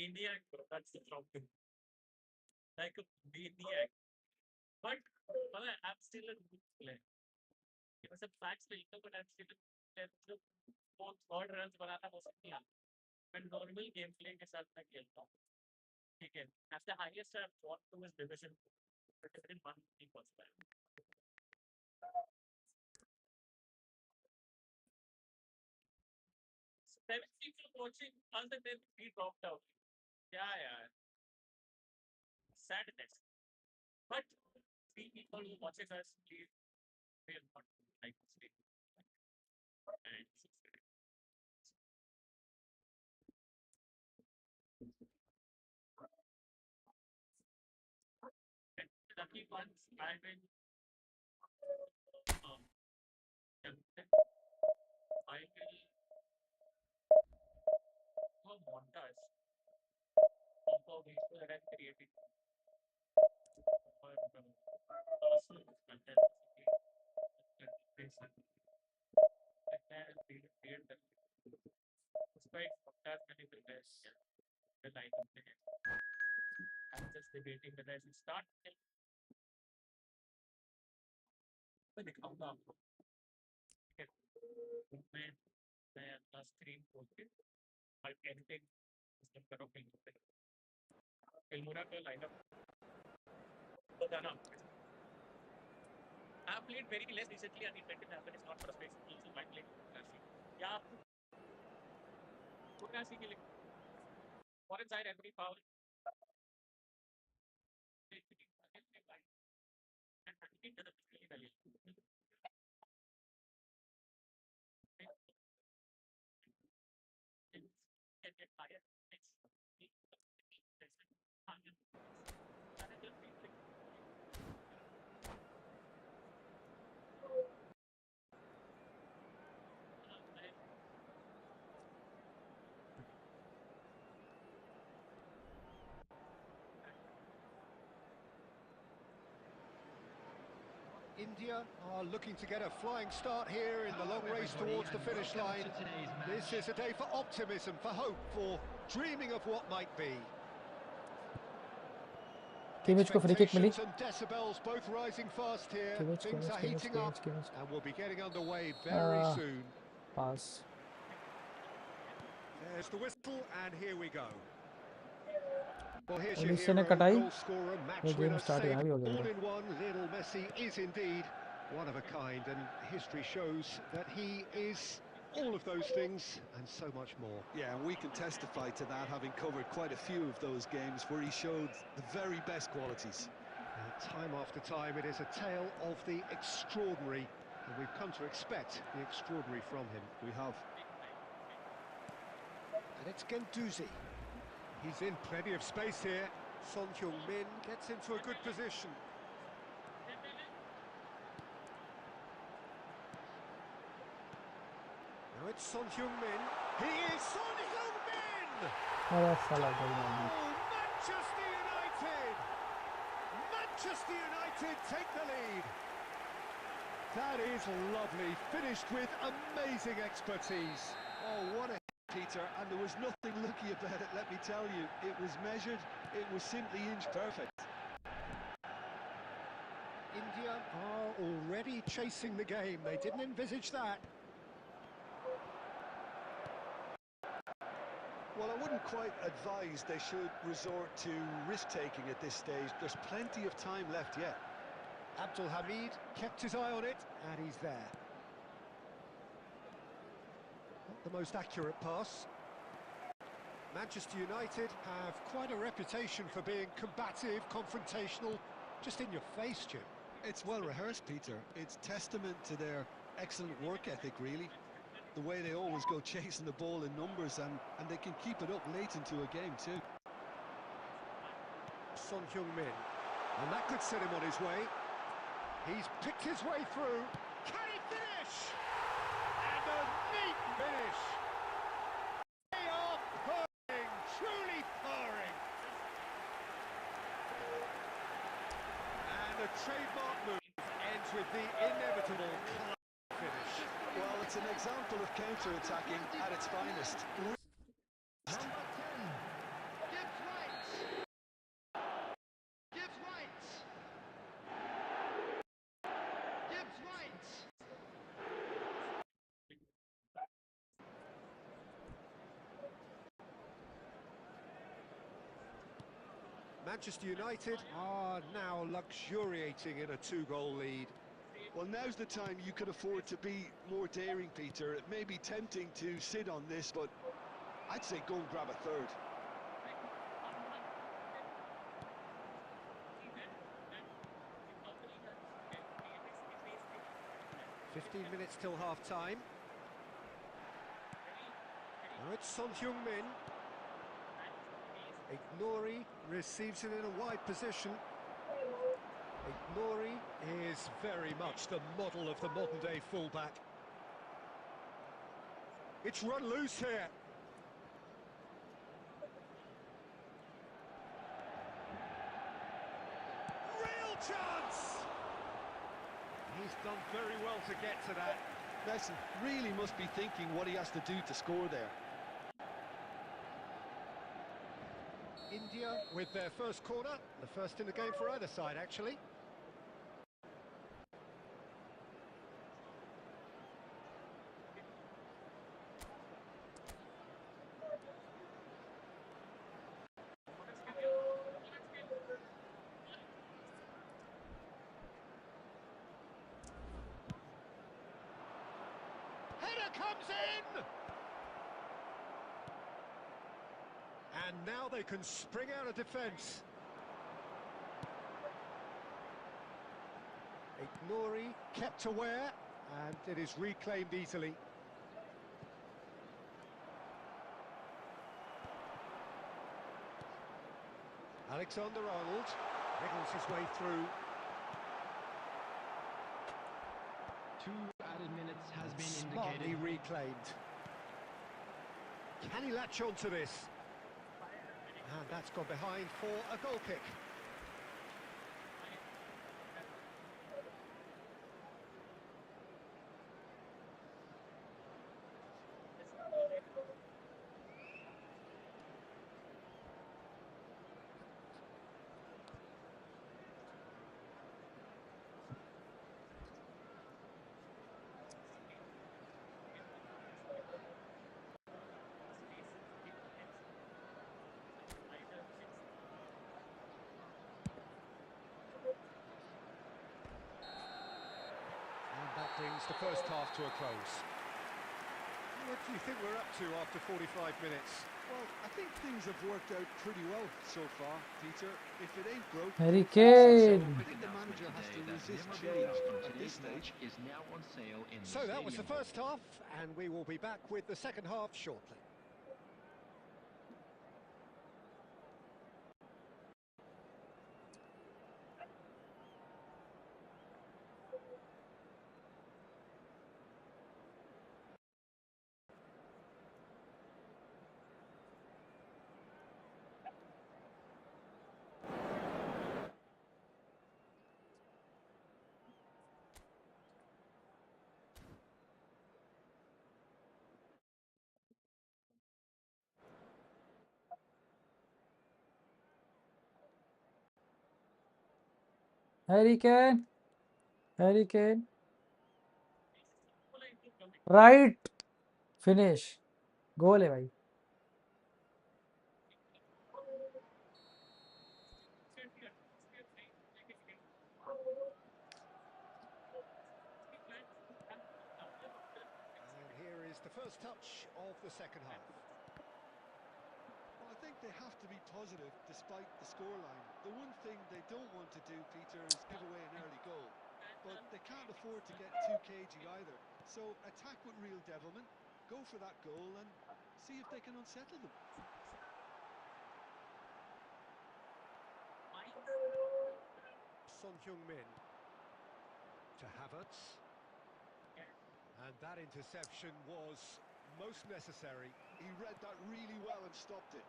maniac, bro. That's the problem. Like a maniac. But I'm still a good player. It was a fact speaker, but I'm still a player. Both third runs बनाना हो सकती है. But normal gameplay के साथ मैं खेलता हूँ. ठीक है. As the highest I've got to is division 2. But it didn't one thing possible. 7 people watching, all the time we dropped out. Yeah. Sadness. But 3 people who watches us, please, will not like to stay. And lucky ones, I will do a montage of a video that I'm creating for personal content. Despite podcast many prepares the item. I'm just debating whether I should start. मैं दिखाऊंगा आपको. मैं अपना screen खोल के और editing system करो Filmora का लाइनअप बताना. I have played very less recently and it didn't happen. It's not frustration. Also, I played yeah. Good guys, for inside every foul. India are looking to get a flying start here in the long race towards the finish line. This is a day for optimism, for hope, for dreaming of what might be. Expectations and decibels both rising fast here. Things are heating up and we'll be getting underway very soon. Pass. There's the whistle and here we go. Well, here's और your इससे ने hero, कटाई goal scorer, match winner, save all in one. Little Messi is indeed one of a kind, and history shows that he is all of those things and so much more. Yeah, and we can testify to that, having covered quite a few of those games where he showed the very best qualities. Time after time, it is a tale of the extraordinary, and we've come to expect the extraordinary from him. We have. And it's Guendouzi. He's in plenty of space here. Son Heung-min gets into a good position. Now it's Son Heung-min. He is Son Heung-min! अरे साला गोल मार Oh, Manchester United! Manchester United take the lead. That is lovely. Finished with amazing expertise. Oh, what a Peter, and there was nothing lucky about it, let me tell you. It was measured, it was simply inch perfect. India are already chasing the game. They didn't envisage that. Well, I wouldn't quite advise they should resort to risk-taking at this stage. There's plenty of time left yet. Abdul Hamid kept his eye on it, and he's there. Not the most accurate pass. Manchester United have quite a reputation for being combative, confrontational, just in your face, Jim. It's well rehearsed, Peter. It's testament to their excellent work ethic, really. The way they always go chasing the ball in numbers, and they can keep it up late into a game too. Son Heung-min, and that could set him on his way. He's picked his way through. Can he finish? And a neat finish. They are purring, truly purring. And the trademark move ends with the inevitable finish. Well, it's an example of counter-attacking at its finest. Number 10, give Manchester United are now luxuriating in a 2-goal lead. Well, now's the time you could afford to be more daring, Peter. It may be tempting to sit on this, but I'd say go and grab a third. 15 minutes till half-time. Now it's Son Heung-min. Ignori receives it in a wide position. Ignori is very much the model of the modern-day fullback. It's run loose here. Real chance! He's done very well to get to that. Messi really must be thinking what he has to do to score there. India with their first corner, the first in the game for either side, actually. Header comes in! And now they can spring out of defence. Ignori kept aware, and it is reclaimed easily. Alexander-Arnold wriggles his way through. 2 added minutes has been Smartly indicated. reclaimed. Can he latch on to this? And that's gone behind for a goal kick. That brings the first half to a close. What do you think we're up to after 45 minutes? Well, I think things have worked out pretty well so far, Peter. If it ain't broke, Harry I Kane. think the manager has to resist change at this stage. Is now on sale in So that was the first half, and we will be back with the second half shortly. Harry Kane. Harry Kane. Right. Finish. Goal है भाई. And here is the first touch of the second half. Well, I think they have to be positive despite the scoreline. The one thing they don't want to do, Peter, is give away an early goal. But they can't afford to get too cagey either. So attack with real devilment, go for that goal and see if they can unsettle them. Son Heung-min to Havertz. And that interception was most necessary. He read that really well and stopped it.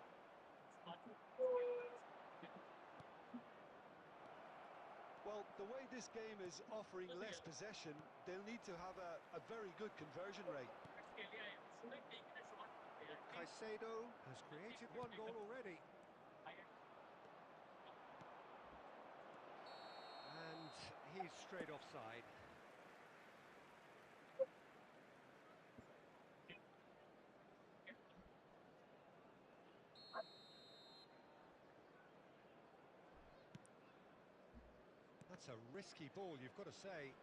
Well, the way this game is offering less possession, they'll need to have a very good conversion rate. Caicedo has created one goal already. And he's straight offside. That's a risky ball, you've got to say.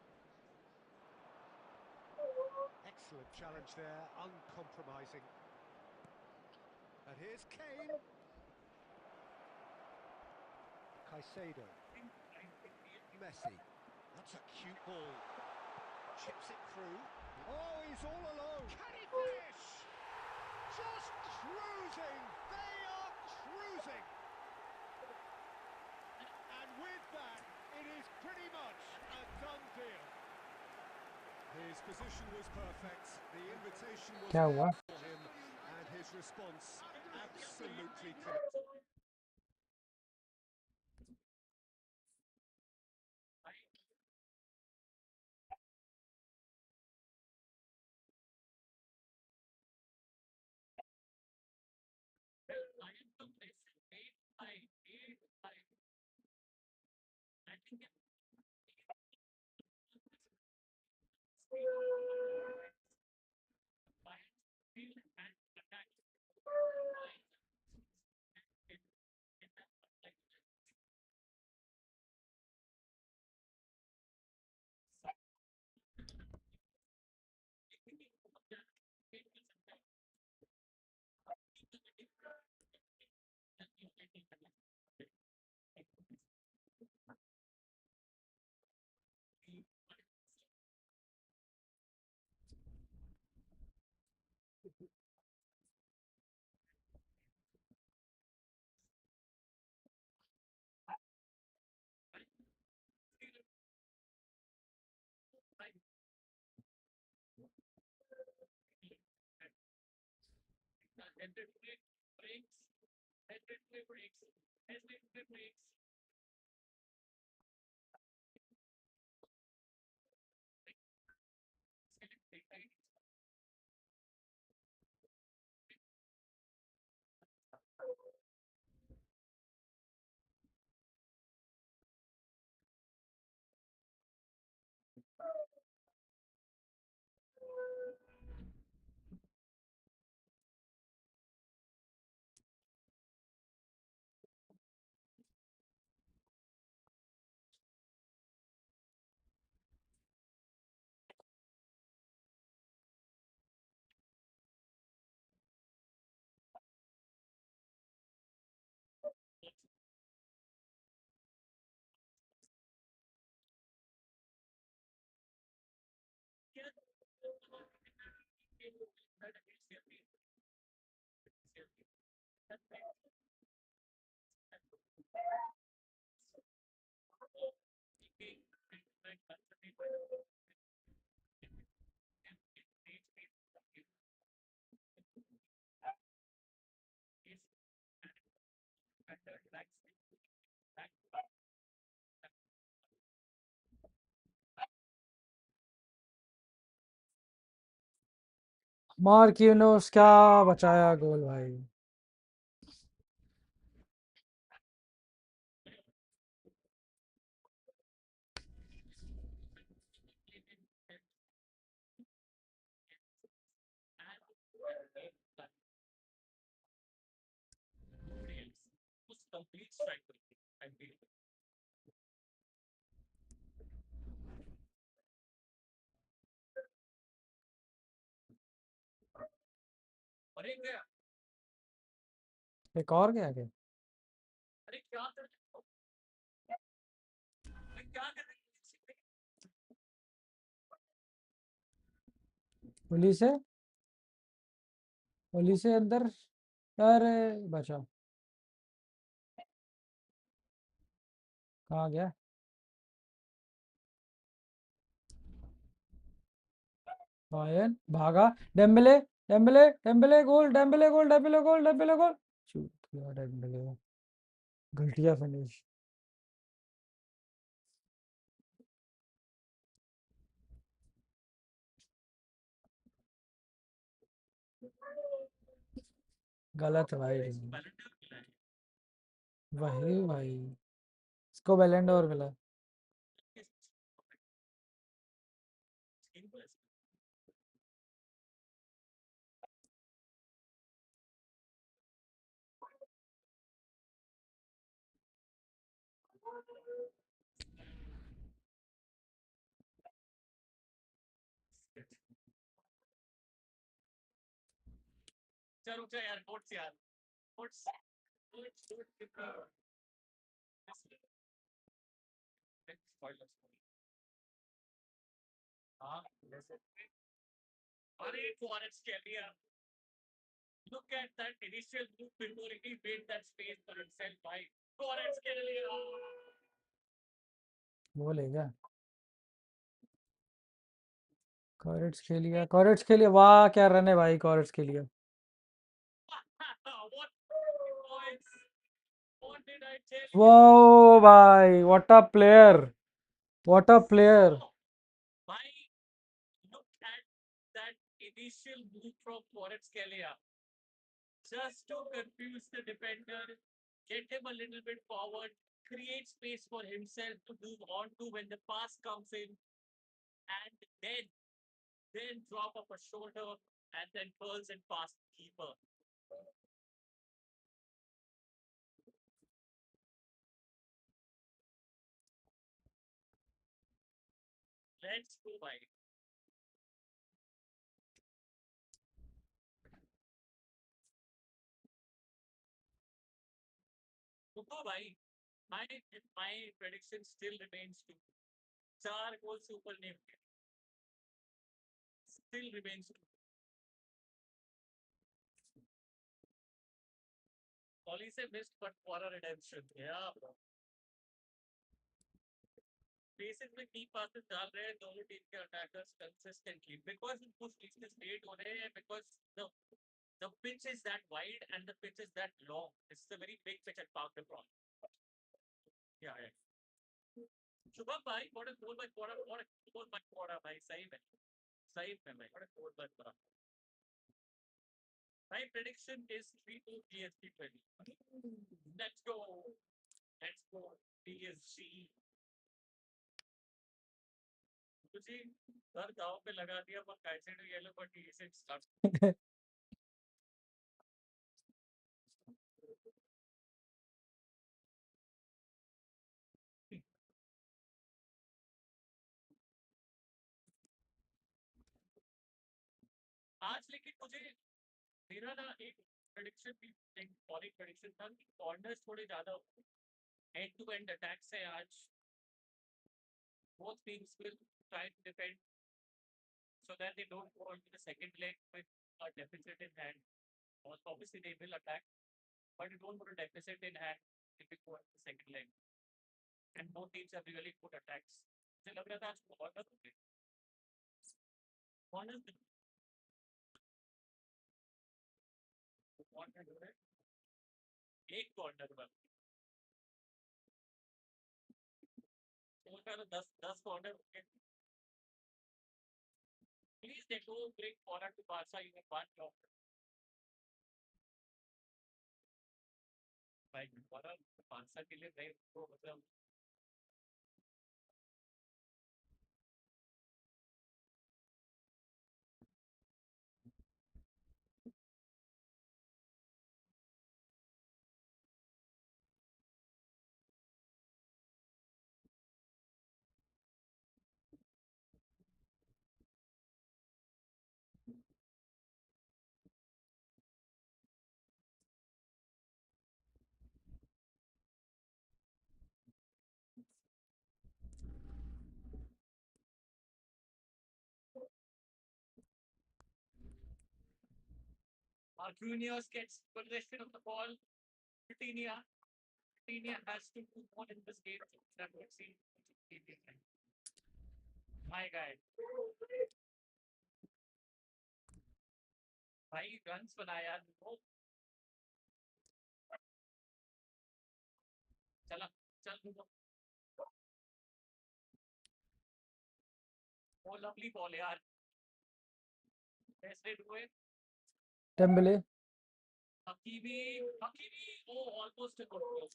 Excellent challenge there, uncompromising. And here's Kane. Caicedo. Messi. That's a cute ball. Chips it through. Oh, he's all alone. Can he finish? Just cruising. They are cruising. And with that, it is pretty much a done deal. His position was perfect. The invitation was क्या हुआ? for him, and his response absolutely correct. मार्किनोस क्या बचाया गोल भाई. एक और क्या क्या? Police है, पुलिस है अंदर. अरे बचा. कहाँ गया? बायन भागा. डेम्बले, डेम्बले, डेम्बले गोल, डेम्बले गोल, डेम्बले गोल, डेम्बले गोल. शूट किया डेम्बले. घटिया फिनिश. गलत है भाई. वही भाई, इसको बैलेंड और मिला. चल रुक जा यार, कोट्स यार, कोट्स हाँ अरे फॉरेस्ट के लिए look at that initial move before he made that space for himself by Forest के लिए वो ले गया कॉरेट्स के लिए, कॉरेट्स के लिए, वाह क्या रन है भाई कॉरेट्स के लिए। what points, what did I tell you? वो भाई what a player, what a player. भाई look at that initial move from Forest के लिए just to confuse the defender, get him a little bit forward, create space for himself to move on to when the pass comes in, and then drop off a shoulder and then curls and pass the keeper. Let's go, bhai. Go, bhai. My prediction still remains to 4 goals से ऊपर नहीं होंगे. Still remains to. Kohli से missed but for a redemption. Yeah, bro. Basis में key passes डाल रहे हैं दोनों टीम के attackers consistently because उनको spaces create हो रहे हैं because the pitch is that wide and the pitch is that long. It's a very big pitch at Park the Prawn. Yeah, yeah. Shubham bhai, what a goal by Quora, what a goal by Quora bhai, सही में bhai, what a goal by Quora. My prediction is 3-2 PSG 20. Let's go PSG. तुझे हर गांव पे लगा दिया पर कैसे do yellow पर टी से स्टार्ट आज लेकिन मुझे मेरा ना एक प्रेडिक्शन भी एक और एक प्रेडिक्शन था कि कॉर्नर्स थोड़े ज्यादा एंड टू एंड अटैक्स है आज both teams will try to defend so that they don't go into the second leg with a deficit in hand. Obviously, they will attack, but you don't put a deficit in hand if you go into the second leg. And both teams have really good attacks. मुझे लग रहा था आज corner होंगे. Corner हो रहे एक corner पर तो 10 कॉर्नर होंगे. Please, they go bring corner to Barca in one block. भाई corner Barca के लिए नहीं तो मतलब Marquinhos gets possession of the ball. Coutinho has to move on in this game. That would see my guy. भाई runs बनाया वो चला चल वो lovely ball यार. Best way to do it. Dembélé Hakimi, oh, almost a good goal.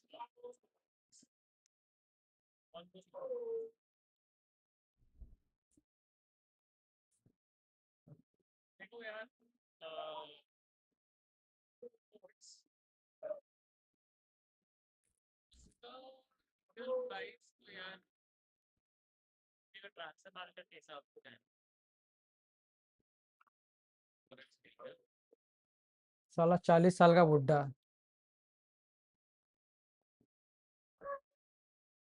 Almost. देखो यार, price तो यार ट्रांसफर मार्केट के हिसाब से है. साला 40 साल का बुड्ढा।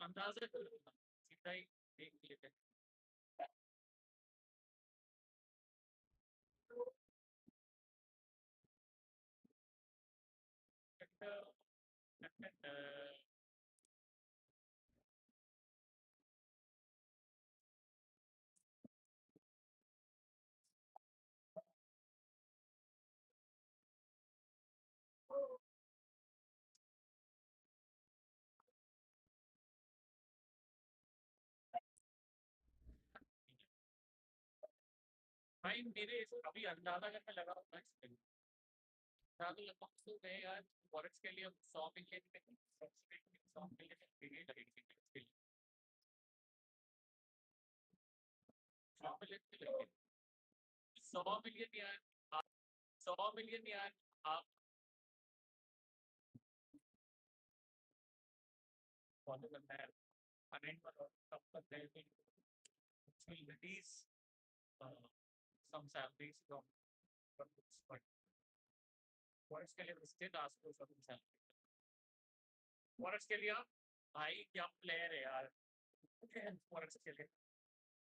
अंदाजा करो, सीधा ही देख लेते हैं। भाई मेरे अभी अंदाजा करके लगा हुआ है इसमें। अंदाजा लगभग तो मैं यार फॉरेक्स के लिए 100 मिलियन में 100 मिलियन लगेगी इसके लिए। 100 मिलियन की लगेगी। 100 मिलियन यार, 100 मिलियन यार आप फॉलो करना है। अनेक बार कब तक रहेगी, will release some salaries from this, but forex के लिए still ask for some salary. Forex के लिए आप भाई क्या प्लेयर है यार। फॉरेक्स के लिए,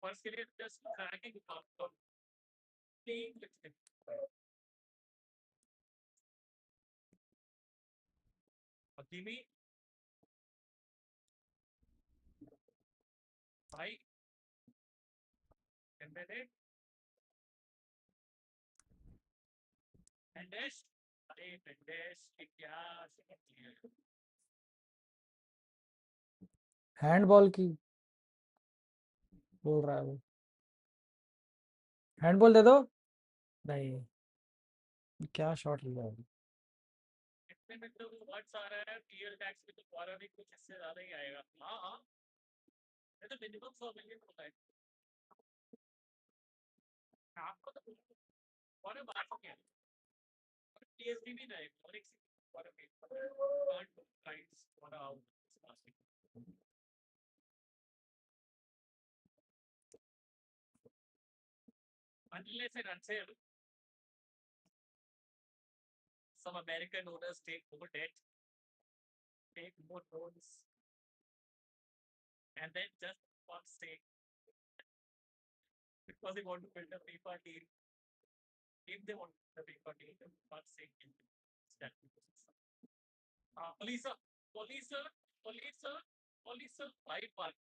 फॉरेक्स के लिए just tracking account playing with Hakimi भाई। एम्बेडेड एंडेश, अरे एंडेश की क्या शक्ति है। हैंडबॉल की बोल रहा है वो। हैंडबॉल दे दो। नहीं, क्या शॉट लिया है। इतने में तो वर्ड्स आ रहा है टीएल टैक्स में, तो फॉरेन भी कुछ इससे ज्यादा ही आएगा। हाँ हाँ, ये तो मिनिमम 100 मिलियन होता है आपको तो। फॉरेन बात क्या है, पीएसजी भी नहीं और एक फॉरेन भी can't price for out unless and until some American owners take more debt, take more loans, and then just for sake, because they want to build a FIFA team, if they want to build a FIFA team, then for sake, that police, police, police, police, right part.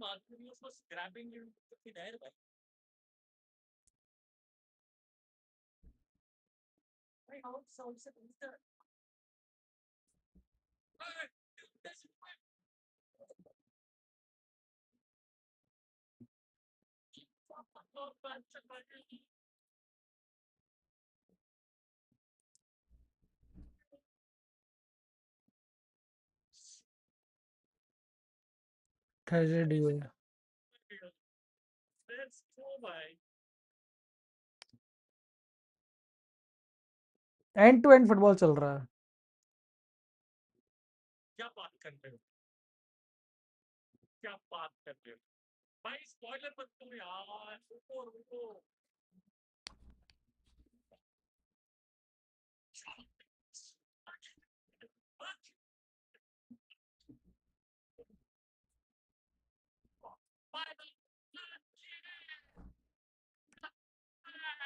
Marquinhos was grabbing you in the air. My house sounds like Mr. Tragedy हुई। Let's go by. And to end football चल रहा है। क्या बात कर रहे हो, क्या बात कर रहे हो भाई। स्पॉइलर मत करो यार, रुको रुको।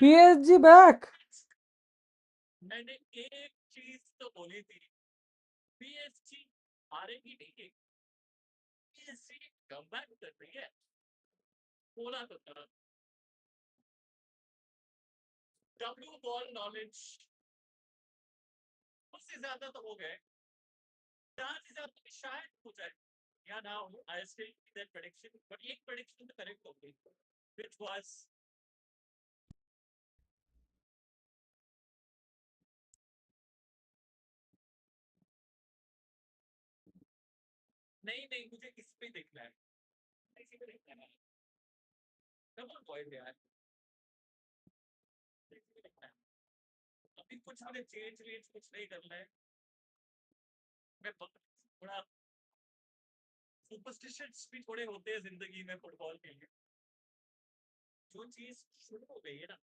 PSG back. मैंने एक चीज तो बोली थी, पीएसजी हारेगी नहीं, पीएसजी कमबैक कर रही है, बोला तो था। डब्ल्यू बॉल नॉलेज उससे ज्यादा तो हो गए, चार से ज्यादा तो शायद हो जाए या ना हो। I still that prediction, but एक प्रेडिक्शन तो करेक्ट हो गई, व्हिच वाज नहीं नहीं, मुझे इस पे देखना है, इसी पे देखना है। कम ऑन बॉयज यार, इसी पे देखना है। अभी कुछ मैंने चेंज वेंज कुछ नहीं करना है। मैं थोड़ा सुपरस्टिशंस भी थोड़े होते हैं जिंदगी में फुटबॉल के लिए। जो चीज शुरू हो गई है ना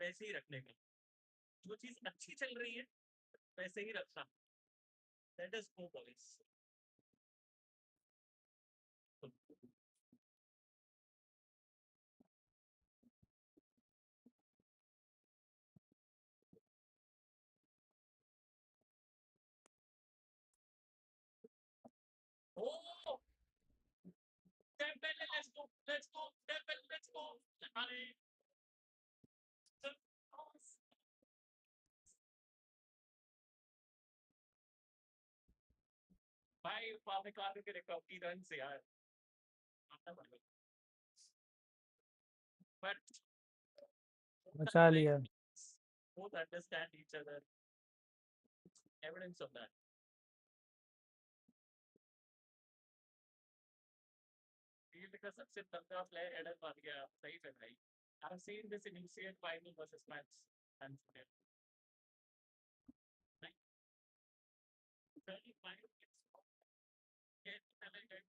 वैसे ही रखने का, जो चीज अच्छी चल रही है वैसे ही रखना। That is go boys. Oh, Dembele, let's go, Dembele, let's go. अरे भाई पापकान के रिकवरी रन से यार but बचा लिया। both understand each other, evidence of that. Field का सबसे तगड़ा प्लेयर हेडर बन गया, सही में भाई। I've seen this in UCL final versus match and like 35 get talented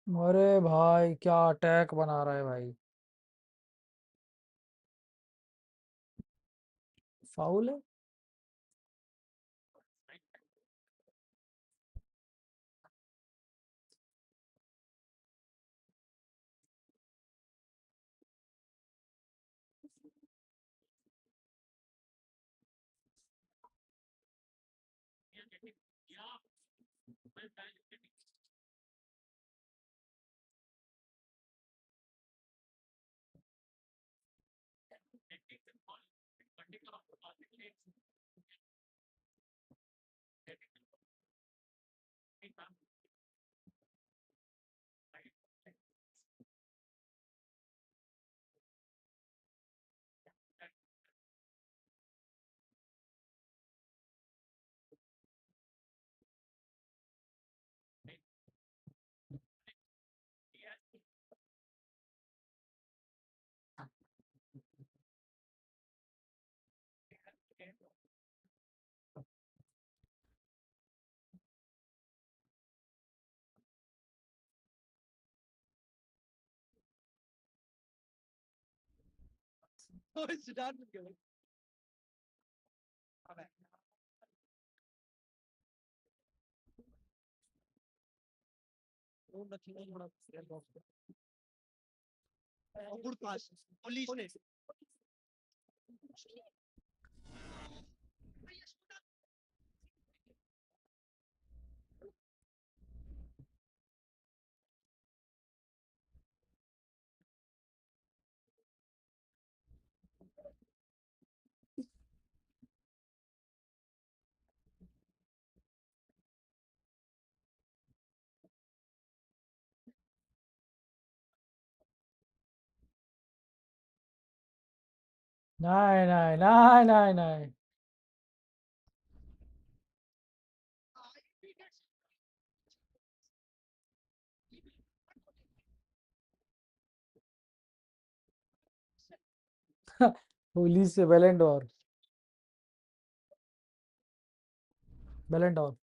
अरे भाई क्या अटैक बना रहा है भाई, फाउल है। नहीं नहीं नहीं नहीं नहीं। पुलिस से बेलेंडोर, बेलेंडोर।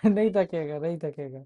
नहीं थकेगा, नहीं थकेगा।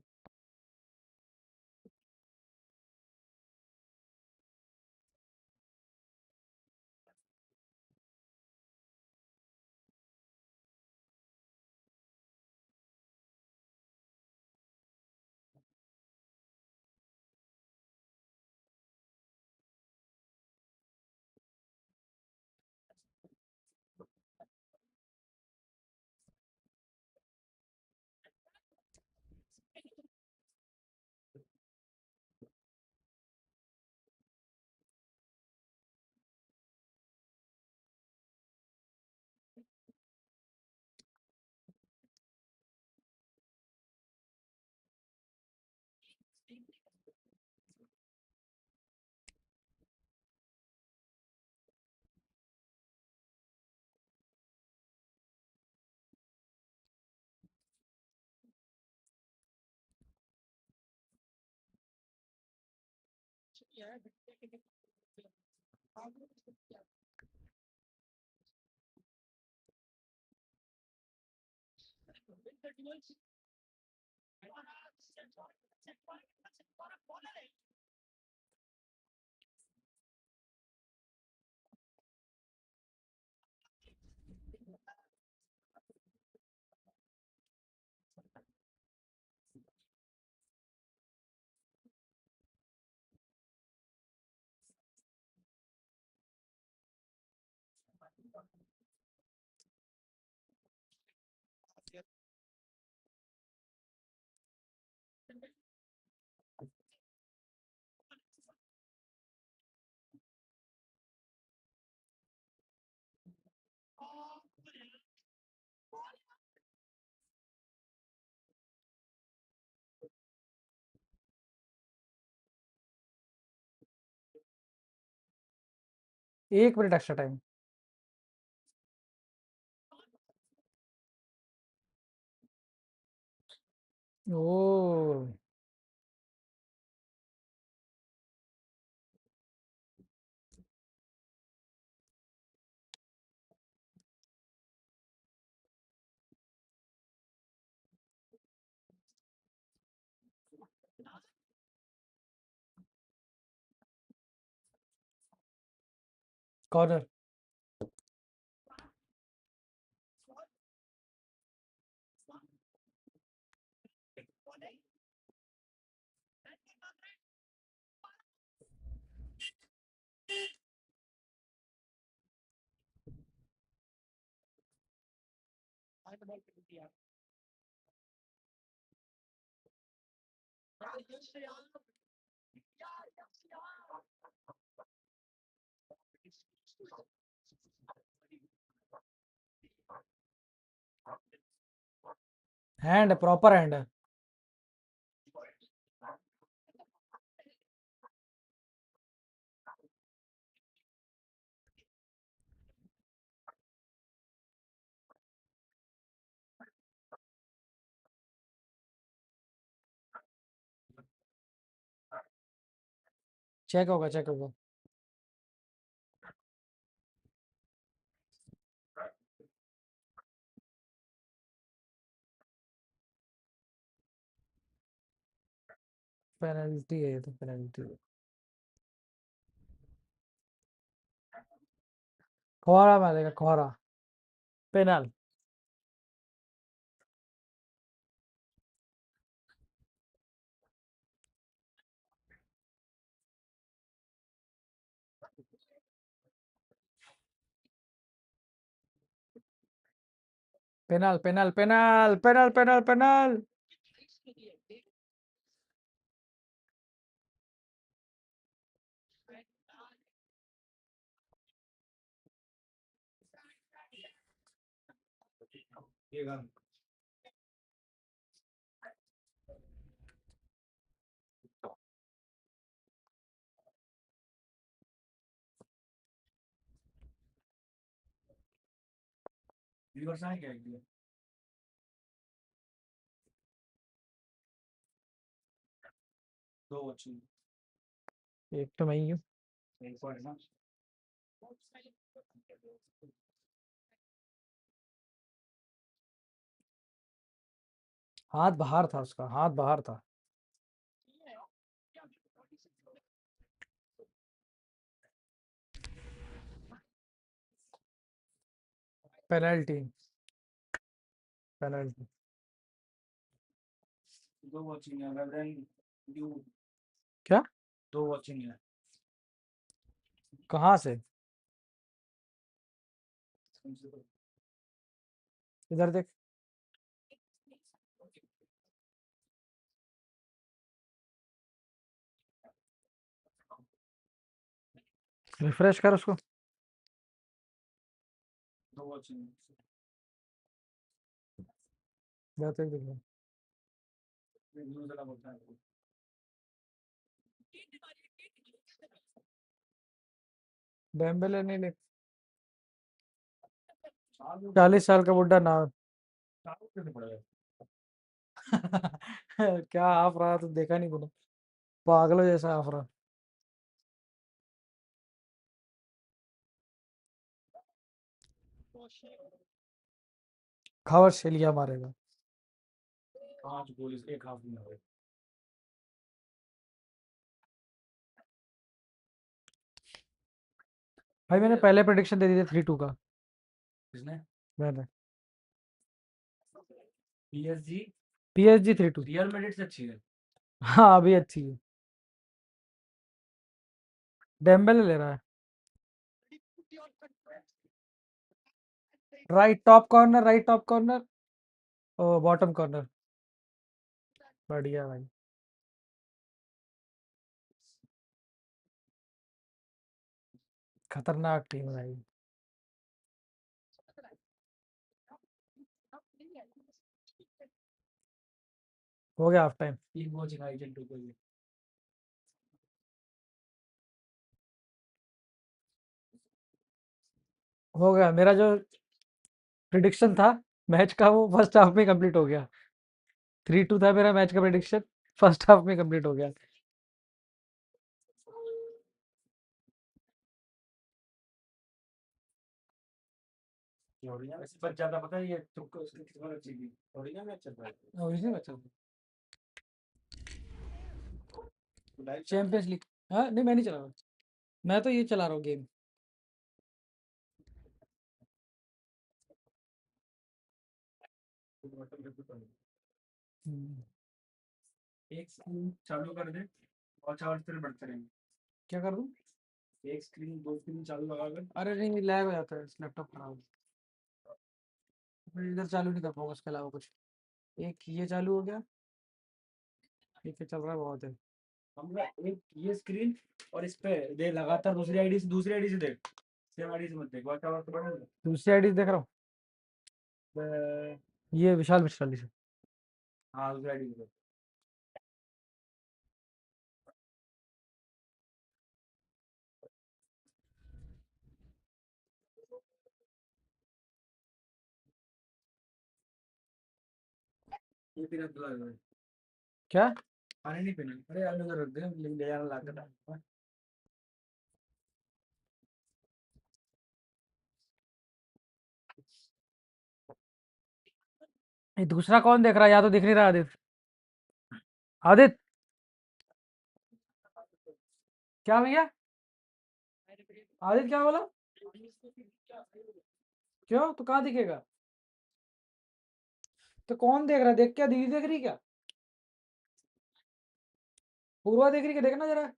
1 minute extra time. Oh! Corner. Hand, proper hand है। चेक होगा, चेक होगा। पेनल्टी है ये तो, पेनल्टी है। कोहरा मारेगा, कोहरा। पेनल। पेनल, पेनल, पेनल, पेनल, पेनल, पेनल। एक तो मैं ही हूँ। हाथ बाहर था उसका, हाथ बाहर था। Penalty, penalty. क्या? कहाँ से? इधर देख। रिफ्रेश कर उसको। देख देख देख। डेम्बेले नहीं ले। 40 साल का बुड्ढा ना। क्या हाफ रहा तो देखा नहीं तूने? पागलों जैसा हाफ रहा। कवारशेलिया मारेगा। 5 गोल इस एक हाफ में हो गए। भाई मैंने पहले प्रेडिक्शन दे दी थी 3-2 का। किसने? मैंने PSG PSG 3-2। रियल मैड्रिड से अच्छी है। हाँ अभी अच्छी है। डेम्बेले ले रहा है। Right top corner, right top corner, bottom corner. बढ़िया भाई। खतरनाक टीम है भाई। हो गया हाफ टाइम। 3 गोल सिखाई चिंटू को ये। हो गया मेरा जो प्रिडिक्शन था मैच का, वो फर्स्ट हाफ में कंप्लीट हो गया। 3-2 था मेरा मैच का प्रिडिक्शन, फर्स्ट हाफ में कंप्लीट हो गया। जोड़ियां वैसे बच जाता, पता है ये तुक्का उसकी किस्मत अच्छी थी। जोड़ियां मैच चल रहा है। और इसी में चल लाइव चैंपियंस लीग। हाँ नहीं मैं नहीं चला रहा, मैं तो ये चला रहा हूँ गेम। एक स्क्रीन चालू कर दे और चार्ज तेरे बढ़ते रहेंगे। क्या कर दूँ? एक स्क्रीन 2 स्क्रीन चालू लगा कर। अरे नहीं लैग हो जाता है, लैपटॉप खराब है। फिर इधर चालू नहीं कर पाऊंगा उसके अलावा कुछ। एक ये चालू हो गया, ठीक है चल रहा है, बहुत है। हम एक ये स्क्रीन और इस पे दे लगातार दूसरी आईडी से देख। सेम आईडी से मत देख, व्हाट्सएप पर बढ़ा। दूसरी आईडी देख रहा हूँ, ये विशाल मिश्राली से। हाँ दूसरी आईडी से। ये तेरा बुला है। क्या? पानी नहीं पीना। अरे यार अंदर रख दे, ले जाना ला कर। ये दूसरा कौन देख रहा है? या तो दिख नहीं रहा आदित्य। आदित्य क्या भैया? आदित्य क्या बोला? क्यों तो कहाँ दिखेगा? तो कौन देख रहा है? देख क्या, दीदी देख रही क्या? पूर्वा देख रही क्या? देखना जरा।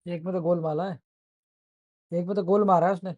एक में तो गोल मारा है, एक में तो गोल मारा है उसने।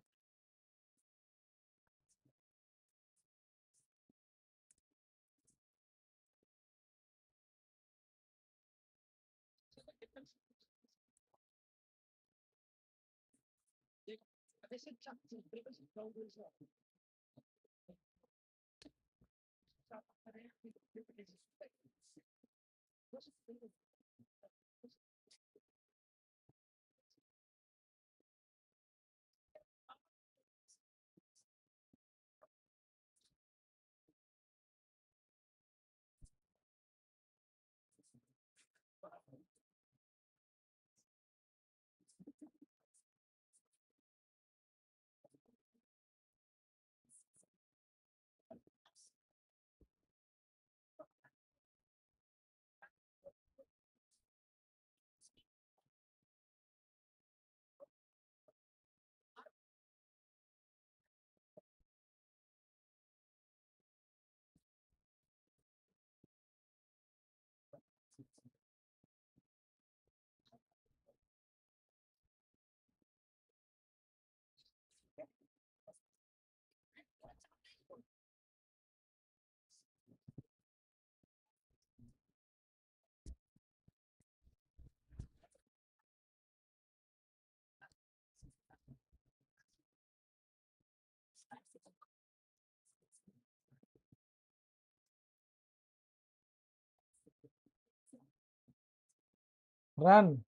रन।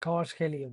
कॉर्स खेलिए।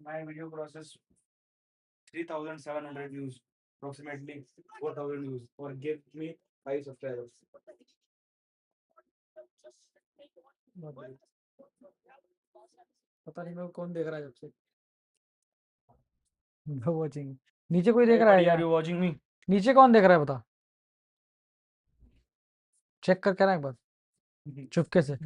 My video process 3,700 views, approximately 4,000 views, or give me 5 subscribers. पता नहीं मेरे को कौन देख रहा है जब से वॉचिंग नीचे कोई देख रहा है Everybody, क्या are you watching me? नीचे कौन देख रहा है बता चेक करके ना एक बार चुपके से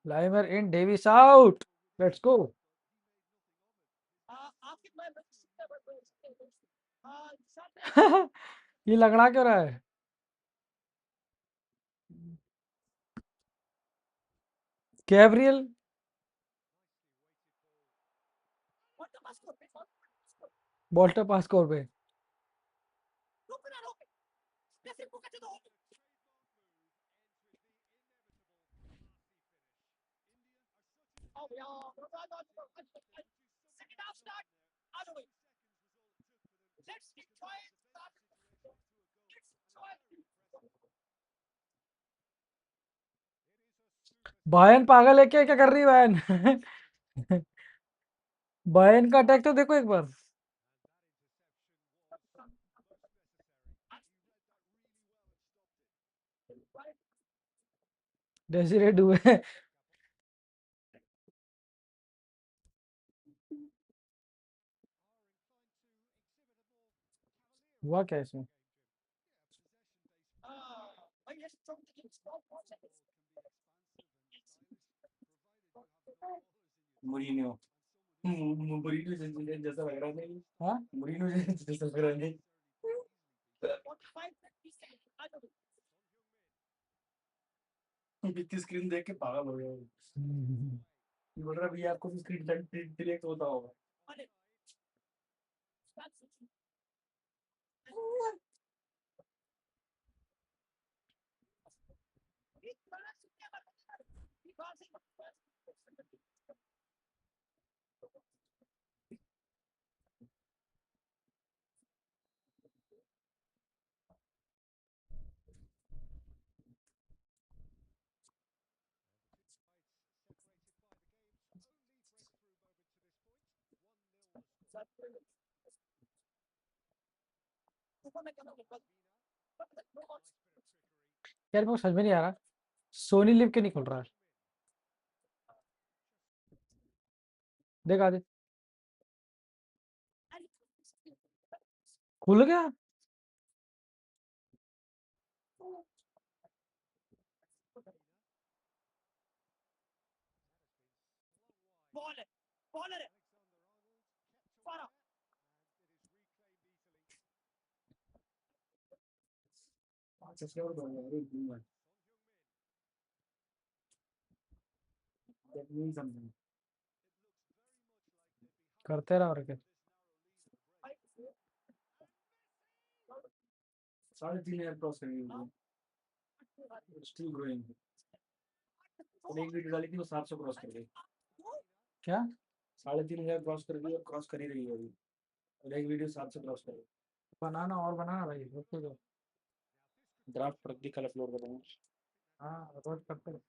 Limer in, Davis out. Let's go. ये लगड़ा क्यों रहा है गैब्रियल बॉल्टर पास स्कोर पे बायन पागल है क्या क्या कर रही है बायन बायन का अटैक तो देखो एक बार डेसिरे डुए हुआ क्या इसमें Mourinho. Mourinho जैसा लग रहा नहीं. हाँ Mourinho जैसा लग रहा नहीं. इतनी स्क्रीन देख के पागल हो गया. बोल रहा भैया आपको भी स्क्रीन डिलीट होता होगा. यार मेरे को समझ में नहीं आ रहा, सोनी लिव क्यों नहीं खुल रहा है? देख आदि खुल गया। अच्छा और बोल. That means something. करते रहा और क्या। 3,500 क्रॉस करेंगे. Still growing. और एक वीडियो डाली थी वो 700 क्रॉस कर गई. क्या 3,500 क्रॉस कर गई और क्रॉस कर ही रही है अभी. और एक वीडियो 700 क्रॉस कर गई. बनाना और बनाना भाई, रुको तो। ड्राफ्ट पर कल अपलोड करूंगा. हाँ रोज करते रहो।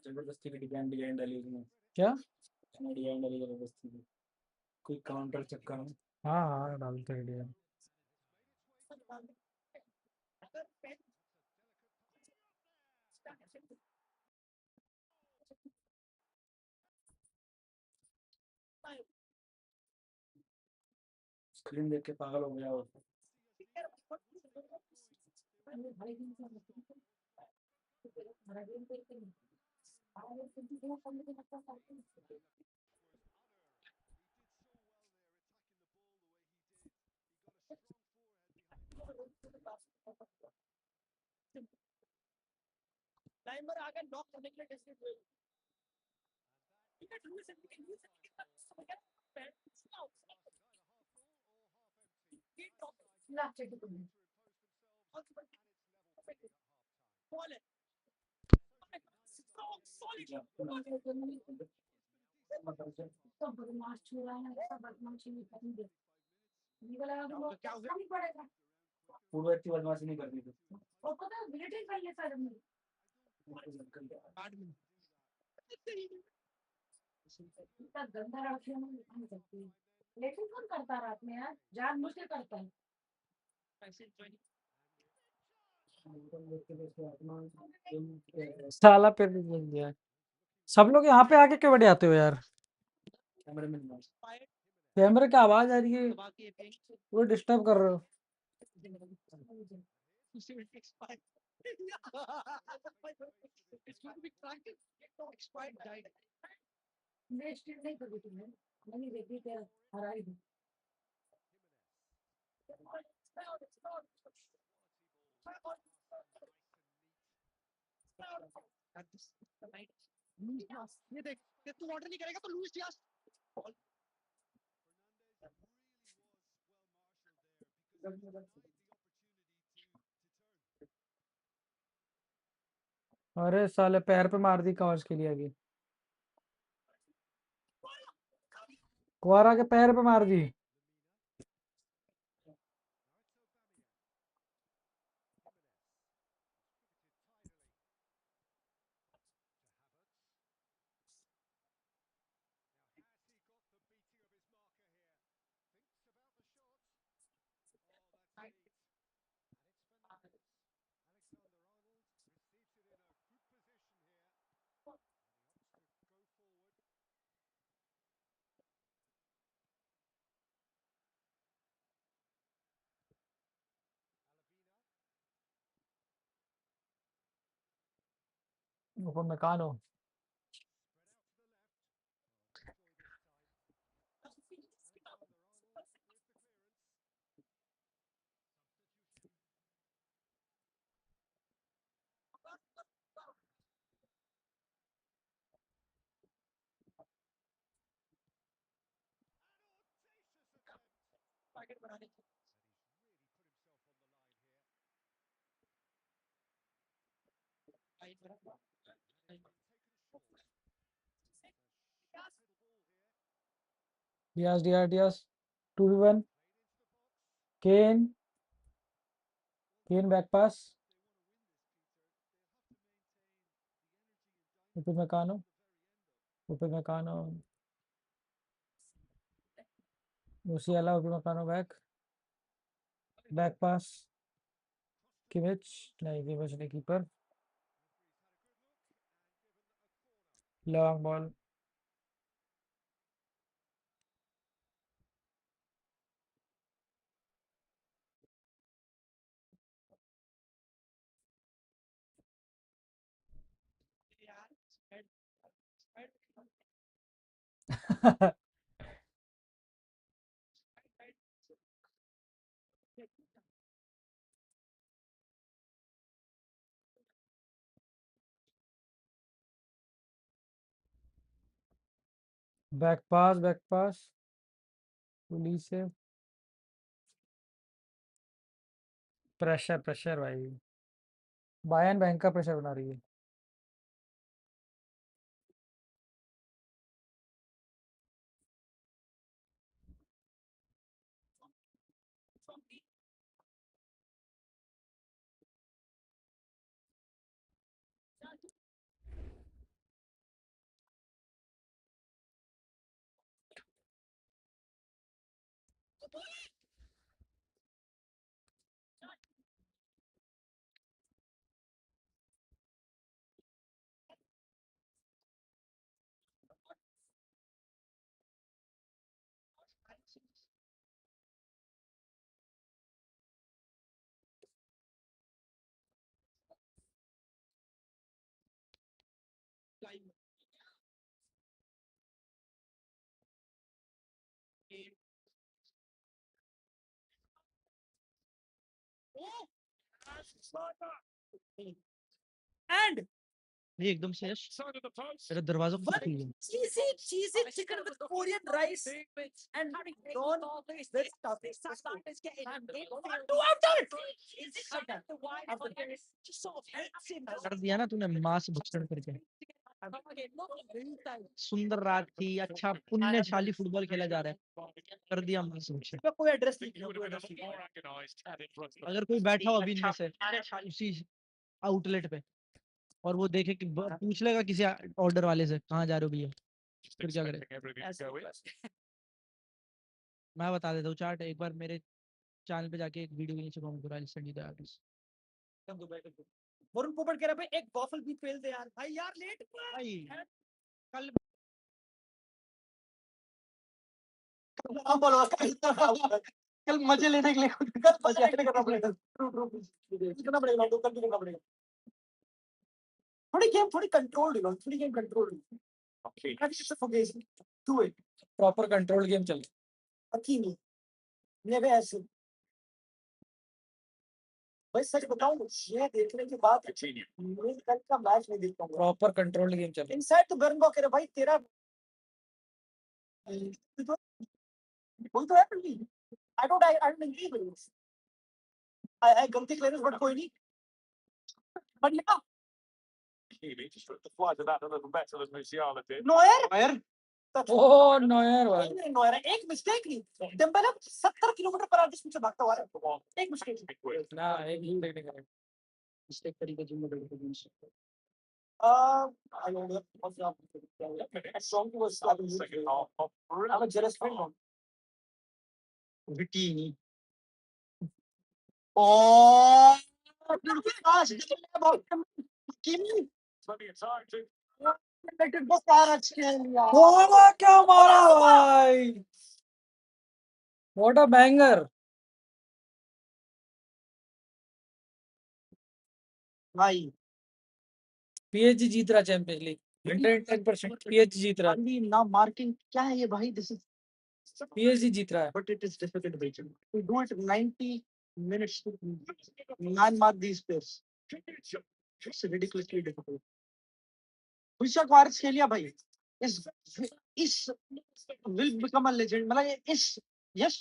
जबरदस्ती की डिजाइन डाली उसने. क्या डिजाइन डाली जबरदस्ती की. कोई काउंटर चक्कर में. हाँ हाँ डालते हैं डिजाइन। स्क्रीन देख के पागल हो गया वो. पूर्व इतनी बदमाशी नहीं करती थी. साला फिर भी मिल गया। सब लोग यहाँ पे आके क्यों बैठ जाते हो यार? कैमरे में नहीं. कैमरे की आवाज आ रही है, वो डिस्टर्ब कर रहे हो। अरे साले पैर पे मार दी कवच के लिए अभी। कुआरा के पैर पे मार दी। Upamecano. Diaz. 2v1. Kane back pass. Upamecano. Musiala, Upamecano back pass. Kimmich नहीं keeper. Long ball. back pass. Police से प्रेशर भाई. बायर्न भयंकर प्रेशर बना रही है. And ये एकदम से यश मेरा दरवाजा खुद खुल गया. cheesy chicken with Korean rice and non veg stuff. Two after it. Just sort of hits him. कर दिया ना तूने मांस भक्षण करके. सुंदर रात थी. अच्छा पुण्यशाली फुटबॉल खेला जा रहा है. कर दिया मांस भक्षण. कोई एड्रेस नहीं. अगर कोई बैठा हो अभी इनमें से उसी आउटलेट पे और वो देखे कि पूछ लेगा किसी ऑर्डर वाले से कहाँ जा रहे हो भैया, फिर क्या करे. मैं बता देता हूँ चार्ट. एक बार मेरे चैनल पे जाके एक वीडियो के नीचे कमेंट करो. I send you the address. Varun पोपट कह रहा है एक वॉफल भी फेल दे यार. भाई यार लेट भाई कल कल मजे लेने के लिए कल मजे करना पड़ेगा. करना पड़ेगा. कल भी करना पड़ेगा. थोड़ी game control. Do it. Proper control game चल. Hakimi. Never ऐसे. भाई सच बताऊं ये देखने के बाद मैं कल का मैच नहीं देख पाऊंगा. प्रॉपर कंट्रोल गेम चल. इनसाइड तो गर्म कह रहा भाई तेरा कोई तो है नहीं. I don't agree with this. I गलती क्लियरेंस बट कोई नहीं. But yeah. Neuer. ओह नॉयर भाई. Neuer एक मिस्टेक नहीं. डेम्बेले 70 किलोमीटर पर आवर से भागता हुआ है. एक मिस्टेक ना एक ही नहीं करें. मिस्टेक तरीके जिम्मेदारी. I don't know what's up. Strong was second half. I'm a jealous fan. Vittini. Oh, gosh, Kimi. ओह क्या मारा भाई. What a banger. भाई PSG जीत रहा चैंपियंस लीग 110% PSG जीत रहा Only now marking क्या है ये भाई? This is PSG जीत रहा है but it is difficult भाई. We do it 90 minutes to man mark these players. It's ridiculously difficult. विशा क्वार्ट्स खेलिया भाई. इस will become a legend. मतलब इस yes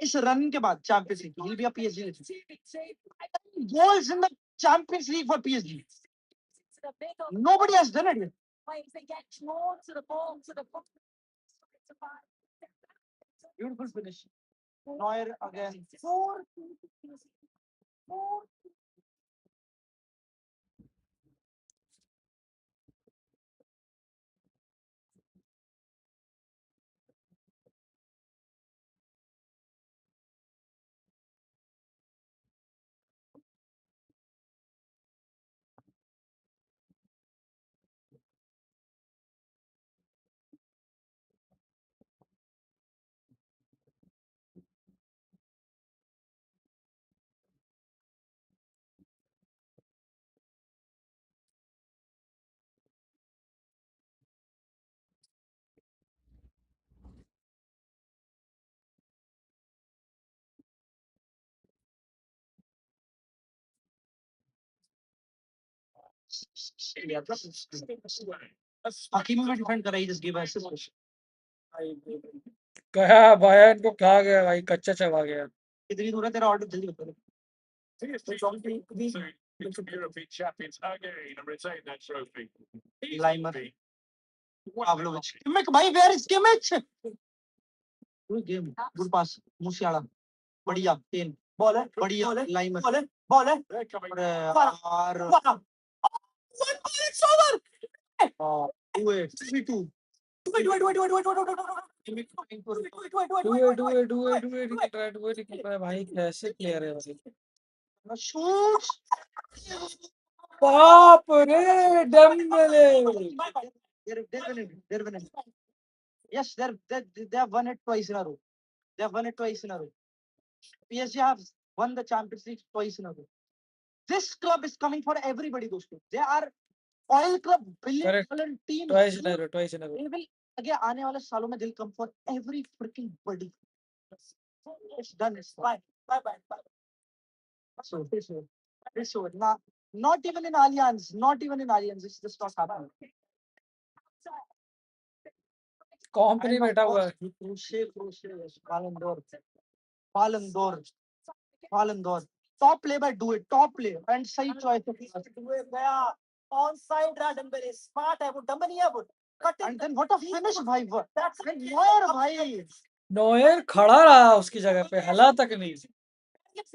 इस रन के बाद champions league he'll be a PSG legend. Goals in the Champions League for PSG. Nobody has done it yet. Beautiful finish. Neuer again. Hakimi में defend करा. He just gave assist. कहा Bayern को कहा गया भाई कच्चा चबा गया कितनी दूर है तेरा ऑर्डर? जल्दी बता. European champions again and retain that trophy. Limer. Pavlovic. Kimmich भाई, where is Kimmich? Good game. Good pass. Musiala. बढ़िया. 10. बॉल है. बढ़िया. Limer. बॉल है. बॉल है. They're coming और one ball, it's over. 2-8. 3-2. Do it. निकल रहा है भाई कैसे प्लेयर है भाई Shoot. बाप रे Dembélé They're winning. Yes, they have won it twice in a row. PSG have won the Champions League twice in a row. This club is coming for everybody, दोस्तों. They are oil club, billion dollar team. twice in a row They will again आने वाले सालों में they'll come for every freaking buddy. It's done. It's bye. So it's over. Not even in Allianz. It's just not happening. Company बैठा हुआ है Ballon d'Or. Top play by do it. Top play and सही choice. Onside Dembele. Smart है वो. Dumbbell नहीं है वो. And then what a finish भाई. That's Neuer भाई. नोयर खड़ा रहा उसकी जगह पे हला तक नहीं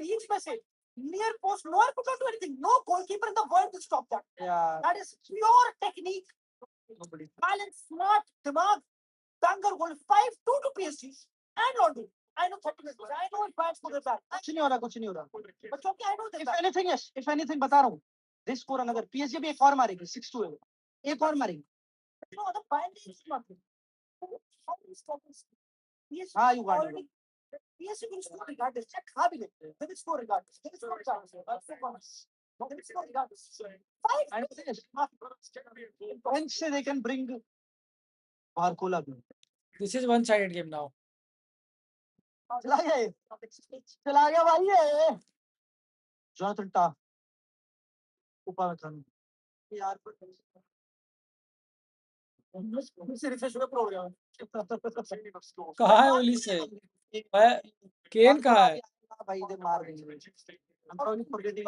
बीच में से near post. Neuer could not do anything. No goalkeeper in the world to stop that. Yeah. That is pure technique. Nobody. Balance, smart, दिमाग. Banger goal. 5-2 to PSG. And London. I know 30 minutes. I know it bats for the back. कुछ नहीं हो रहा. But क्योंकि I know that. If anything बता रहा हूँ. This score अगर PSG भी एक और मारेगी 6-2 है. एक और मारेगी. No, the Bayern is not. हाँ, you got it. PSG will score regardless. Check खा भी लेते हैं. They will score regardless. Bench से they can bring Barcola. This is one-sided game now. चला गया भाई ये. Jonathan Tah. ऊपर में था. यार से रिफ्रेश हुआ प्रो हो गया. कहाँ है ओली से केन कहाँ है भाई इधर मार देंगे. I'm probably forgetting.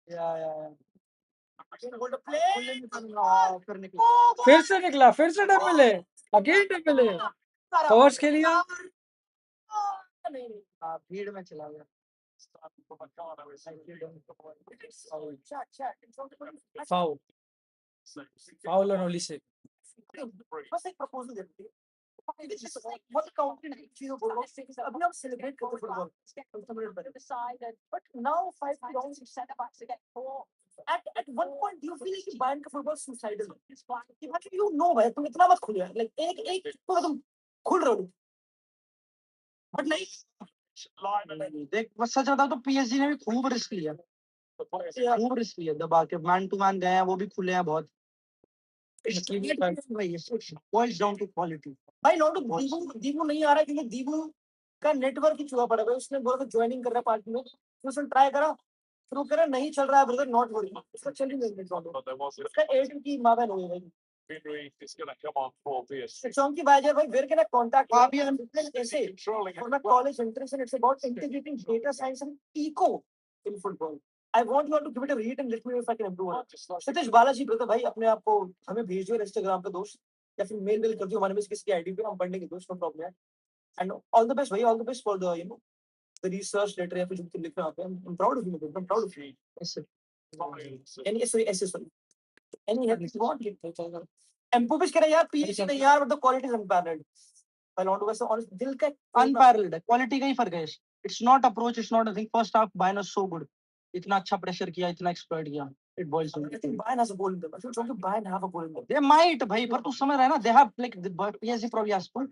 Yeah. फिर से निकला फिर से डेम्बेले अगेन डेम्बेले कवर्स खेलिया भीड़ में चला गया. फाउल ऑन ओली से बस एक प्रपोजल देते हैं. What counted चीजों बोल रहा हूँ. अभी हम सेलिब्रेट करते football. But now 5 rounds set backs again. At one point do you feel कि Bayern का फुटबॉल suicidal है? कि मतलब you know भाई तुम इतना मत खुल यार. Like एक तो तुम खुल रहे हो. But नहीं. देख बस सच बताओ तो PSG ने भी खूब रिस्क लिया. खूब रिस्की है, दबा के मैन टू मैन गए हैं, वो भी खुले हैं बहुत। बॉयज डाउन टू क्वालिटी भाई। लॉन्डो दीबू नहीं आ रहा है क्योंकि दीबू का नेटवर्क ही छुआ पड़ा है। उसने बोला था ज्वाइनिंग कर रहा है पार्टी में, उसने ट्राई करा, शुरू करा, नहीं चल रहा है ब्रदर, नॉट वरी, उसका चल ही नहीं रहा है। उसका 8 की मां बहन हो गई भाई। चौंकी बाजार भाई, where can I contact Fabian ऐसे for my college interest and it's about integrating data science and eco in football. I want you all to give it a read and let me know if I can improve on it. Satish Balaji brother भाई, अपने आप को हमें भेज दियो Instagram पे दोस्त, या फिर मेल कर दियो हमारे में किसी की आईडी पे, हम पढ़ने के दोस्त, नो प्रॉब्लम है। एंड ऑल द बेस्ट भाई, all the best for the the research letter या फिर जो तुम लिख रहे हो आप। I'm proud of you, I'm proud of you. Yes sir. Sorry. Any help you want? एम्पोविच कह रहा है यार पीएसजी नहीं यार, मतलब quality is unparalleled. I want to be honest, दिल का अनपैरेलल्ड है, क्वालिटी का ही फर्क है। It's not approach, it's not, I think first half Bayern was so good, इतना अच्छा प्रेशर किया, इतना एक्सप्लॉइट किया। It boys down, I think Bayern has a goal in them, I think Bayern have a goal in them, they might भाई, पर तू समझ रहा है ना, they have like PSG probably has put.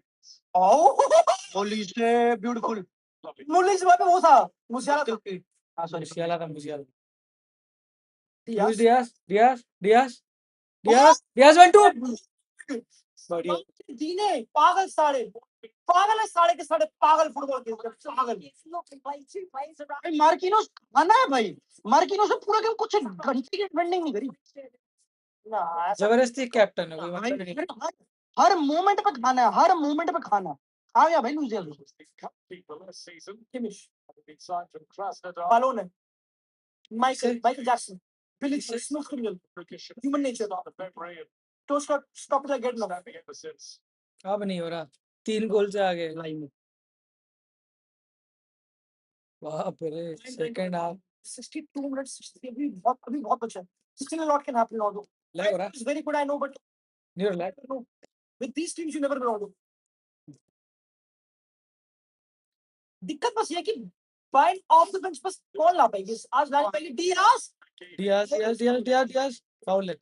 Oh holy से beautiful. मुरली से पे वो था मुसियाला, हां सॉरी मुसियाला का मुसियाला। Diaz. Diaz went to बढ़िया। दीने पागल साले, पागल है साले के साले, पागल फुटबॉल खेलते हैं, पागल। भाई मार्किनोस खाना है भाई, मार्किनोस ने पूरा गेम कुछ घंटे की डिफेंडिंग नहीं करी ना, जबरदस्ती कैप्टन है, कोई भाई मतलब नहीं। हर मोमेंट पे खाना है, हर मोमेंट पे खाना खा गया भाई लूजियल। किमिश बालोन है, माइकल जैक्सन, बिली स्मूथ क्रिमिनल, ह्यूमन नेचर, तो स्टॉप द गेट नो। अब नहीं हो रहा, 3 गोल से आगे लाइन में। बाप रे, सेकंड हाफ 62 मिनट्स, अभी बहुत बचा है। Still a lot can happen, although लग रहा it's very good, I know, but नहीं हो रहा। with these teams you never know. दिक्कत बस ये है कि बाइंड ऑफ द बेंच बस कौन ला पाएगी आज, ला पाएगी डियाज फाउल है।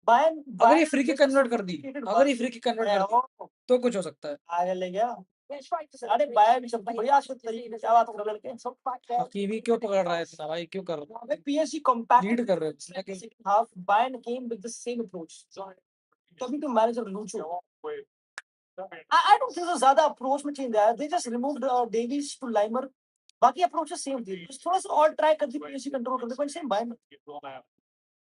बायन अगर ये फ्री किक कन्वर्ट कर दी, अगर ये फ्री किक कन्वर्ट कर दी तो कुछ हो सकता है। आगे ले गया। अरे बायन भी सब बढ़िया तरीके से, क्या बात कर रहे हैं, हकीमी क्यों पकड़ रहा है इतना भाई, क्यों कर रहा है? पीएसजी कॉम्पैक्ट लीड कर रहे हैं second half. Bayern came with the same approach. Coming to manager Lucho, I don't think so ज़्यादा approach में change आया. They just removed Davies to Limer. बाकी approaches same थी. Just थोड़ा सा और try कर दी PSG control करने पर same Bayern.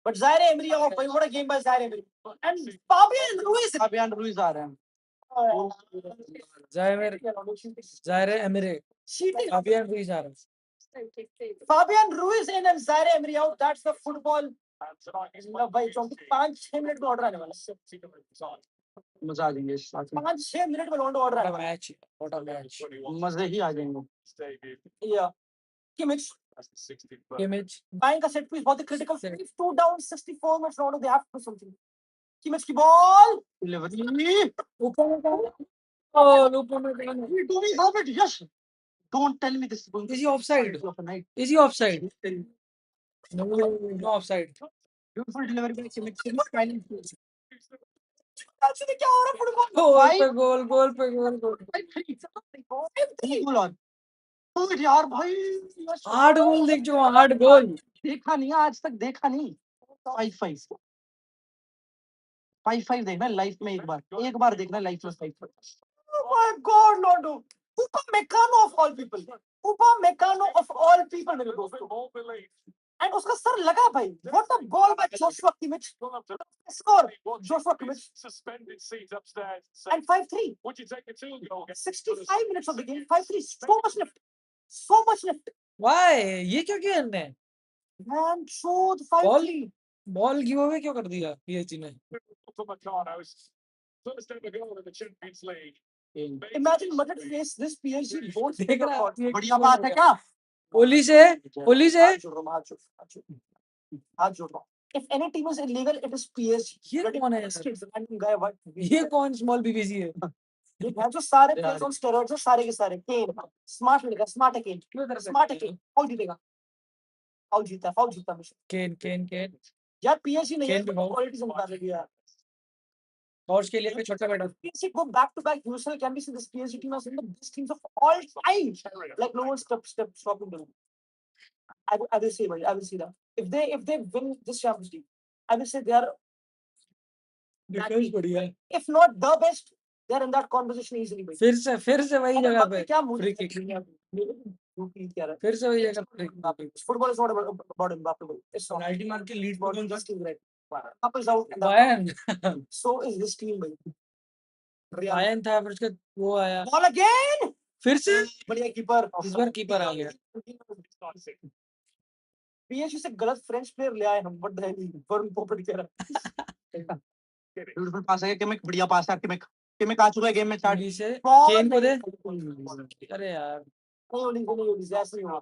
But Zaire Emery off भाई, what a game by Zaire Emery. And Fabian Ruiz आ रहे हैं. जायरे एमिरे, फाबियन रुइज आ रहा है। Fabian Ruiz in and Zaire Emery out. That's the football. भाई 5-6 मिनट में ऑर्डर आने वाला, मजा आ जाएंगे 5-6 मिनट में लॉन्डो ऑर्डर आने मैच, व्हाट अ मैच, मजे ही आ जाएंगे। या किमिच बाइंग का सेट पीस बहुत ही क्रिटिकल, 2 डाउन 64 मिनट्स, लॉन्डो they have to do something. Kimmich की बॉल डिलीवरी ऊपर में yes, don't tell me this is he offside, is he offside, no offside. Beautiful delivery by Kimmich, final क्या हो रहा है फुटबॉल, गोल पे गोल यार भाई 8 गोल देख चुका, 8 गोल देखा नहीं आज तक, देखा नहीं। 5-5 देखना लाइफ में, एक बार देखना लाइफ में 5-5। Oh my God, Londo! Upamecano of all people, Upamecano of all people मेरे दोस्तों। And उसका सर लगा भाई, what a goal by Joshua Kimmich, score Joshua Kimmich, and 5-3, 65 minutes of the game, 5-3, so much left, Why? ये क्यों किया इनने? man, show the 5-3, ball give away क्यों कर दिया पीएसजी ने? Imagine Madrid face this PSG, both देख रहा है, बढ़िया बात है क्या? ओली से हाथ जोड़ रहा हूँ। If any team is illegal, it is PSG. ये कौन है? guy, what? ये कौन स्मॉल बीबीसी है? ये जो सारे players on steroids हैं, सारे के सारे। केन, स्मार्ट लड़का, स्मार्ट है केन, स्मार्ट है केन। फाउल जीतेगा, फाउल जीता हमेशा। केन यार PSG नहीं है, क्वालिटी से निकाल रही है यार। टॉर्च के लिए फिर छोटा बेटा PSG go back to back USL, can we see this PSG team as one of the best teams of all time? Like no one stopping them. I will say, I will see that. If they win this Champions League, I will say they are, defence बढ़िया है if not the best, they are in that conversation easily. भाई। फिर से वही अरे जगह बाप रे, पे क्या मुंह फ्री दिख किक रहा है? क्या रहा है? फिर से वही जगह पे Football is not about Mbappe. It's not. Penalty मार के lead About this team, right? Mbappe is out. and Bayern So is this team, भाई। Real. बायर्न था फिर उसके वो आया Ball again. फिर से बढ़िया कीपर। इस बार कीपर आ गया PSG से गलत फ्रेंच प्लेयर ले आए हम, बट फॉर्म पोपट कह रहा। ब्यूटीफुल पास है, किमिक बढ़िया पास है, किमिक आ चुका है गेम में स्टार्ट गोली से Ball केन को दे नहीं। अरे यार नहीं होली ऐसे नहीं हुआ।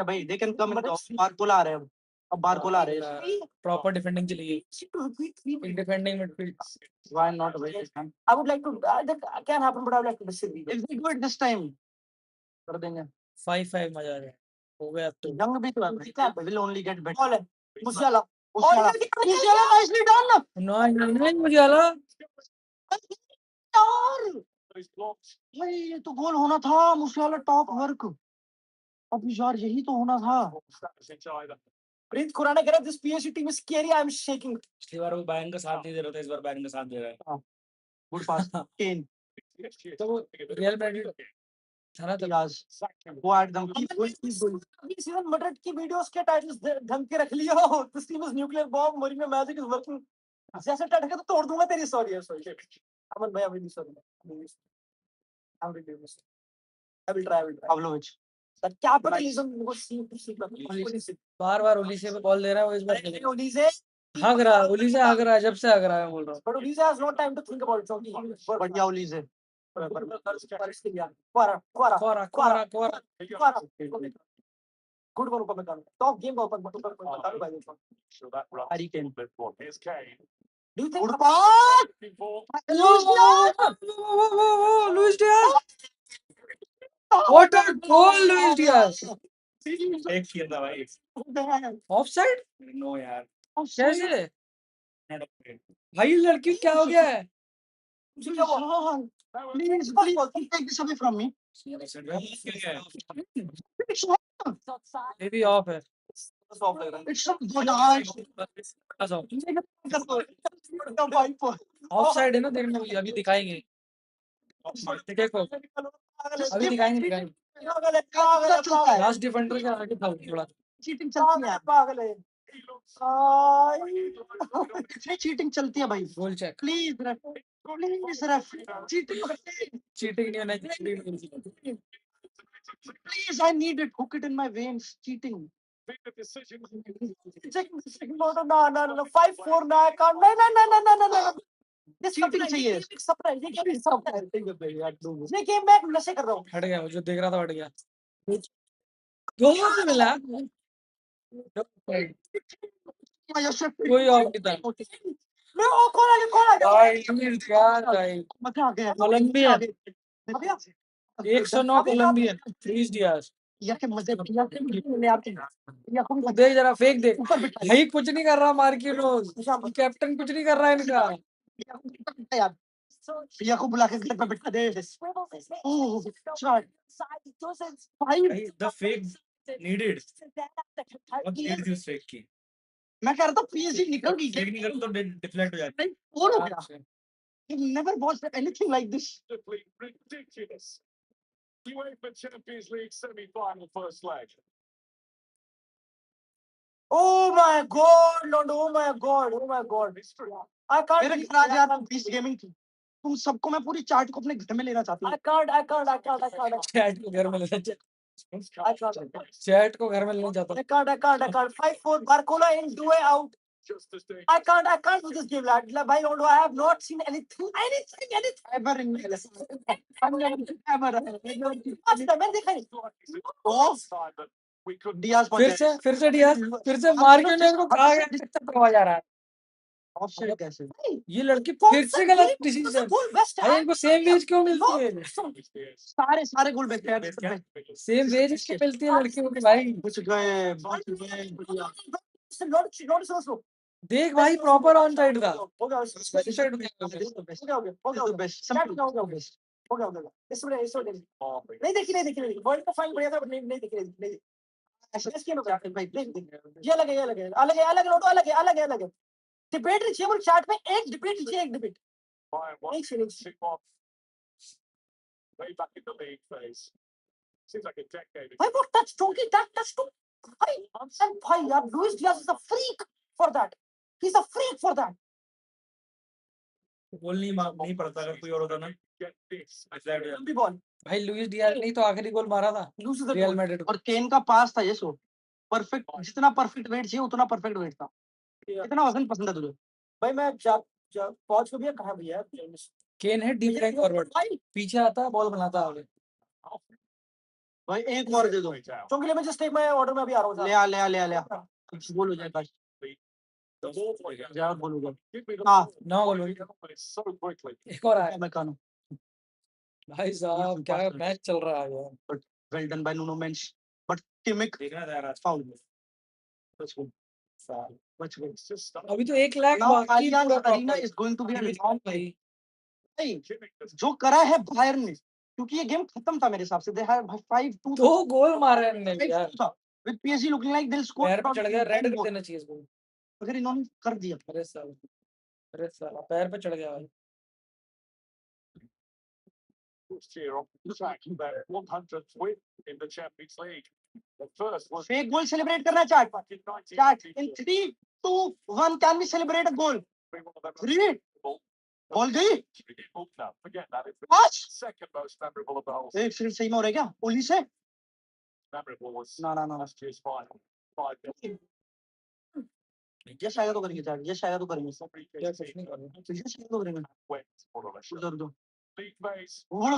भाई दे कैन कम बारकोला आ रहे हैं अब बारकोला आ रहे हैं प्रॉपर डिफेंडिंग चली गई इन डिफेंडिंग मिडफील्ड why not भाई I would like to that can happen but I would like to disagree if we do it this time कर देंगे 5-5 मजा आ गया हो गया अब तो young भी तो है क्या will only get better ball है मुसियाला मुसियाला nicely done नहीं मुझे आला यार भाई ये तो गोल होना था मुसियाला टॉप वर्क अब यार यही तो होना था प्रीत खुराना कह रहा this PSG team is scary I am shaking पिछली बार वो बायर्न का साथ नहीं दे रहा था इस बार बायर्न का साथ दे रहा है गुड पास केन तो वो रियल मैड्रिड था ना तब यास वो एकदम सीजन मैड्रिड की वीडियोस के टाइटल्स ढंग के रख लियो this team is nuclear bomb Mourinho magic is working जैसे टाइटल तो तोड़ दूंगा तेरी सॉरी अमन भाई अभी sorry I'm really missing. I will try. Pavlovich. That capitalism was seen to see. बार ओलीसे पे बॉल दे रहा है वो इस बार खेलेगा Olise. हग रहा है ओलीसे हग रहा है जब से हग रहा है बोल रहा हूँ But Olise has no time to think about it. But yeah, Olise. Quara. Good one, Upamecano. Top game, Upamecano. Harry Kane. Do you think? Good pass. Luis Diaz what a goal Luis Diaz एक किया था भाई offside no यार कैसे भाई लड़की क्या हो गया है Please take this away from me. ये भी ऑफ है It's so good. ऑफसाइड है ना देखना अभी दिखाएंगे देखो अभी दिखाएंगे लास्ट डिफेंडर का आगे था थोड़ा चीटिंग चलती है पागल है इतनी चीटिंग चलती है भाई गोल चेक प्लीज रेफ चीटिंग नहीं होना चाहिए please I need it hook it in my veins cheating no 5-4 ना काउंट नहीं ये चीटिंग चाहिए ये गेम में नशे कर रहा हूँ हट गया जो देख रहा था हट गया गोल मिला कोई और नहीं था कौन आ गया भाई यार भाई मजा आ गया कोलंबियन 109 कोलंबियन लुइस डियाज यार के मजे यार देख जरा फेक देख भाई कुछ नहीं कर रहा मार्किनोस कैप्टन कुछ नहीं कर रहा है इनका यार प्रिया को बुला के घर पे बिठा दे ओह शॉट भाई द फेक नीडेड और नीड दिस फेक की मैं कह रहा था PSG निकल गई फेक नहीं करता तो डिफ्लेक्ट हो जाता है और हो गया I've never watched anything like this. Ridiculous. UEFA Champions League semi-final first leg. Oh my God, Lord! Oh my God! Oh my God! I can't. मेरे घर आज यार बीच गेमिंग थी तुम सबको मैं पूरी चार्ट को अपने घर में लेना चाहती हूँ I can't. चैट को घर में लेना चाहता चैट को घर में लेना चाहता I can't. 5-4 Barcola in do out. I can't do this game, lad. Bhai, I have not seen anything ever in my life. Ever. मैंने देखा नहीं. डियाज फिर से डियाज फिर से मार्किनोस को खा गया कितना करवा जा रहा है ऑफसाइड कैसे ये लड़की फिर से गलत डिसीजन भाई इनको सेम वेज क्यों मिलती है सारे गोल बेस्ट है सेम वेज क्यों मिलती है लड़कियों को भाई कुछ गए बढ़िया देख भाई प्रॉपर ऑन साइड था। हो गया वैसे साइड में हो गया हो गया बेस्ट सिंपल हो गया बेस्ट हो गया इसमें नहीं देखी वर्ल्ड का फाइन बढ़िया था, बट नहीं देखी नहीं ऐसा इसके में भाई ये अलग है अलग है डिबेट चाहिए वो चैट में, एक डिबेट चाहिए एक डिबेट नहीं चाहिए Way back in the league phase. Seems like a decade भाई वो टच टोकी टच टू भाई and भाई यार Luis Diaz is a freak for that, he is a freak for that. Goal नहीं पड़ता अगर कोई और होता ना। get this. लंबी बॉल भाई लुइस डियाज नहीं तो आखिरी गोल मारा था रियल मैड्रिड को। और केन का पास था ये सो परफेक्ट, जितना परफेक्ट वेट चाहिए उतना परफेक्ट वेट था। कितना वजन पसंद है तुझे भाई? मैं पहुंच को भी कहा भैया केन है डीप लाइन फॉरवर्ड, पीछे आता है बॉल बनाता है आगे। भाई एक और दे दो क्योंकि ले मैं जस्ट एक मैं ऑर्डर में अभी आ रहा हूं। ले आ बोल हो जाए बस The ball player. यार बोल हो जाए। Give me the हाँ ball. Now goal But it's so quickly. एक और आया। मैं कानू भाई साहब क्या मैच चल रहा है यार। But well done by Nuno Mendes but Kimmich देखना था यार foul let's go It's just stuck. अभी तो 1 लाख नाउ बाकी आलियांज पूरा arena is going to be a long भाई। Kimmich does जो करा है बायर्न ने, क्योंकि ये गेम खत्म था मेरे हिसाब से। दे हैव 5-2 दो गोल मारे इन्होंने यार। With PSG looking like they score पैर पे चढ़ गया, रेड कर देना चाहिए इसको। अगर इन्होंने कर दिया अरे साला पैर पे चढ़ गया भाई। cheer on the track. Their 100th win in the Champions League. The first was fake goal celebrate करना चार्ट back in चार्ट 1992. In 3 2 1 can we celebrate a goal? One of the most 3 memorable. Ball गई Oh, no, forget that. It's the पांच second most memorable of the whole. एक second सही में हो रहा है क्या ओली से? Memorable was ना last year's final. 5-0. यस आएगा तो करेंगे चार्ट, यस आएगा तो करेंगे, Somebody क्या gets कुछ नहीं कर रहा। तो यस आएगा तो करेंगे। went more or less. उधर दो League phase. गोल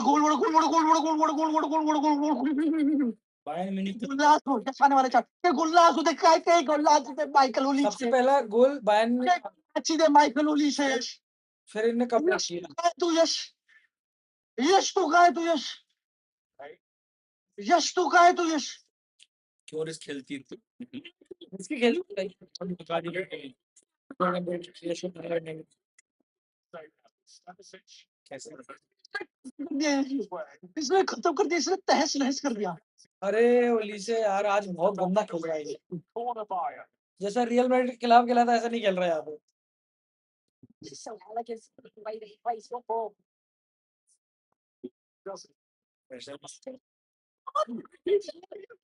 बायर्न म्यूनिख गुल्लास हो यस आने वाले चार्ट ये गुल्लास हो देखा है कई गुल्लास पे माइकल ओली सबसे पहला गोल बायर्न में, अच्छी दे माइकल ओली से यश फिर इनने कब यश किया। तू यश यश तू कहाँ है तू यश यश तू कहाँ है तू यश क्यों रिस्क खेलती है तू? इसकी खेल बता दी Stanisic. कैसे। इसने खत्म कर दिया, इसने तहस नहस कर दिया। अरे ओली से यार आज बहुत गंदा खेल रहा है ये। Corner Bayern. जैसा रियल मैड्रिड के खिलाफ खेला था ऐसा नहीं खेल रहा है यहाँ पे। Doesn't.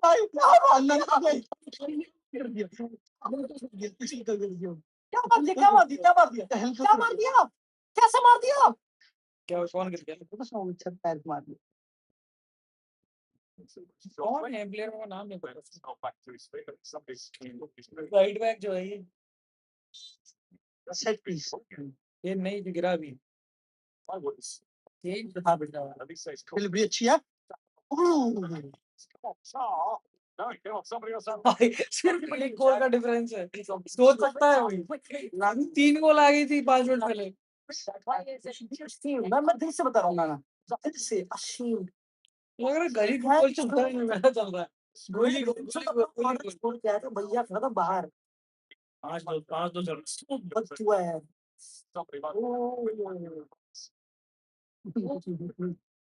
भाई क्या मानना है भाई कर दिया क्या मार दिया क्या मार दिया क्या मार दिया क्या मार दिया कैसे मार दिया क्या कौन गिर गया? पैर मार दिया कौन है प्लेयर का नाम नहीं पता। It's not back to his feet. Somebody's right back जो है ये सेट पीस ये नहीं जो गिरा अभी। I wouldn't. ये हाँ बेटा At least say it's cool. Delivery अच्छी है Come on, Tar. No, come on, somebody else. भाई सिर्फ एक गोल का डिफरेंस है, सोच सकता है वही। 3 गोल आ गई थी 5 मिनट पहले। मैं दिल से बता रहा हूँ ना दिल से अशीम लग रहा है गली गोल चलता है मेरा चल रहा है। गोली गोली क्या है भैया खड़ा था बाहर 5-2 चल रहा बच हुआ है Somebody might.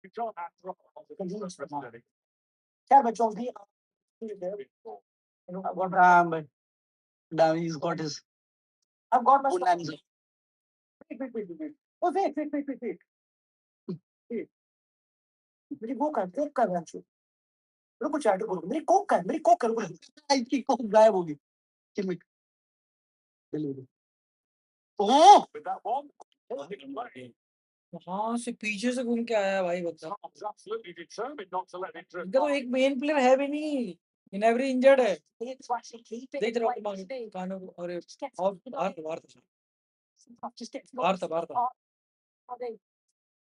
You can't act rock on the defense representing. क्या बच्चों की Damn, he's got his. I've got my stuff. Wait. Oh, wait. मेरी वो कर रहा रुको चैट करो मेरी कोक कर की कोक गायब होगी Kimmich delivery oh With that one, हाँ से पीछे से घूम के आया भाई बच्चा। Tom's absolutely determined not to let it drift. इनका तो एक मेन प्लेयर है भी नहीं, इनएवरी इंजर्ड है। देख जरा कानों को और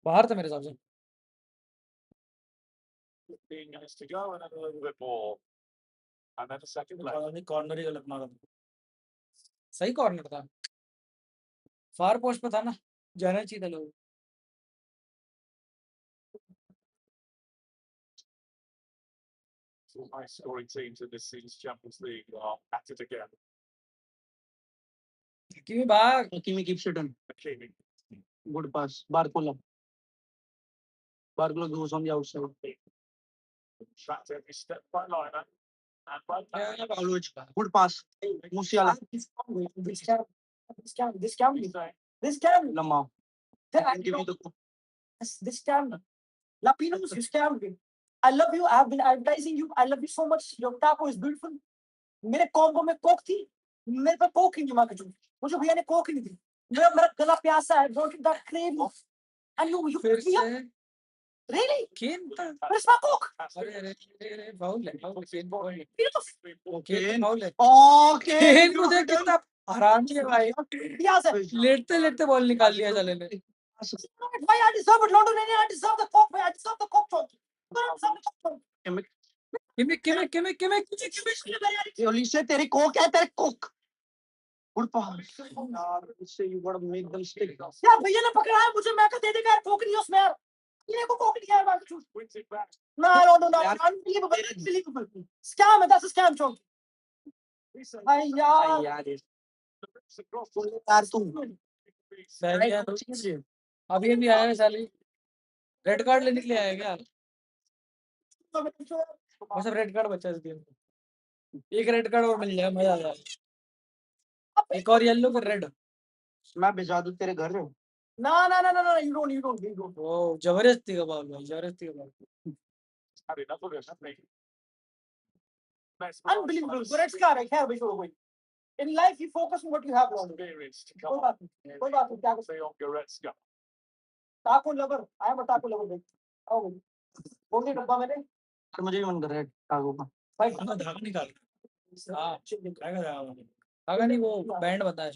बाहर था मेरे हिसाब से। 15 minutes to go and a little bit more. And then a second left. Corner ही गलत मारा था। सही कॉर्नर था, फार पोस्ट पे था ना, जाना चाहिए था लोग। Two high scoring teams in this season's Champions League are at it again. Kimi back. Kimi keeps it on. Kimi. Good pass. Barcola goes on the outside. Trapped every step by liner. And well done. Yeah, Pavlovic. Good pass. Musiala. He's saying, Lama. I can give you the This scam. Lapinos, you scammed me. I love you. I have been advertising you. I love you so much. Your taco is beautiful. मेरे combo में Coke थी, मेरे पे Coke ही नहीं मांगा जो मुझे भैया ने कोक ही नहीं दी मेरा मेरा गला प्यासा है don't that crave and you फिर भैया से really केन था where's my coke अरे अरे फाउल है केन फाउल है okay केन फाउल है Okay. केन को देख कितना हरामी है भाई दिया से लेटते लेटते बॉल निकाल लिया साले ने why I deserve it London I deserve the coke I deserve the coke Olise, तेरी कोक है तेरे कोक. Good pass. यार, इससे you gotta make them stick. यार भैया ने पकड़ा है मुझे मैं कह दे देगा यार कोक नहीं है उसमें यार ये को कोक नहीं है यार wins it back. no unbelievable scam that's a scam chonk भाई यार यार, Across यार तुम. अभी अभी आया है साली रेड कार्ड लेने के लिए आया क्या वो सब रेड कार्ड बचा है इस गेम में एक रेड कार्ड और मिल जाए मजा आ जाए एक और येलो फिर रेड मैं भिजा दूं तेरे घर. no you don't ओ जबरदस्ती का बॉल भाई जबरदस्ती का ball had enough of it, haven't they? unbelievable Goretzka है खैर भाई छोड़ो कोई in life you focus on what you have London Experience to कोई come बात नहीं क्या say on Goretzka. taco lover I am a taco lover भाई आओ भाई बोलने डब्बा मैंने तो मुझे भी मन कर रहा है टागो का. भाई धागा धागा निकाल हाँ धागा नहीं वो बैंड बता है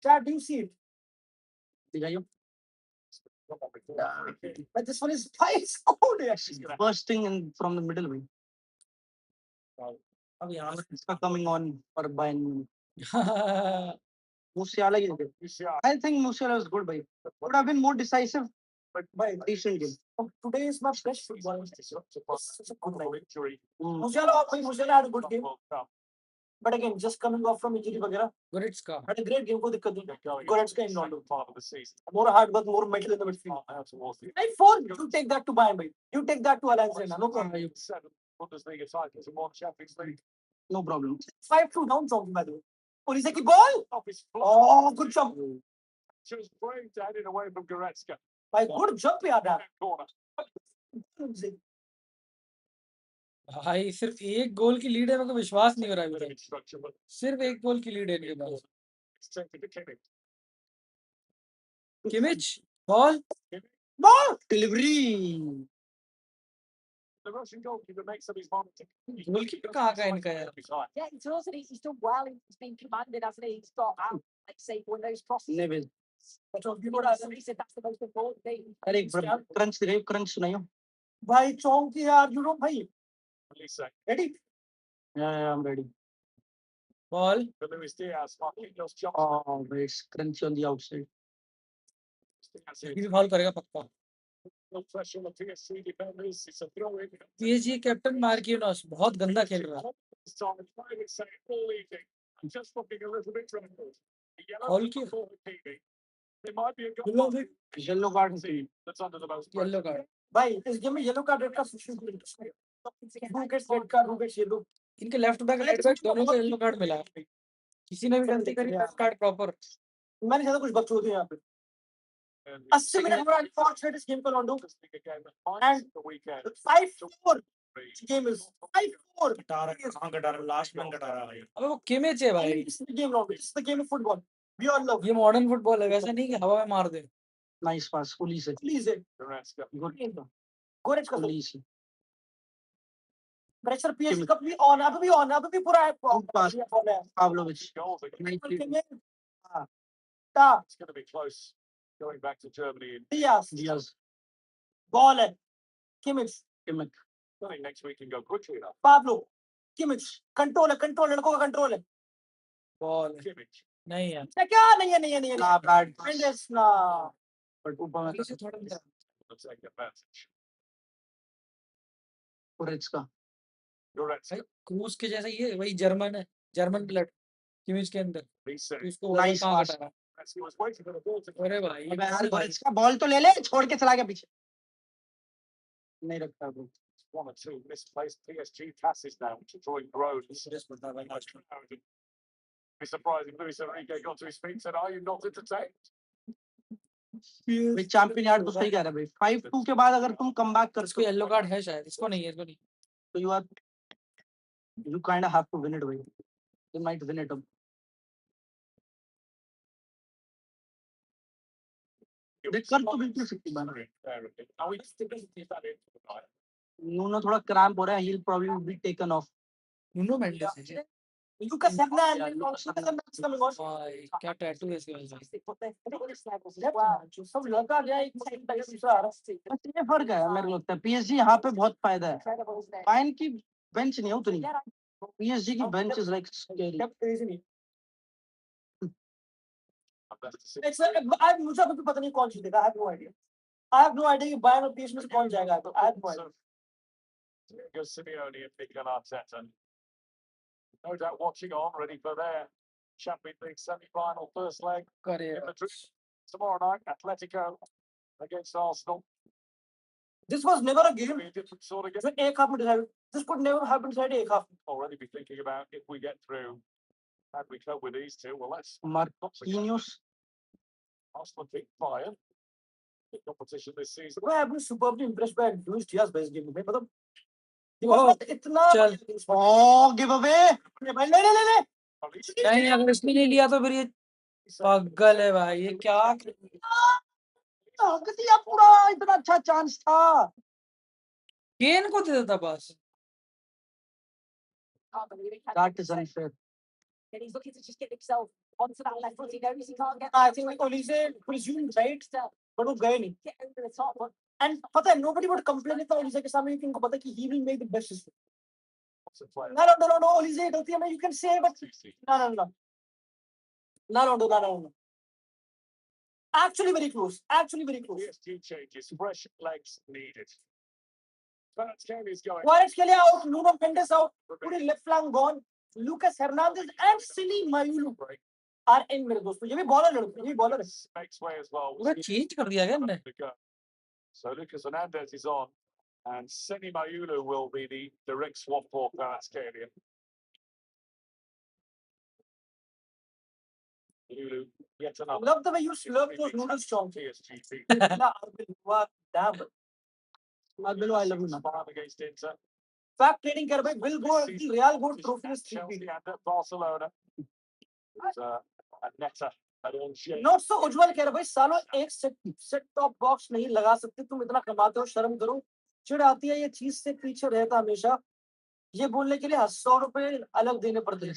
Chad, do you see it? दिखाइयो. But this one is twice cold actually. Bursting in from the middle way. अब यहाँ It's coming on for Bayern. से Musiala is good. Musiala. I think Musiala is good, bhai. Could have been more decisive, but by decent game. Today is my best football. Such a good injury. Musiala had a good game. World Cup. But again, just coming off from injury वगैरह, Goretzka had a great game को दिक्कत They're नहीं. going Goretzka into in the London. second part of the season. More hard work, more mental in the midfield. Out towards the I four, you take that to Bayern, bhai. You take that to Allianz Arena, no problem. 7 Bundesliga titles and 1 Champions League. No problem. 5-2 down something by the way. Olise की ball. Off his foot. Oh, good jump. Just brave to head it away from Goretzka. भाई good jump यार यार. Corner. भाई सिर्फ एक गोल की lead है मेरे को विश्वास नहीं हो रहा है Bit अभी of तक instruction, but सिर्फ एक गोल की लीड है इनके पास it's taken to Kimmich. Kimmich ball Ball. Delivery. The Russian goalkeeper makes up his mind. Goalkeeper कहाँ का है इनका यार Yeah, he's also he's done well. He's been commanded, hasn't he? He's got out, like say one of those crosses. Neville. He said that's the most important thing. अरे crunch दिखाइयो, crunch सुनाइयो. भाई चौंक यार you know भाई. Elise. Ready? Yeah, I'm ready. Ball For Luis Diaz. Marquinhos jumps. Oh, it's crunchy on the outside. Diaz ये in. भी foul करेगा पक्का No pressure on the PSG defenders. It's a throw in. PSG captain Marquinhos बहुत गंदा खेल रहा है This time, I would say all evening. I'm just looking a little bit dramatic. The yellow Foul kick. for Hakimi. There might be a Yellow goal kick. Yellow card. that's under the most yellow pressure. Card भाई इस game में yellow card red card situation who gets red card who gets yellow इनके left back right back दोनों को yellow card मिला है किसी ने भी गलती करी रेड कार्ड प्रॉपर मैंने ज्यादा कुछ बकचोदी यहाँ पे And 80 मिनट पूरा अनफॉर्चुनेट इस गेम को लॉन्डो Bundesliga game at the weekend. 5-4 game is 5-4 last में कटा रहा है. अबे वो किमिच है भाई this is the game लॉन्डो this is the game of football we all love ये मॉडर्न फुटबॉल है वैसा नहीं कि हवा में मार दे Nice pass. Police. please Goretzka. Good. Goretzka Police. Pressure PSG कब भी ऑन अभी भी पूरा है Good pass. Pavlovic. Goals again. ता It's going to be close going back to Germany. Diaz Diaz. Ball है Kimmich Kimmich. I think next week can go quickly enough. Pablo Kimmich control लड़कों का control है ball Kimmich. नहीं यार क्या नहीं है Nah, bad pass. Mendes ना But Upama. इसे थोड़ा सा Let's take advantage. Goretzka. Goretzka. भाई क्रूज के जैसा ये वही जर्मन है जर्मन ब्लड किमिच के अंदर Reset. तो उसको Nice कहाँ pass. कटा As he was waiting for the ball to अरे भाई अबे यार भाई इसका बॉल तो ले ले, छोड़ के चला गया पीछे, नहीं रखता वो। one or two misplaced PSG passes now to Troy Groves. Be surprised if Luis Enrique got to his feet and said, "Are you not entertained?" भाई चैंपियन यार तो सही कह रहा है भाई, 5-2 के बाद अगर तुम कमबैक कर इसको येलो कार्ड है शायद, इसको नहीं है, इसको नहीं। तो you kind of have to win it भाई, you might win it. देख कर तो बिल्कुल सकती बना। Now we still doesn't see that in for the night. Nuno थोड़ा क्रैम्प हो रहा है, he'll probably be taken off. नुनो मेंडेस है Lucas Hernandez coming on. भाई, क्या टैटू है इसके भाई। But the fitness levels as well. सब लड़का गया एक टाइम तक दूसरा आ रहा है। बस ये फर्क है मेरे को लगता है, PSG यहाँ पे बहुत फायदा है, Incredible, isn't it? बायर्न की बेंच नहीं है उतनी, Yeah, PSG की bench is like scary. Depth is नहीं। And that's the It's like मुझे अभी भी पता नहीं कौन जीतेगा। I have no idea. I have no idea कि बायर्न और PSG में से कौन जाएगा। I have no idea. Diego Simeone and Mikel Arteta. No doubt watching on, ready for their Champions League semi-final first leg करे in Madrid tomorrow night. Atletico against Arsenal. This was never a game. Be a different sort of game. जो एक half में decided. This could never have been decided एक half में. Already be thinking about if we get through, and we cope with these two. Well, let's Marquinhos Arsenal beat Bayern. The competition this season. Bro, I have been superbly impressed by Luis Diaz by this game में मतलब ओह, इतना चल। ओ give away, भाई ले नहीं, अगर इसने नहीं लिया तो फिर ये पागल है भाई, ये क्या किसी पूरा इतना अच्छा चांस था, केन को दे देता पास। can't believe it. That is unfair. And he's looking to just get himself onto that left foot. He knows he can't get I think Olise presumed right but वो गए नहीं get over the top. But and पता है nobody would complain if Olise के सामने क्योंकि उनको पता है कि he will make the best decision. Lots of players. No, Olise गलती है, you can say but no. Actually very close. PSG changes, fresh legs needed. Kvaratskhelia is going. Kvaratskhelia out, Nuno Mendes out, पूरे left flank gone. Lucas Hernandez and Sini Mayulu are in मेरे दोस्तों, ये भी bowler लड़के, ये भी bowler है। Makes way as well. पूरा चेंज कर दिया क्या इनने? So Lucas Hernandez is on, and Seni Mayulu will be the direct swap for Kvaratskhelia. Mayulu, yet another. Love the way you slurp those noodles, Chong. PSG beat Damn. Arbelo, I love you man. Bayern against Inter. Fact trading कर भाई, will go the Real Gold Trophy is Chelsea and at Barcelona. It's a netter. Not so उज्जवल कह रहा भाई, सालों एक set top box नहीं लगा सकते, तुम इतना कमाते हो, शर्म करो। चिढ़ आती है ये चीज से, पीछे रहता हमेशा ये बोलने के लिए 100 रुपए अलग देने पड़ते हैं।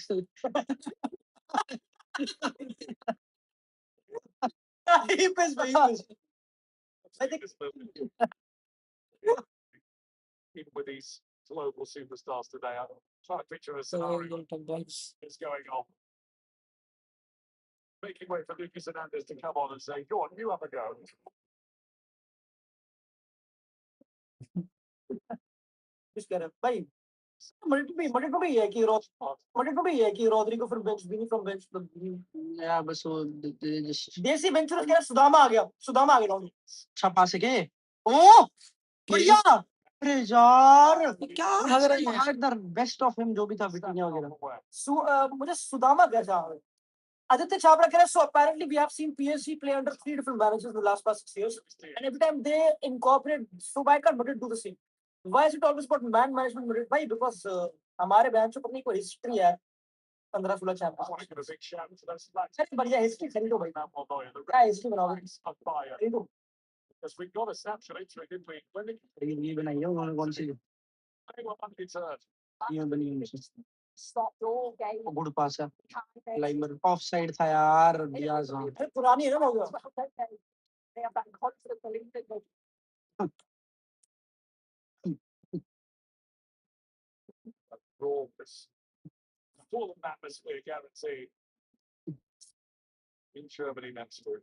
Even with these global superstars today, I'm trying to picture a scenario that's going on. Making way for Lucas Hernandez to come on and say, "Go on, you have a go." भाई मटेट में भी है कि Rodrigo फिर bench भी नहीं from bench या बस वो देसी बेंच में क्या सुदामा आ गया अच्छा पास है के ओ बढ़िया, अरे यार क्या भाग रहा है? द बेस्ट ऑफ हिम जो भी था विटिनिया वगैरह। मुझे सुदामा कैसा है? Aditya Chabra keh raha, so apparently we have seen PSG play under 3 different managers in the last past 6 years, and every time they incorporate, so why can't Madrid do the same? Why is it always about man management Madrid? Why? Because हमारे bench में अपनी कोई history है 15-16 champions. अरे बढ़िया history खरीदो भाई, क्या हिस्ट्री बनाओगे? खरीदो। Because we got a snapshot into it, didn't we? When ये बनाई है उन्होंने कौन सी they were undeterred. ये बनी है, stopped all game. गुड पास है, लाइमर ऑफ साइड था यार, डियाज। अरे पुरानी है ना लोग। Well, don't they? They have that confident belief that they Rawness. Full atmosphere guaranteed in Germany next week.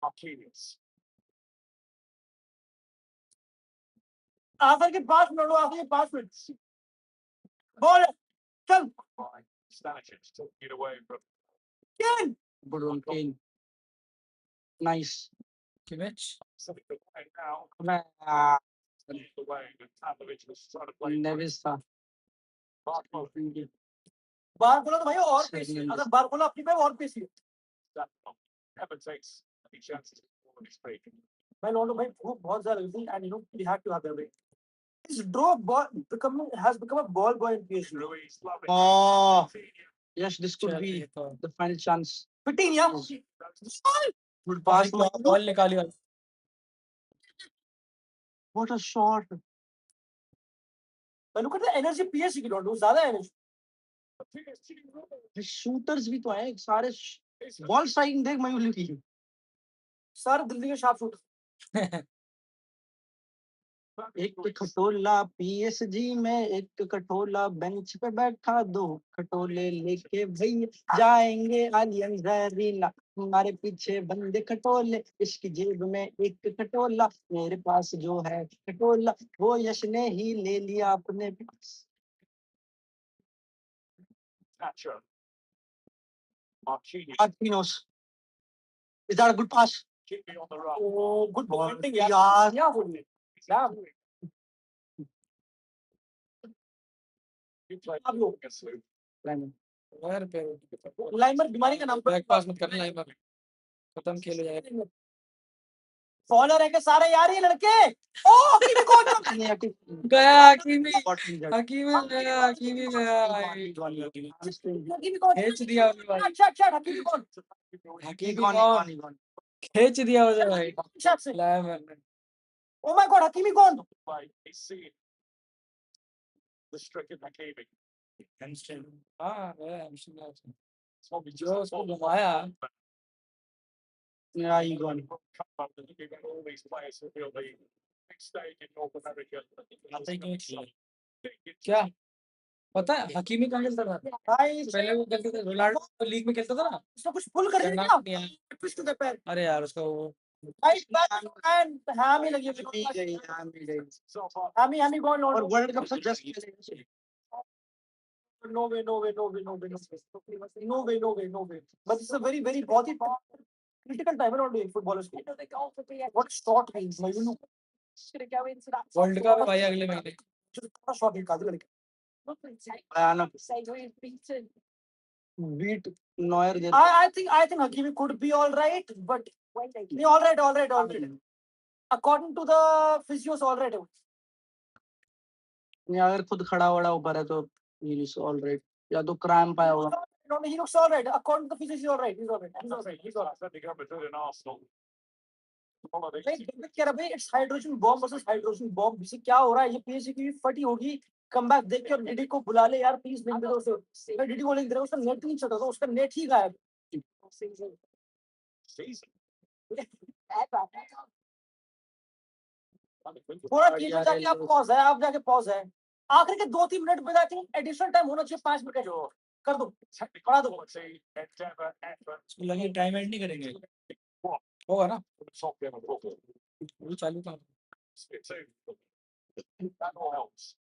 Marquinhos. आखिर के 5 minute Ball. Chal. Stanisic took it away from Kane. Good one, Kane. Nice. Kimmich. something away now. Ah, Away, and Pavlovic was trying to play. Nevis था. Barco. बाहर बोला तो भाई और पेशी है. अगर बाहर बोला अपनी पे और पेशी है. That never takes any chances on his feet. मैं लौंडो भाई भूख बहुत ज्यादा लगी and you know we have to have that way. This draw ball has become a ball boy in PSG. Ruiz, lovely. Oh, yes, this could be the final chance. 15, yeah. Good pass. Ball निकाली भाई. What a shot. But look at the energy PSG की लौंडो ज्यादा energy. Shooters भी तो हैं सारे. Ball striking देख मयूली की. सारे दिल्ली के शार्प शूटर. एक खटोला PSG में एक खटोला बेंच पे बैठा दो खटोले लेके भैया जाएंगे आलियंस अरीना हमारे पीछे बंदे खटोले इसकी जेब में एक खटोला मेरे पास जो है खटोला वो यश ने ही ले लिया अपने पास. Thatcher. Marquinhos. Marquinhos. Is that a good pass? Keep me on the run. Oh, good defending. Yeah. Yeah. You play अब लो. against Luke. वायर पे लाइमर बीमारी का नाम. बैक पास मत करना लाइमर. खत्म खेल हो जाएगा. फॉलोअर है के सारे यार ये लड़के. ओ हकीमी कौन गया हकीमी. हकीमी गया भाई. हकीमी कौन खींच दिया अभी भाई. अच्छा हकीमी कौन. हकीमी कौन खींच दिया उसे भाई. शॉट से. लाइमर. ओ माय गॉड हकीमी कौन. He's seen the stricken Hakimi. Hamstring. हां हैमस्ट्रिंग. It's probably जो just उसको घुमाया. Yeah, he gone. All these players who feel the big stage in North America. क्या पता है हकीमी कहाँ खेलता था. भाई पहले वो खेलते थे रोनाल्डो लीग में खेलता था ना. उसने कुछ पुल कर दिया क्या. ट्विस्ट के पैर. अरे यार उसका वो राइट बैक एंड हामी लगी हामी हामी गॉन और वर्ल्ड कप से just no way but it's a very बहुत ही critical time है on footballers what shot है इसमें you know वर्ल्ड कप है भाई अगले महीने. जो शॉट निकाल दिया लेकिन beat Neuer. I think Hakimi could be all right but all right according to the physios all right. नहीं अगर खुद खड़ा वड़ा ऊपर है तो he is all right या तो क्रैम्प आया होगा. No, he looks all right according to the physios. He's all right. He's got something up with an Arsenal. कह रहा भाई it's hydrogen bomb versus hydrogen bomb. इसे क्या हो रहा है. ये PSG की फटी होगी. कमबैक देख के और डीडी को बुला ले यार प्लीज. लिंक दे दो उसे. मैं डीडी को लिंक दे रहा हूं. उसका नेट नहीं चल रहा था. उसका नेट ही गायब. पूरा टीम जाके आप पॉज है. आप जाके पॉज है. आखिर के 2-3 मिनट में आई थिंक एडिशनल टाइम होना चाहिए. 5 मिनट जो कर दो बढ़ा दो. लगे टाइम एंड नहीं करेंगे. होगा ना वो चालू था. That all helps.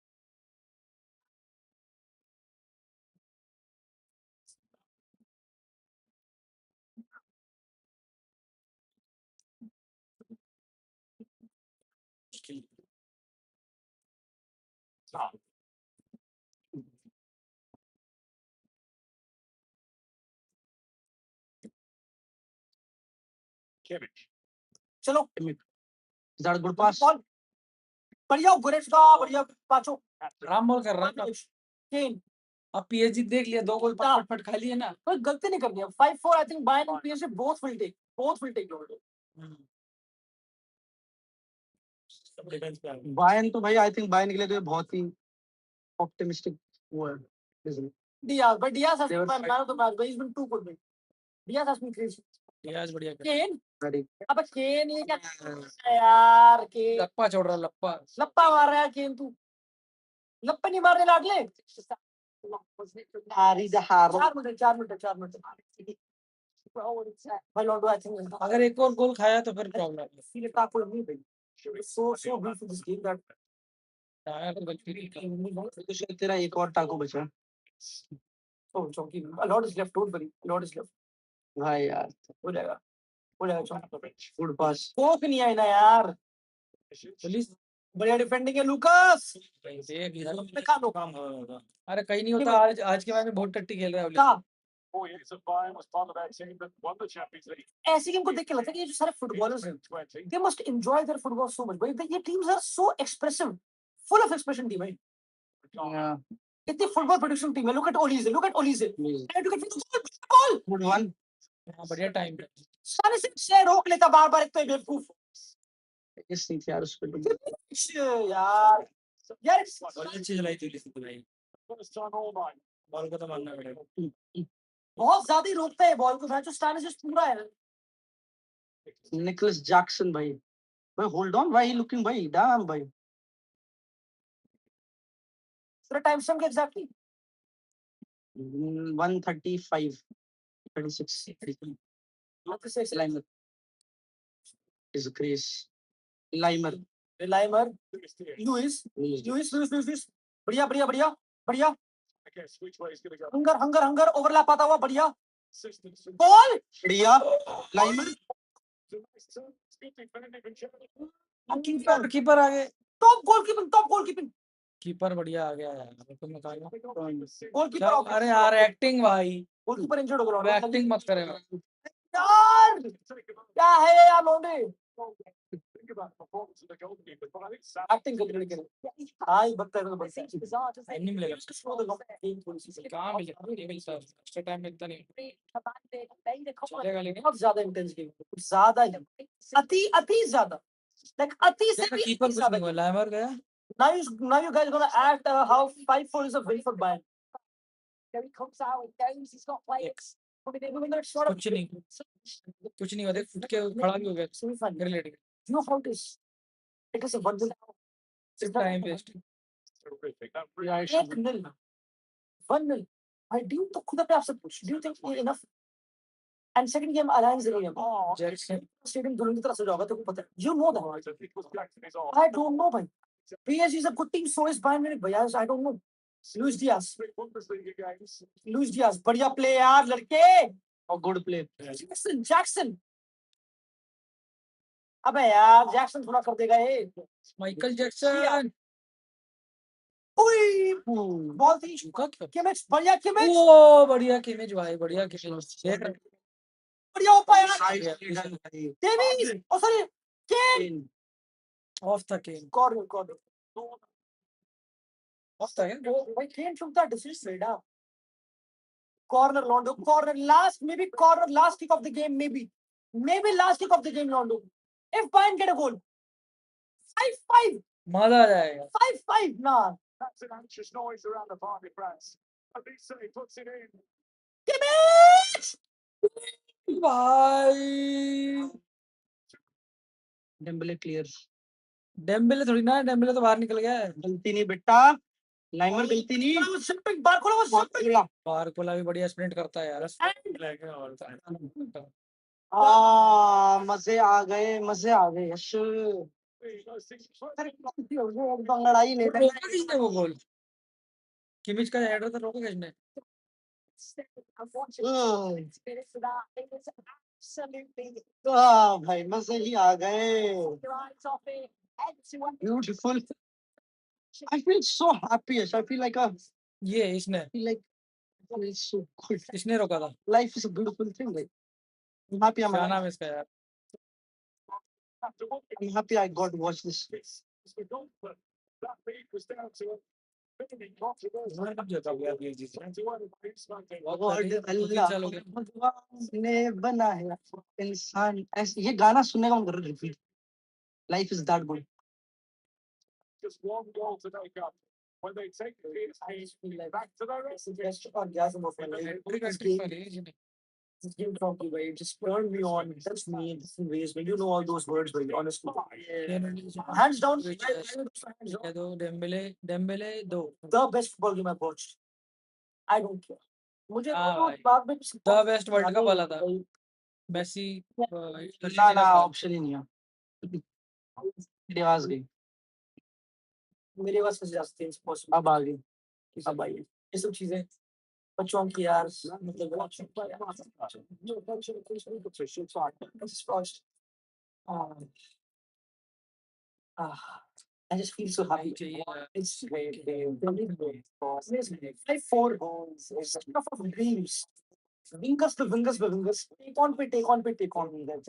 Kimmich. चलो is that a good pass. बढ़िया गोरेट्सका बढ़िया पांचों. राम बॉल कर रहा है. केन अब PSG देख लिया 2 गोल फट खा लिए ना. कोई गलती नहीं करनी है. 5-4 I think Bayern and PSG both will take Bayern तो भाई आई थिंक Bayern के लिए तो बहुत ही ऑप्टिमिस्टिक वो है. Diaz but Diaz has been man of the match but he's been too good. Diaz has been crazy. Diaz बढ़िया. केन अब केन ये क्या यार. केन लप्पा छोड़ रहा. लप्पा मार रहा है केन. तू लप्पे नहीं मारने लाडले. हारी द हार 4 मिनट भाई लॉन्डो आई थिंक अगर एक और गोल खाया तो फिर प्रॉब्लम है. फील का कोई नहीं भाई. So beautiful this game that tyre तो गलती नहीं कर। तो शायद तेरा एक और टाको बचा। Oh, chonky. A lot is left. Don't worry. A lot is left. भाई यार हो जाएगा chonky. गुड पास। कोक नहीं है ना यार। पुलिस बढ़िया डिफेंडिंग है लूकास। देख यार मैं कहाँ लो? काम होगा। अरे कहीं नहीं होता। आज के मैच में बहुत टट्टी खेल रहा है कहाँ? ऐसे गेम को देख के लगता है कि ये जो सारे फुटबॉलर्स हैं, they must enjoy their football so much. भाई ये teams are so expressive, full of expression team है। इतनी फुटबॉल प्रोडक्शन टीम है। Look at Olise, look at Olise. And look at goal. Good one. हाँ बढ़िया time पे। सारे से रोक लेता बार-बार एक तो ये बेवकूफ। इस नहीं यार उस पे। यार और अच्छी चलाई थी लिस्ट भाई। बॉल को तो मारना पड़ेगा। बहुत ज्यादा ही रोकता है बॉल को। मैच स्टाइलिश पूरा है। निकोलस जैक्सन भाई। भाई होल्ड ऑन भाई लुकिंग भाई डैम भाई। तेरा टाइम स्टैम्प क्या exactly? 135 36 33 Laimer is craze. Laimer Luis बढ़िया बढ़िया बढ़िया बढ़िया। हंगर ओवरलैप आता हुआ बढ़िया। बॉल बढ़िया लाइमर। कीपर आ गए। Top goalkeeping. कीपर बढ़िया आ गया यार। तुमने कहा गोलकीपर। अरे यार एक्टिंग भाई। गोलकीपर इंजर्ड हो गया। एक्टिंग मत करे यार क्या है यार लोंडे। एक्टिंग कर रही है। हां बकता है नहीं मिलेगा। कहाँ मिलेगा एक्स्ट्रा टाइम मिलता नहीं चलेगा लेकिन बहुत ज्यादा इंटेंस गेम ज्यादा ही अति ज्यादा लाइक अति से भी कीपर कुछ नहीं हुआ। लाइमर गया। now you guys gonna act how 5-4 is a win for Bayern. He comes out and goes. He's got players. कुछ नहीं हुआ। देख फुट के खड़ा भी हो गया। रिलेट गया। You know how it is a 1-0 सिर्फ टाइम वेस्ट। 1-0 1-0 भाई ड्यू तो खुद अपने आप से पूछ do you think enough and second game Alliance game Jackson stadium धुन की तरह से जाएगा तेरे को पता है you know that I don't know भाई PSG is a good team so is Bayern Munich भैया I don't know Luis Diaz बढ़िया प्ले यार लड़के और गुड प्ले। जैक्सन अबे यार जैक्सन थोड़ा कर देगा ये माइकल जैक्सन। ओए बॉल थी किमिच बढ़िया किमिच ओ बढ़िया किमिच भाई बढ़िया किमिच देख बढ़िया ओपा यार Davies oh sorry Kane off था केन कॉर्नर ऑफ था क्या भाई केन took that decision right corner Londo corner last maybe corner last kick of the game maybe last kick of the game Londo if Bayern get a goal 5-5 मजा आ जाएगा 5-5 nah That's an anxious noise around the park in France. Elise puts it in. Kimmich भाई Dembele clear. Dembélé थोड़ी ना Dembélé तो बाहर निकल गया है। गलती नहीं बेटा लाइमर गलती नहीं। बारकोला भी बढ़िया स्प्रिंट करता है यार। मजे आ गए यश। लड़ाई ले रोका किसने वो गोल? किमिच का हेडर था रोका किसने? भाई मजे ही आ गए। Beautiful. I feel so happy. I feel like ये इसने it's so good. इसने रोका था। Life is a beautiful thing. Like, I'm happy. क्या नाम है इसका यार? I'm happy I got to watch this. ने बना है इंसान ऐसे ये गाना सुनने का मन कर रहा है repeat. Life is that good. Just one goal to make up. When they take the PSG back to their rest. best orgasm of my life. This game from you, it just turned me on. It touched me in different ways. When you know all those words, very honestly. Hands down, Dembélé दो the best football game I've watched. I don't care. मुझे भाई। बाद में the best world cup वाला था। Messi ना option ही नहीं है। डिवास गई। मेरे पास फंस जाते हैं पॉसिबल। अब आ गई, अब आई ये सब चीजें बच्चों की यार, मतलब I just feel so happy. It's great. Like 4 goals. It's enough of dreams. Wingers. Take on.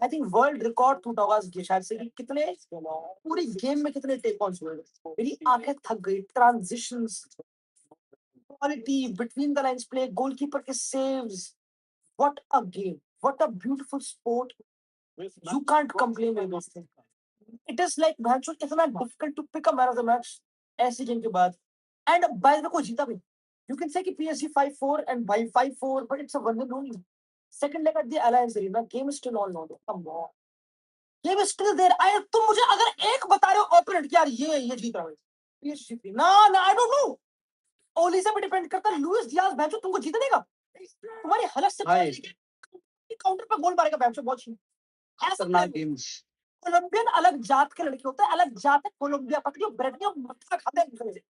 I think world record टूटा होगा इसके शायद से कि कितने पूरी गेम में कितने टेक ऑन हुए। मेरी आंखें थक गई। Transitions, quality, between the lines play, goalkeeper के saves. What a game! What a beautiful sport! You can't complain with those things. It is like match इतना difficult to pick a man of the match ऐसी game के बाद, and by the way कोई जीता भी। You can say कि PSG 5-4 and by 5-4, but it's a 1-0 only. Second leg at the Allianz Arena, game is still on. Come on, game is still there. तुम मुझे अगर एक बता रहे हो opponent यार ये जीत रहा है, PSG जीत, ना I don't know. ओली से भी डिपेंड करता है। लुइस डियाज बेंचो तुमको जीतने देगा? तुम्हारी हालत से काउंटर पे गोल मारेगा बेंचो, बहुत खतरनाक गेम्स। कोलंबियन अलग जात के लड़के होते हैं, अलग जात है कोलंबिया, पता नहीं ब्रेड में मक्खा खाते हैं दूसरे से।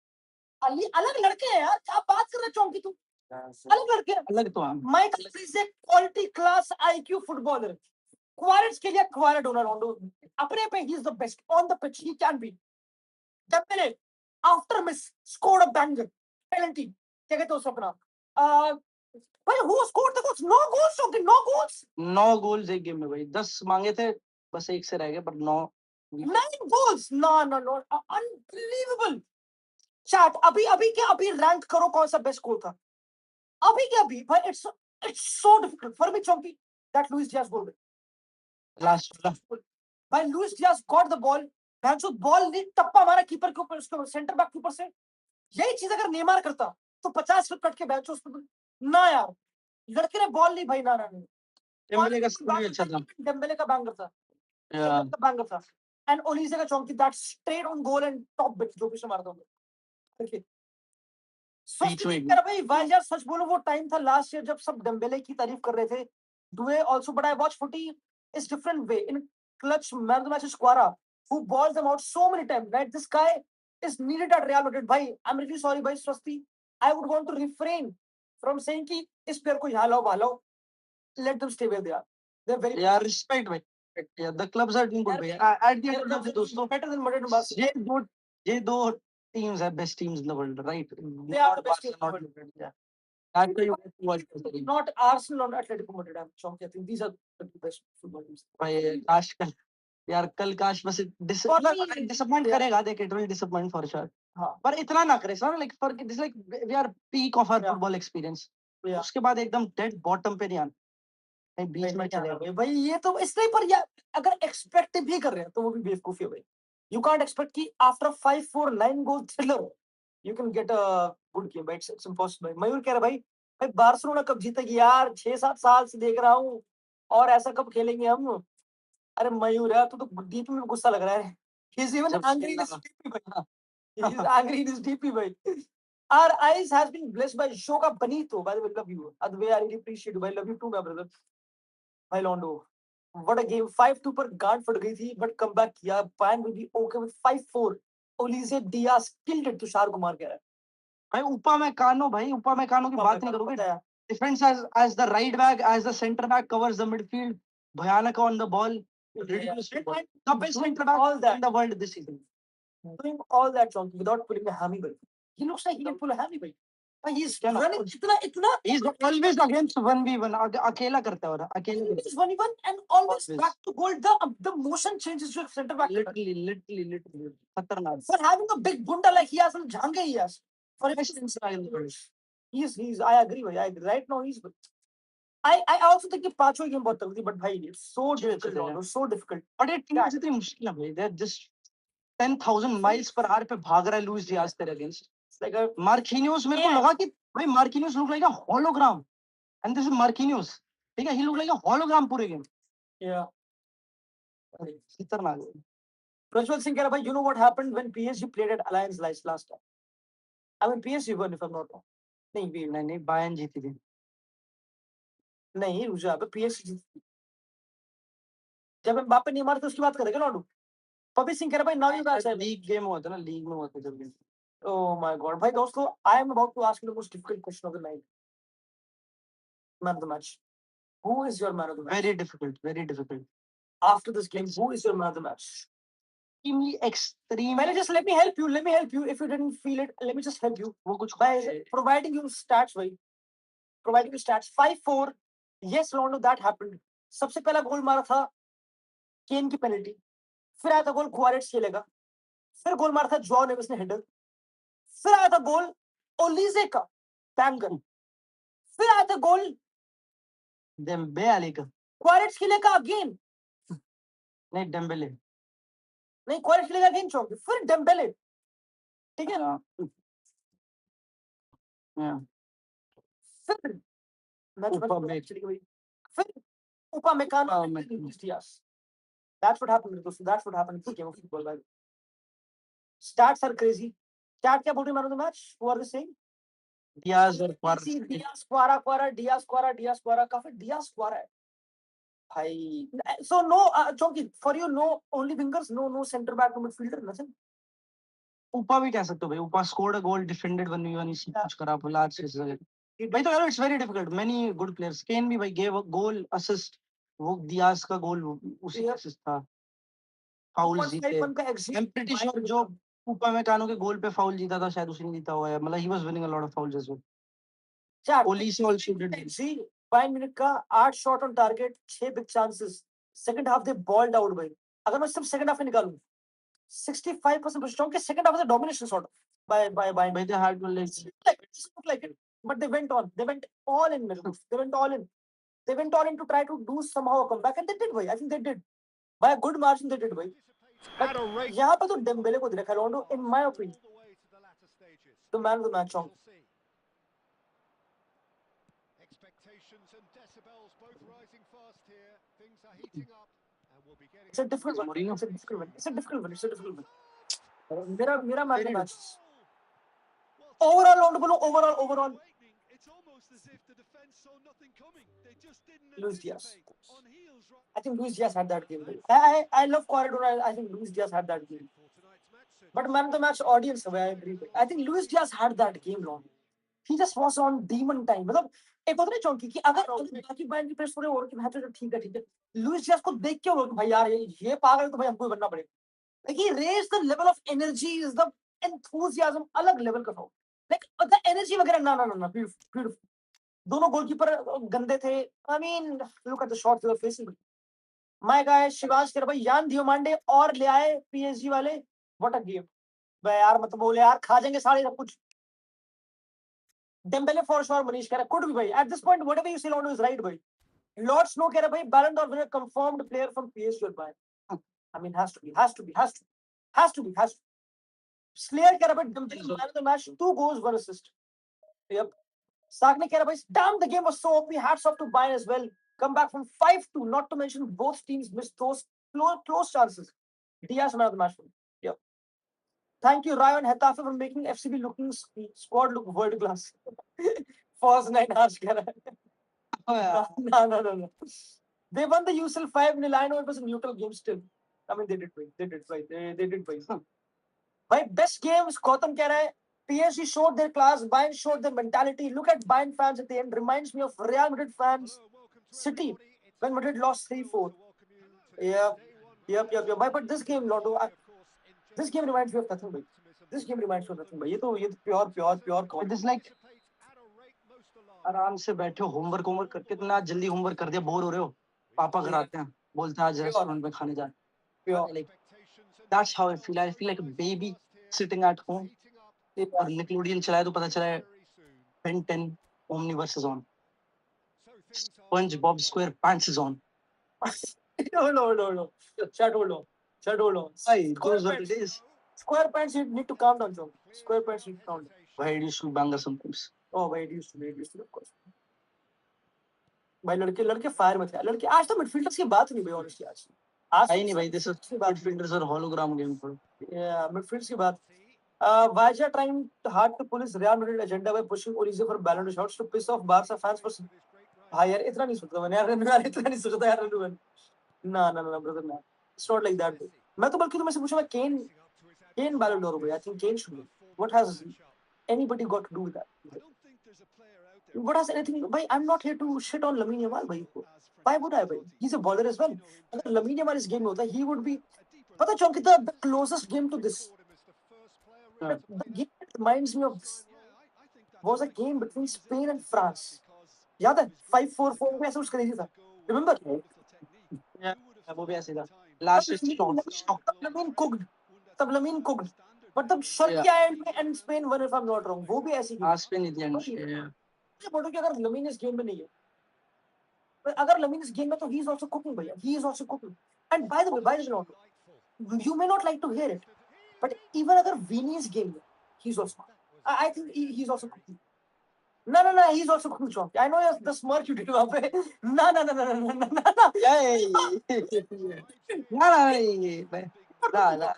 अलग लड़के हैं यार, क्या बात कर रहे हो चौंकी तुम? अलग लड़के हैं। अलग तो हम Mike is a quality class IQ footballer. Qualities के लिए क्वालिटी रोनाल्डो अपने पे ही is the best on the pitch, he can be. Dembele after miss scored a banger penalty, क्या कहते हो उस अपना भाई who scored the goals? No goals, okay no goals, 9 goals एक गेम में भाई। 10 मांगे थे, बस एक से रह गए, पर 9 गोल्स। No unbelievable. चैट अभी रैंक करो कौन सा बेस्ट गोल था अभी के अभी भाई। It's so difficult for me चौंकी that Luis Diaz goal last भाई। Luis Diaz got the ball, बैंचो बॉल ने टप्पा मारा कीपर के ऊपर, उसके सेंटर बैक के ऊपर से। यही चीज अगर नेमार करता तो 50 फीट कट के बैंचो ना यार, लड़के ने बॉल नहीं भाई, ना डेम्बेले का स्किल भी अच्छा था। डेम्बेले का बैंगर था, बैंगर था। एंड ओलीसे का चौंकी that straight on goal and top bit जो भी मारता हूं देखिए। सच में भाई भाई यार, सच बोलो वो टाइम था लास्ट ईयर जब सब डेम्बेले की तारीफ कर रहे थे। Do also, but I watch footy is different way in clutch man of the match is क्वारा who balls them out so many times, right? This guy is needed at Real Madrid. Bhai, I'm really sorry, bhai, Swasti. I would want to refrain from saying कि इस player को यहाँ लाओ, let them stay where they are. They're very respect, bhai. Yeah, the clubs are doing good, bhai. At the end of the day, दोस्तों, better than Madrid. बस ये दो teams are best teams in the world, right? They are the best teams in the world. Yeah. That's why you have to watch. Not Arsenal, not Atletico Madrid. I'm shocked. I think these are the best football teams. भाई काश यार कल काश बस disappoint करेगा, देख it will disappoint for sure. हां पर इतना ना करे sir, like for this like we are peak of our football experience. उसके बाद एकदम डेड बॉटम पे नहीं आना भाई, बीच में चलेगा भाई। ये तो इसलिए, पर यार अगर एक्सपेक्ट भी कर रहे हैं तो वो भी बेवकूफी है भाई। यू कांट एक्सपेक्ट कि after 5-4-9 goal thriller you can get a good game, भाई इट्स इम्पॉसिबल। मयूर कह रहा भाई बार्सिलोना कब जीतेगी यार, 6-7 साल से देख रहा हूँ, और ऐसा कब खेलेंगे हम? अरे मयूर यार तू तो डीपी में गुस्सा लग रहा है। He is even angry in his DP भाई। He is angry in his DP भाई। Our eyes has been blessed by Shoka Benito. By the way, love you. By the way, I really appreciate you. I love you too, my brother. भाई लॉन्डो, what a game। 5-2 पर गांड फट गई थी, but comeback किया। Bayern will be okay with 5-4. Olise Diaz killed it, Tushar Kumar कह रहा है। भाई ऊपर में कानो की बात नहीं करोगे। Defense as the right back, as the center back covers the midfield. भयानक on the ball. Ridiculous football. The best center back in the world this season. Doing all that Chonky without pulling a hammy ball. He looks like he can pull a hammy ball. He's running इतना he's always against 1v1, अकेला करता है, और अकेले he's 1v1 and always back to goal. The motion changes your center back. Literally खतरनाक. For having a big bunda like he has, and jhange he has. For instance, he's I agree भाई, I agree. Right now he's good. I also think कि पांचों game बहुत तगड़ी, but भाई it's so difficult, so difficult. और ये team इतनी मुश्किल है भाई, they're just 10,000 miles per hour पे भाग रहा है लुइस डियाज तेरे अगेंस्ट। Like मार्किनियोस, मेरे को लगा कि भाई Marquinhos look like a hologram, and this is Marquinhos, ठीक है, he look like a hologram पूरे गेम। Yeah, खतरनाक। प्रज्वल सिंह कह रहा भाई, you know what happened when PSG played at Allianz last time? I mean PSG won if I'm not wrong. नहीं Bayern जीती थी। नहीं रुझा पे PSG जीती। जब एम्बापे नहीं मारते उसकी बात करेंगे लॉन्डो। पपी सिंह कह रहा भाई now you guys league game हुआ था ना, लीग में हुआ था जब Oh my God, भाई दोस्तों, I am about to ask you the most difficult question of the night. Man of the match. Who is your man of the match? Very difficult, very difficult. After this game, who is your man of the match? Extremely extreme. Pहले just let me help you. Let me help you. If you didn't feel it, let me just help you. वो कुछ By providing you stats, भाई. Providing you stats. 5-4. Yes, Rondo, that happened. सबसे पहला गोल मारा था केन की penalty. फिर आया था गोल क्वारेट्स खेलेगा. फिर गोल मारा था जॉ नेविस ने हेडर. फिर आया था गोल ओलीजे का बैंगर. फिर आया था गोल डेम्बेले का. क्वारेट्स खेलेगा अगेन. नहीं डेम्बेले. नहीं क्वारेट्स खेलेगा अगेन चौक. फिर डेम्बेले. ठीक है. फिर फिर Upamecano and Luis Diaz. That's what happened. That's what happened in this game of football. Right? Stats are crazy. Stat क्या बोल रहे man of the match? Who are they saying? Diaz और Quares. Diaz, Quara. काफी Diaz, Quara है. भाई. So no, Chonki, for you, no only wingers, no center back, no midfielder, nothing. ऊपा भी कह सकते हो भाई. ऊपा scored a goal, defended 1v1, इसी कुछ करा large cases. भाई तो यार it's very difficult. Many good players. Kane भी भाई gave a goal assist. वो Diaz का goal उसी का assist था. Fouls जीते. I'm pretty sure जो Upamecano के goal पे foul जीता था शायद उसने जीता हुआ है. मतलब he was winning a lot of fouls as well. Olise also did. See, 5 minute का 8 shot on target, 6 big chances. Second half they balled out भाई. अगर मैं सिर्फ second half में निकालूं 65% position के second half was a domination sort of by They had to like it. But they went on. They went all in. They went all in. They went all in to try to do somehow a comeback, and they did. I think they did. By a good margin, they did. But यहाँ पे तो Dembélé को देखा Ronaldo, in my opinion, the man of the match. Expectations and decibels both rising fast here. Things are heating up, and we'll be getting. It's a difficult one. It's a difficult one. It's a difficult one. It's a difficult one. मेरा man of the match. Overall, Rondo बोलो overall. It's almost as if the defense saw nothing coming. They just didn't Luis Diaz. on heels. I think Luis Diaz had that game. I love Corridor. I think Luis Diaz had that game. But man of the match audience, I agree. I think Luis Diaz had that game long. He just was on demon time. मतलब एक होता है चौंकी कि अगर बाकी bind की press पूरे ओवर की मैच तो ठीक है. लुइस डियाज को देख के बोल भाई यार ये पागल तो भाई हमको बनना पड़ेगा. Like he raised the level of energy, is the enthusiasm अलग लेवल का था. Like the energy वगैरह ना beautiful. दोनों गोलकीपर गंदे थे. I mean, look at the shots they were facing. My guy Shivansh कह रहा भाई यान दियोमांडे और ले आए PSG वाले. What a game. भाई यार मतलब बोले यार खा जाएंगे सारे सब कुछ. Dembele for sure, Manish कह रहा could be भाई. At this point, whatever you say, Rondo is right भाई. Lord Snow कह रहा भाई Ballon d'Or winner confirmed player from PSG or Bayern. I mean, has to be. Slayer कह रहा भाई Dembele man of the match, 2 goals, 1 assist. Yep. Sagne कह रहा भाई damn, the game was so OP. Hats off to Bayern as well. Come back from 5-2. Not to mention both teams missed those close chances. Diaz man of the match. Yep. Thank you, Ryan Hetafe, for making FCB looking squad look world class. First 9 hours, keh raha hai. No. They won the UCL 5-0. I know it was a neutral game still. I mean, they did win. They did win. By best games, Gautam keh raha hai, PSG showed their class. Bayern showed their mentality. Look at Bayern fans at the end. Reminds me of Real Madrid fans. City when Madrid lost 3-4. Yep. But this game, Londo, this game reminds me of nothing, bhai. ये तो pure. This like आराम से बैठे हो homework करके इतना जल्दी homework कर दिया बोर हो रहे हो पापा घर आते हैं बोलते हैं आज रेस्टोरेंट में खाने जा. Like that's how I feel like a baby sitting at home और Nickelodeon चलाए तो पता चला है Ben 10 Omniverse is on. SpongeBob SquarePants is on. No. Chat, hold on. Hey, those were the days. SquarePants, you need to calm down, John. SquarePants, you need to calm down. Why it used to banger sometimes. Oh, भाई, it used to, of course. भाई लड़के fire में थे. लड़के आज तो midfielders की बात नहीं भाई, ऑनेस्टली आज नहीं भाई, this is midfielders और hologram game for. Yeah, midfielders की बात. Vaja trying hard to pull his Real Madrid agenda by pushing Olise for Ballon d'Or shots to piss off Barca fans for. भाई यार इतना नहीं सोचता मैंने यार इतना नहीं सोचता यार रनूवन. ना brother ना. It's not like that. मैं तो बल्कि तुमसे पूछा मैं केन Ballon d'Or हो गया. I think Kane should be. What has anybody got to do with that? I don't think there's a player out there. What has anything? Bhai, I'm not here to shit on Lamine Yamal, bhai. Why would I, bhai? He's a bowler as well. अगर Lamine Yamal इस game में होता, he would be. पता है चौंकी the closest game to this. The game that reminds me of this was a game between Spain and France. याद है 5-4 में ऐसा कुछ crazy था. Remember? Yeah, वो भी ऐसे था. Last shot. Lamine cooked. तब Lamine cooked. But तब shot किया and Spain won if I'm not wrong. वो भी ऐसी. Spain at the end. Yeah. मैं बोलूँ कि अगर Lamine इस game में नहीं है, अगर Lamine इस game में तो he is also cooking भैया. He is also cooking. And by the way, you may not like to hear it, but even अगर Vini is game में, he's also. I think he's also cooking. No, he's also cooking strong. I know the smirk you did वहाँ पे. No. Yeah.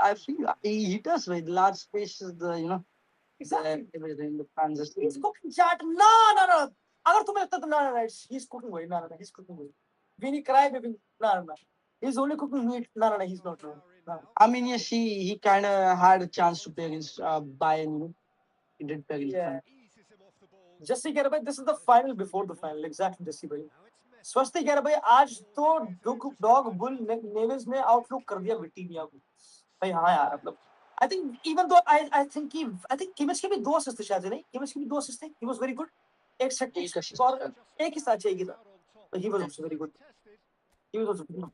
I feel he does with large spaces. Exactly. Everything the fans. He's cooking chat. No. अगर तुम्हें लगता है तो no, he's cooking way. No, he's cooking way. Vini cry baby. No. He's only cooking meat. No, he's not. No. I mean, yes, he kind of had a chance to play against Bayern. He did play against Bayern. Jassi कह रहा भाई this is the final before the final. Exactly Jassi भाई. स्वस्ति कह रहा भाई आज तो डॉग बुल नेविस ने आउटलुक कर दिया विटीनिया को. भाई हाँ यार मतलब I think even though I think Kimmich के भी 2 असिस्ट थे शायद नहीं. किमिच के भी 2 असिस्ट थे. He was very good. एक सेट और एक ही साथ चाहिए था. He was also very good. He was also good.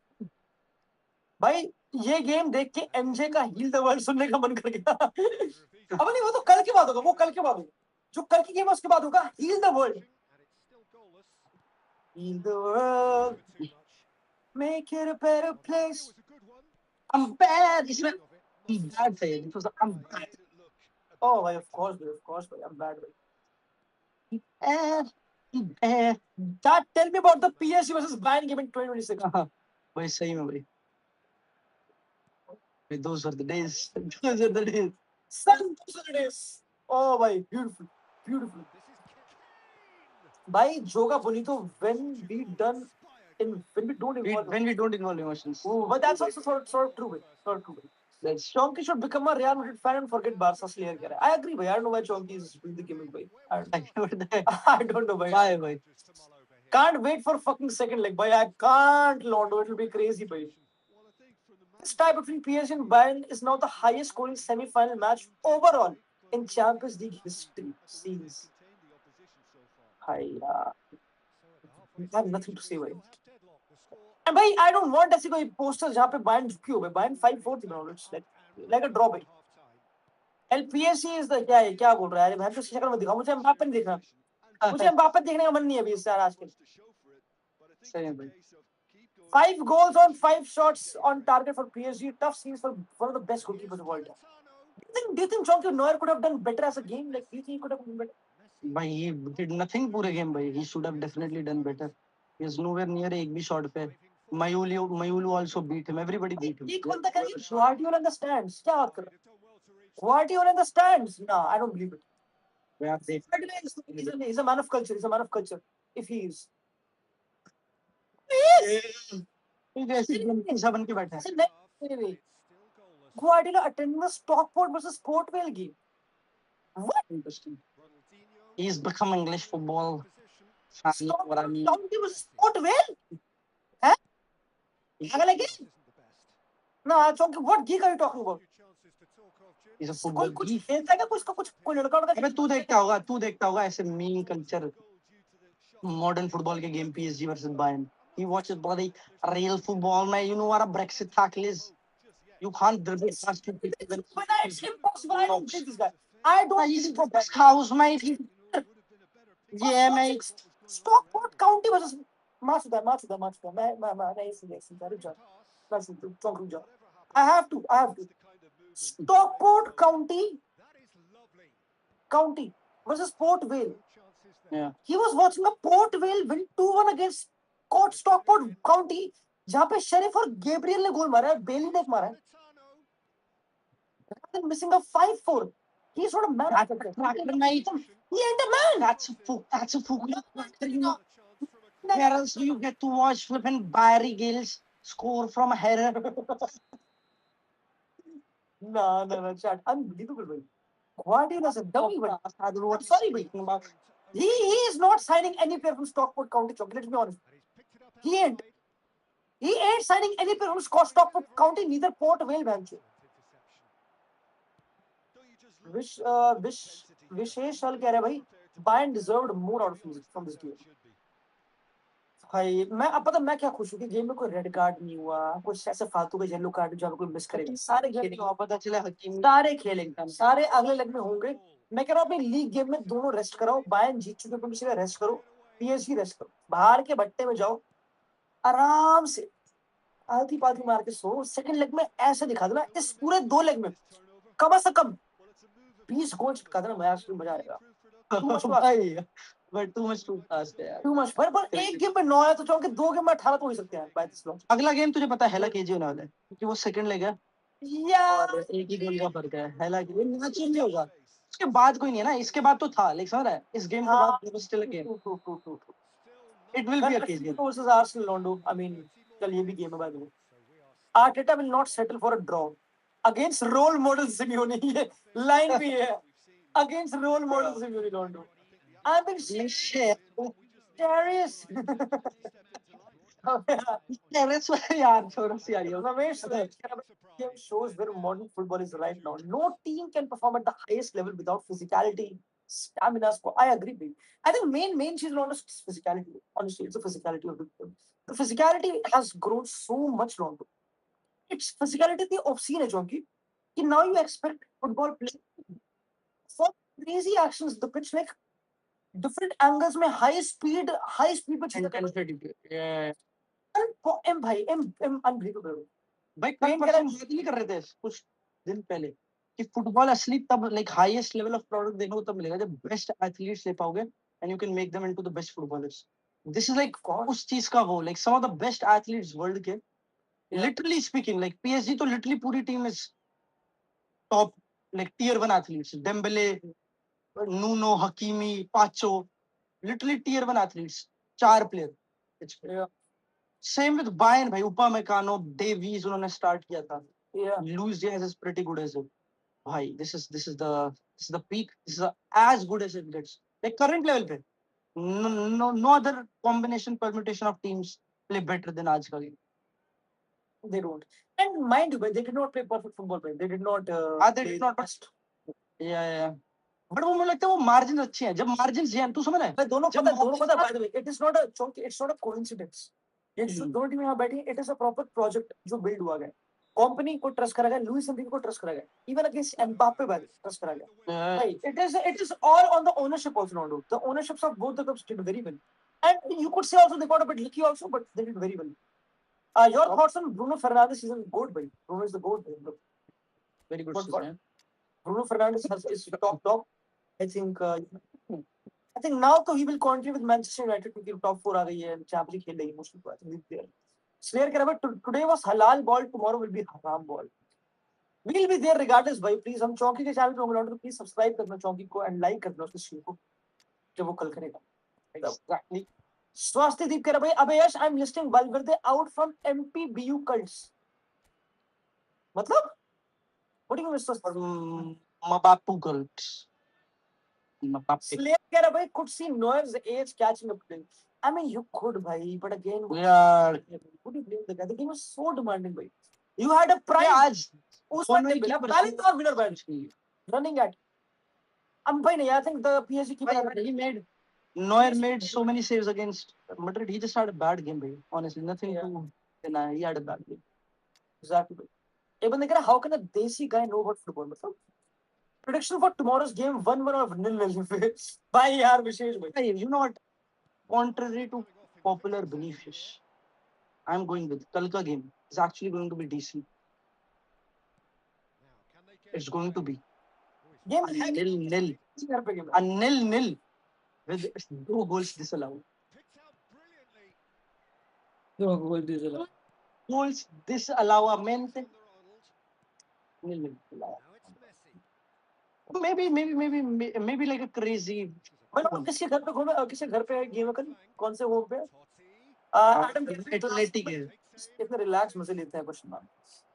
भाई ये गेम देख के एमजे का हील द वर्ल्ड सुनने का मन कर गया. अब नहीं वो तो कल की बात होगा. वो कल की बात होगी. जो कल की गेम है उसके बाद होगा heal the world. Heal the world, make it a better place. I'm bad. It's bad say because I'm bad. Oh, भाई, of course, भाई, I'm bad, भाई. Bad. Dad, tell me about the PSG versus Bayern game in 2026. भाई सही में भाई. Those are the days. Those are the days. Those are the days. Oh, भाई, beautiful. भाई जोगा bonito when we don't involve emotions. Oh, but that's also sort of true, भाई. Sort of true, भाई. That's Chonky should become a Real Madrid fan and forget Barca slayer. I agree, bhai. I don't know why Chonky is doing the gaming, bhai. I don't know, bhai. Why, bhai? Can't wait for fucking second leg, bhai. I can't, Londo. It will be crazy, bhai. This tie between PSG and Bayern is now the highest scoring semi-final match overall in Champions League history. Scenes. I have nothing to say, bhai. And bhai, I don't want ऐसी कोई posters जहाँ पे Bayern झुकी हो, bhai. Bayern 5-4 थी, bro. It's like a draw, bhai. LPSC is the क्या बोल रहा है? अरे भाई तो शक्ल में दिखाओ. मुझे एम्बाप्पे नहीं देखना. मुझे एम्बाप्पे देखने का मन नहीं है अभी इस यार आजकल. सही है भाई. 5 goals on 5 shots on target for PSG. Tough scenes for one of the best goalkeepers of all time. Do you think Chonky Neuer could have done better as a game? Like, do you think he could have done better? But he did nothing पूरे game भाई. He should have definitely done better. He was nowhere near एक भी shot पे. Mayulu also beat him. Everybody beat him. एक बंदा करेगा Guardiola in the stands. क्या बात कर रहा है? Guardiola in the stands? No, I don't believe it. He's a man of culture. He's a man of culture. If he is. Guardiola attending the Stockport versus Port Vale game. What? Interesting. He's become English football fan. What I mean. Stockport versus Port Vale? Huh? Again? No, Chonky, what geek are you talking about? He's a football कुछ geek. खेलता है क्या कुछ तो कुछ कोई लड़का लड़का अबे तू देखता होगा ऐसे मीम कल्चर मॉडर्न फुटबॉल के game PSG versus Bayern. He watches bloody real football, man. You know what a Brexit tackle is? You can't dribble past two people. It's impossible. I don't think this guy. I don't. He's from this house, mate. Yeah, mate. Stockport County versus Matsuda. नहीं I have to. Stockport County versus Port Vale. Yeah. He was watching a Port Vale win 2-1 against Stockport County, जहाँ पे sheriff और Gabriel ने गोल मारा है, बेली ने एक मारा है. Missing a 5-4. He's not a man. He ain't a man. That's a fool. Where else do you get to watch flipping Barry Gills score from a header? No, chat. Unbelievable, bhai. Guardiola is a dummy, but I'm sorry, but he is not signing any player from Stockport County. Let's be honest. He ain't. He ain't signing any player from Stockport County, neither Port Vale bench. विशेष हल कह रहे भाई Bayern deserved more out from this game. भाई मैं अब पता मैं क्या खुश हूँ कि गेम में कोई रेड कार्ड नहीं हुआ, कुछ ऐसे फालतू के येलो कार्ड जो कोई मिस करेगा, सारे खेलेंगे, पता चला हकीम सारे खेलेंगे, सारे अगले लेग में होंगे। मैं कह रहा हूँ अपनी लीग गेम में दोनों रेस्ट कराओ, बायर्न जीत चुके तुम इसलिए रेस्ट करो, पीएसजी रेस्ट करो, बाहर के भट्टे में जाओ आराम से आधी पाती मार के सो, सेकंड लेग में ऐसे दिखा देना, इस पूरे 2 लेग में कम से कम 20 गोल चिपका देना, मजा आएगा। भाई but too much too fast है यार, टू मच। पर एक गेम में 9 है तो चाहो कि 2 गेम में 18 तो हो ही सकते हैं बाय दिस लॉट। अगला गेम तुझे पता है हेला केजी होने वाला है क्योंकि वो सेकंड लेग है यार, एक ही गोल का फर्क है। हेला के मैच नहीं होगा, उसके बाद कोई नहीं है ना, इसके बाद तो था लेकिन समझ रहा है इस गेम के बाद still a game, it will be a केजी वर्सेस आर्सेनल लोंडो। आई मीन चल ये भी गेम है by the way. Arteta will not settle for a draw against role model Simeone, ये लाइन भी है अगेंस्ट रोल मॉडल सिमियोने लोंडो। I've been Darius. Darius यार छोड़ो सी यार Ramesh game shows where modern football is right now. No team can perform at the highest level without physicality, stamina. I agree, babe. I think main chीज not just physicality. Honestly, it's the physicality of the game. The physicality has grown so much longer. It's physicality the obscene है जोंकी कि now you expect football players for crazy actions. The pitch like different angles में high speed पर चीजें करना M भाई M unbelievable भाई। कल परसों हम बात नहीं कर रहे थे कुछ दिन पहले कि फुटबॉल असली तब like highest level of product देखने को तब मिलेगा जब बेस्ट एथलीट्स ले पाओगे and you can make them into the best footballers. This is like उस चीज का वो like some of the best athletes world के लिटरली स्पीकिंग लाइक पीएसजी तो लिटरली पूरी team is top like tier 1 athletes, Dembele, Nuno, Hakimi, Pacho, literally tier 1 athletes, 4 player. Same with Bayern भाई, upamecano, Davies उन्होंने start किया था, Luis Diaz is pretty good as well भाई। This is the peak, this is as good as it gets like current level पे। no other combination permutation of teams play better than आज का game. They don't. And mind you, they did not play perfect football. They did not. They did not. Best. Yeah. But वो मुझे लगता है वो margin अच्छे हैं, जब मार्जिन जैन तू समझ रहा है दोनों पता bye the way it is not a Chowk, it's not a coincidence. ये दोनों टीमें यहाँ बैठी, it is a proper project जो बिल्ड हुआ गया। कंपनी को ट्रस्ट करा गया, लुइस एनरिके को ट्रस्ट करा गया, even against Mbappe by trust करा गया भाई। It is all on the ownership also not the ownerships of both the clubs did very well and you could say also they got a bit lucky also but they did very well. Your thoughts on Bruno Fernandes is good भाई, Bruno is the GOAT, very good season. Bruno Fernandes is top I think now तो he will continue with Manchester United क्योंकि top 4 आ गई है, champions league खेल रही है mostly तो I think he's there. Slayer कह रहा है today was halal ball, tomorrow will be haram ball. We'll be there regardless भाई। प्लीज हम चौकी के चैनल पे होंगे तो प्लीज सब्सक्राइब करना चौकी को एंड लाइक करना उसके स्ट्रीम को जब वो कल करेगा। Exactly. स्वास्थ्य दीप कह रहा भाई अबे Yash I am listing Valverde out from MPBU cults। मतलब what do you mean स्वास्थ्य? Mabapu cults. Slayer कह रहा भाई could see Neuer's age catching up to him. I mean you could भाई, but again would you blame the guy? The game was so demanding भाई. You had a prime आज उस वक्त मिला balance और विनर बैच running at भाई नहीं, I think the PSG keeper he made Neuer made so many saves against Madrid. He just had a bad game भाई, honestly nothing to deny, he had a bad game. Exactly भाई। एक बंदे कह रहा how can a desi guy know about football? मतलब prediction for tomorrow's game 1-1 or 0-0 भाई यार विशेष भाई। You know what, contrary to popular belief, I'm going with कल का game is actually going to be decent. It's going to be game a 0-0, a 0-0 with 2 goals disallowed. 2 goals disallowed. Goals disallowed. Maybe like a crazy. मतलब किसी घर पे घूमे, किसी घर पे गेम कर, कौन से वो पे एटलेटिक है, कितने रिलैक्स मजे लेते हैं क्वेश्चन मार्क।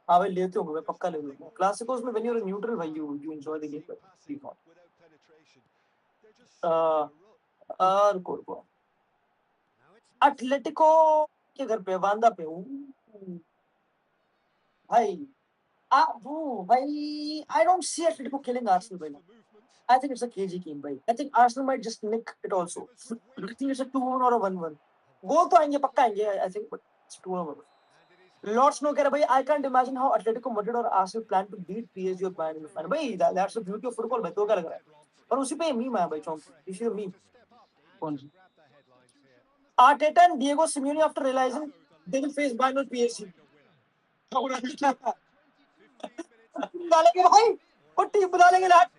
हाँ भाई लेते होंगे, मैं पक्का ले लूंगा। क्लासिकोस में when you're a neutral भाई you enjoy the game, but we not. और कोई एटलेटिको के घर पे वांदा पे भाई वो भाई I don't see Atletico killing Arsenal भाई. I think it's a KG game भाई. I think Arsenal might just nick it also. I think it's a 2-1 or a 1-1. गोल तो आएंगे, पक्का आएंगे I think, but it's 2-1 or 1-1. Lord Snow कह रहा भाई I can't imagine how Atletico Madrid or Arsenal plan to beat PSG or Bayern in the final. भाई that's the beauty of football भाई, तो क्या लग रहा है? और उसी पे मीम आया भाई चौंक, इसी पे मीम कौन सी? Arteta and Diego Simeone after realizing they will face Bayern or PSG. बुला लेंगे भाई, वो टीम बुला लेंगे लाडले।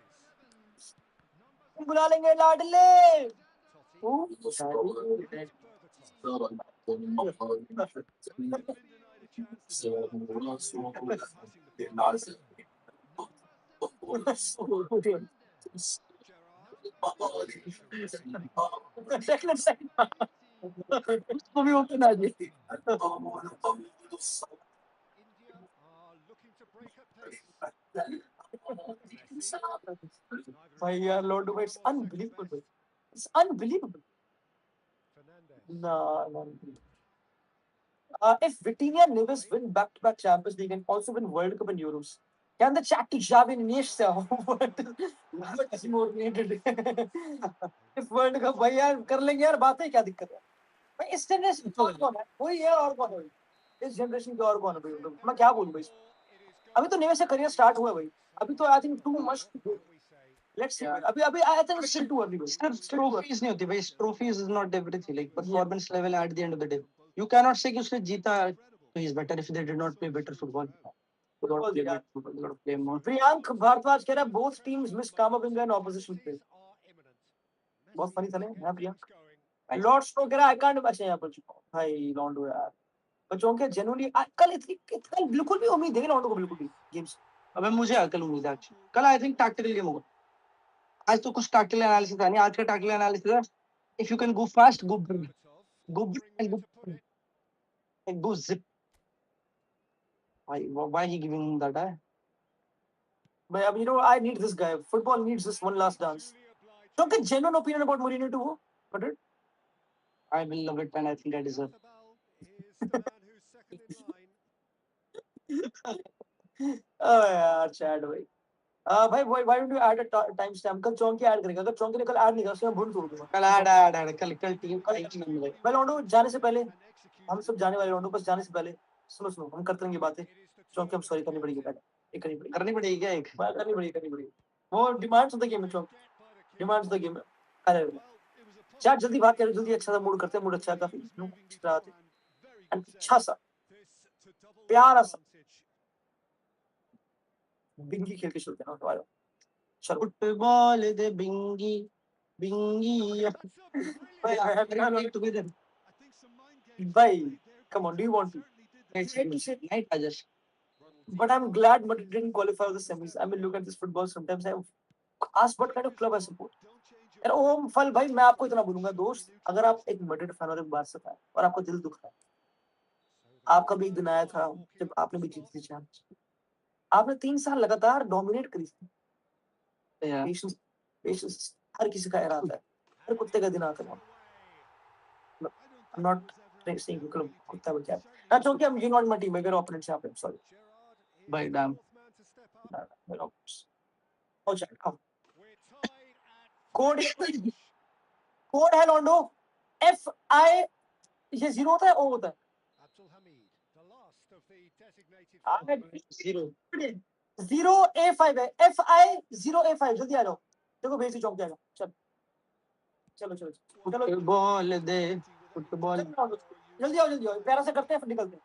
उसको भी ओपन आ जाए। भाई यार लॉर्ड भाई it's unbelievable, it's unbelievable. No. If Vitinha and Neves win back-to-back Champions League and also win World Cup and Euros, can the chat to Xavi and Iniesta? What is more needed? If World Cup भाई यार कर लेंगे यार, बातें क्या दिक्कत है भाई? इस जनरेशन का और कौन है? वही है, और कौन है? इस जनरेशन का और कौन है भाई? मैं क्या बोलूं भाई? अभी तो नेवेस का करियर स्टार्ट हुआ है भाई, अभी तो I think too much. Let's see, अभी अभी I think still too early भाई। सिर्फ ट्रॉफीज नहीं होती भाई, trophies is not everything, like performance level at the end of the day you can not say कि उसने जीता तो ही is better if they did not play better football. Priyank Bharadwaj कह रहा है both teams miss Camavinga and opposition play. बहुत funny था ना प्रियांक। लॉर्ड स्नो कह रहा है आई कांट, अच्छा यहां पर भाई लॉन्डो यार बच्चों के जेन्युइनली कल बिल्कुल भी उम्मीद है लॉन्डो को, बिल्कुल भी गेम्स। अबे मुझे कल उम्मीद है, कल आई थिंक टैक्टिकल गेम होगा। आज तो कुछ टैक्टिकल एनालिसिस है नहीं, आज का टैक्टिकल एनालिसिस है if you can go fast go go जिप भाई। व्हाई ही गिविंग दैट है भाई? अब you know I need this guy, football needs this one last dance. तो क्या genuine opinion about Mourinho too वो but I will love it and I think I deserve. यार chat भाई भाई why don't you add a timestamp? कल चौंकी add करेगा, अगर चौंकी ने कल ऐड नहीं किया उसमें भूल तोड़ दूंगा। कल ऐड कल टीम भाई लॉन्डो जाने से पहले, हम सब जाने वाले लॉन्डो, बस जाने से पहले सुनो हम करते रहेंगे बातें। चौंकी हम सॉरी करनी पड़ेगी पहले, एक करनी पड़ेगी क्या? एक करनी पड़ेगी वो डिमांड्स ऑफ द गेम है चौंकी, डिमांड्स ऑफ द गेम। अरे चैट जल्दी बात करें, जल्दी अच्छा सा मूड करते हैं, मूड अच्छा काफी अच्छा सा प्यारा सा बिंगी खेल के चलते हैं। तो चलो फुटबॉल दे बिंगी बिंगी भाई come on, do you want to? Night Rajesh. But I'm glad Madrid didn't qualify for the semis. I mean, look at this football. Sometimes I ask what kind of club I support. यार ओम फल भाई, मैं आपको इतना बोलूंगा दोस्त, अगर आप एक मैड्रिड फैन और एक बार्सा फैन और आपको दिल दुख रहा है, आपका भी एक दिन आया था जब आपने भी जीती थी चैंपियंस, आपने 3 साल लगातार डोमिनेट करी थी। पेशेंस पेशेंस हर किसी का इरादा है, हर कुत्ते का दिन आता है। I'm not saying because कुत्ता बन जाए ना, क्योंकि I'm not my team, मेरे opponents यहाँ पे, sorry भाई damn मेरे opponents। हो जाएगा कोड है लॉन्डो FI, ये 0 होता है, O होता है जीरो A5 है, FI 0A5। जल्दी आ जाओ, देखो भेजी चौक जाएगा। चलो फुटबॉल दे फुटबॉल, जल्दी आओ प्यारा से करते हैं फिर निकलते हैं।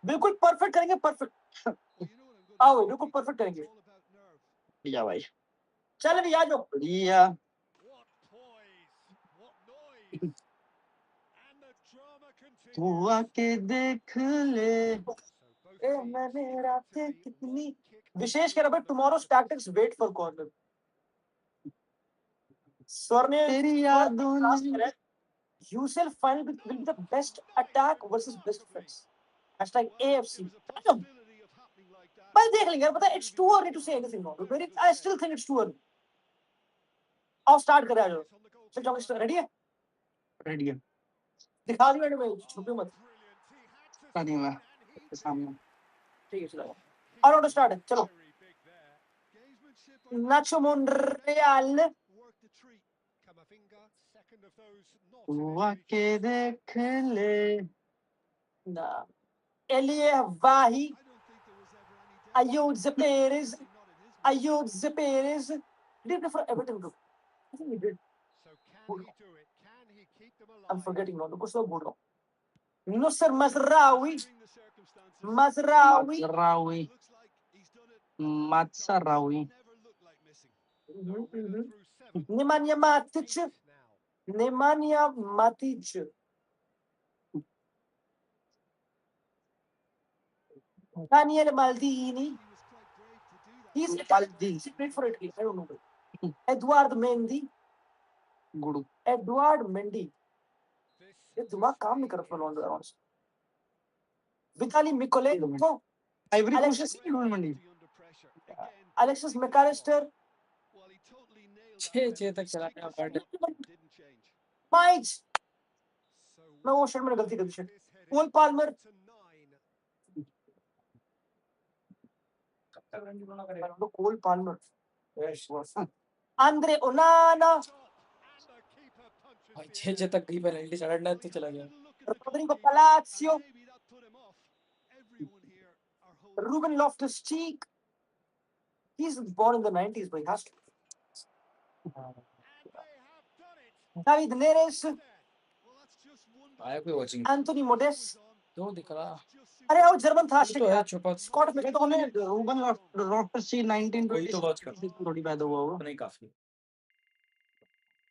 बिल्कुल परफेक्ट करेंगे, परफेक्ट आओ बिल्कुल परफेक्ट करेंगे भैया भाई। चल भैया जो भैया तू आके देख ले मैंने रातें कितनी। विशेष कह रहा भाई टुमारो's tactics wait for corner। स्वर्ण तेरी यादों ने UCL final will be the best attack versus best defense. #AFC. भाई देख लेंगे यार, पता है it's too early to say anything now. I still think it's too early. आओ स्टार्ट करें, आ जाओ। चल जाओ, रेडी है? रेडी है। दिखा दियो भाई, छुपे मत। नहीं हुआ सामने। ठीक है चलो, और ऑटो स्टार्ट है, चलो। नाचो मोनरेal हुआ के देख ले ना एलिए वाही Ayub Zaperes did it for Everton group. I think he did. I'm forgetting now. कुछ तो बोल रहा हूँ। Nusser Mazraoui Matsaraoui Nemanja Matic Daniel Maldini. He's great for Italy. I don't know. Edouard Mendy. Guru Edouard Mendy. ये दिमाग काम नहीं कर रहा Ronaldo. Vitaly Mykolenko. Ivory Alexis मंडी Alexis McAllister. 6 तक चला गया बट Mites. मैं वो शर्ट में गलती कर दी shirt. Cole Palmer. Cole Palmer. Andre Onana. 6 तक गई पेनल्टी चढ़ना तो चला गया। Rodrigo Palacio. Ruben Loftus-Cheek. He's born in the 90s, but he has to. David Neres. आया कोई वाचिंग Anthony Modest. तो दिख रहा अरे वो जर्मन था तो है छुपा स्कॉट में तो हमें रूबन लॉफ्टस-चीक कोई तो वॉच कर 1920 थोड़ी पैदा हुआ होगा नहीं काफी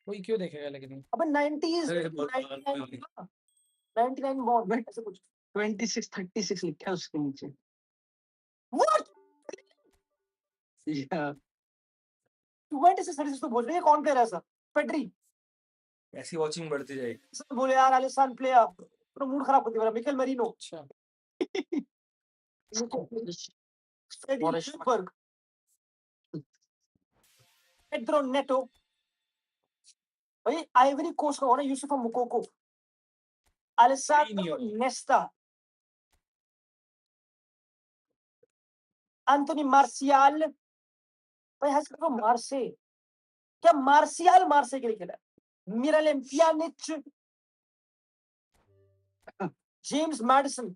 कोई क्यों देखेगा लेकिन अबे 90s अरे बहुत 99 बॉर्न ऐसे कुछ 2636 लिखा है उसके नीचे व्हाट या 2636 तो बोल रही है, कौन कह रहा है ऐसा? पेड्री ऐसी वॉचिंग बढ़ती जाएगी। सब बोले यार आलिसान प्लेयर, पूरा मूड खराब कर दिया मेरा। मिकेल मेरिनो, अच्छा फ्रेडी शुबर्ग, पेड्रो नेटो, भाई आइवरी कोस्ट का होना यूसुफ मुकोको, अलेसांड्रो नेस्टा, एंटोनी मार्शियल, भाई हंस कर मार्से, क्या मार्शियल मार्से के लिए खेला? मिरालेम पियानिच, जेम्स मैडिसन,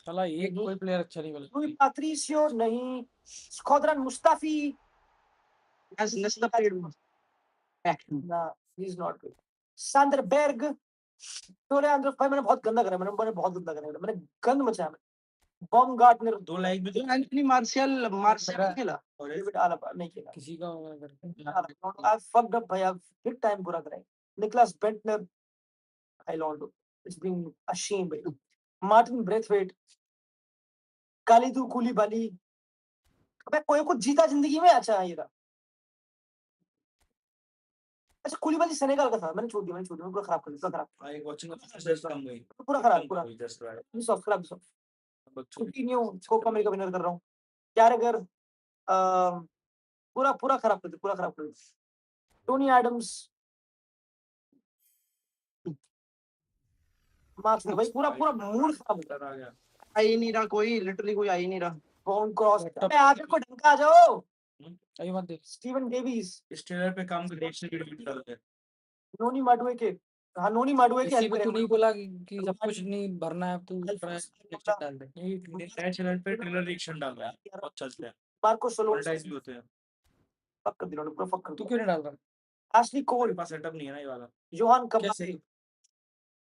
चला एक कोई प्लेयर अच्छा नहीं मिला। लुई पैट्रिशियो नहीं, squadron Mustafi, has Nesta played nah, he's not good. Sander Berg, टोरे आंद्रे, भाई मैंने बहुत गंदा करा, मैंने बहुत गंदा करा, मैंने गंद मचाया। बॉम गार्डनर 2 लाइक भी तो एंथनी मार्शियल खेला डेविड आलाबा नहीं खेला। किसी का I fucked up भाई, big time बुरा करा है। Nicolas Bendtner, I lord, it's been a shame भाई। मार्टिन ब्रेथवेट, कालिदू कूलीबाली, अबे कोई कुछ जीता जिंदगी में, अच्छा है ये रहा। अच्छा कूलीबाली सेनेगल का था, मैंने छोड़ दिया, पूरा खराब कर दिया, पूरा खराब। आई वाचिंग जस्ट कम गई पूरा खराब, पूरा जस्ट राइट मिस खराब miss. Continue Copa America winner कर रहा हूँ यार, अगर पूरा खराब कर दिया, पूरा खराब कर दिया। टोनी एडम्स, मार्क्स भाई पूरा मूड खराब हो आ गया। आ ही नहीं रहा कोई, लिटरली कोई आ ही नहीं रहा। बॉन क्रॉस, अबे आगे को ढंग आ जाओ। अभी मत देख स्टीवन डेविस, इस ट्रेलर पे काम कर देखने की वीडियो डाल दे। नोनी माडुए के, हाँ नोनी माडुए के इसी हेल्प पे तू करेंगे। नहीं बोला कि सब कुछ नहीं भरना है, तू रिएक्शन डाल दे। ये नए चैनल पे ट्रेलर रिएक्शन डाल रहा है, बहुत चलते हैं, मार्को सोलो मोनेटाइज भी होते हैं। फक कर दिया, पूरा फक कर तू दिया। क्यों नहीं डाल रहा? एशली कोल, मेरे पास सेटअप नहीं है ना ये वाला। जोहान कबाय, कैसे?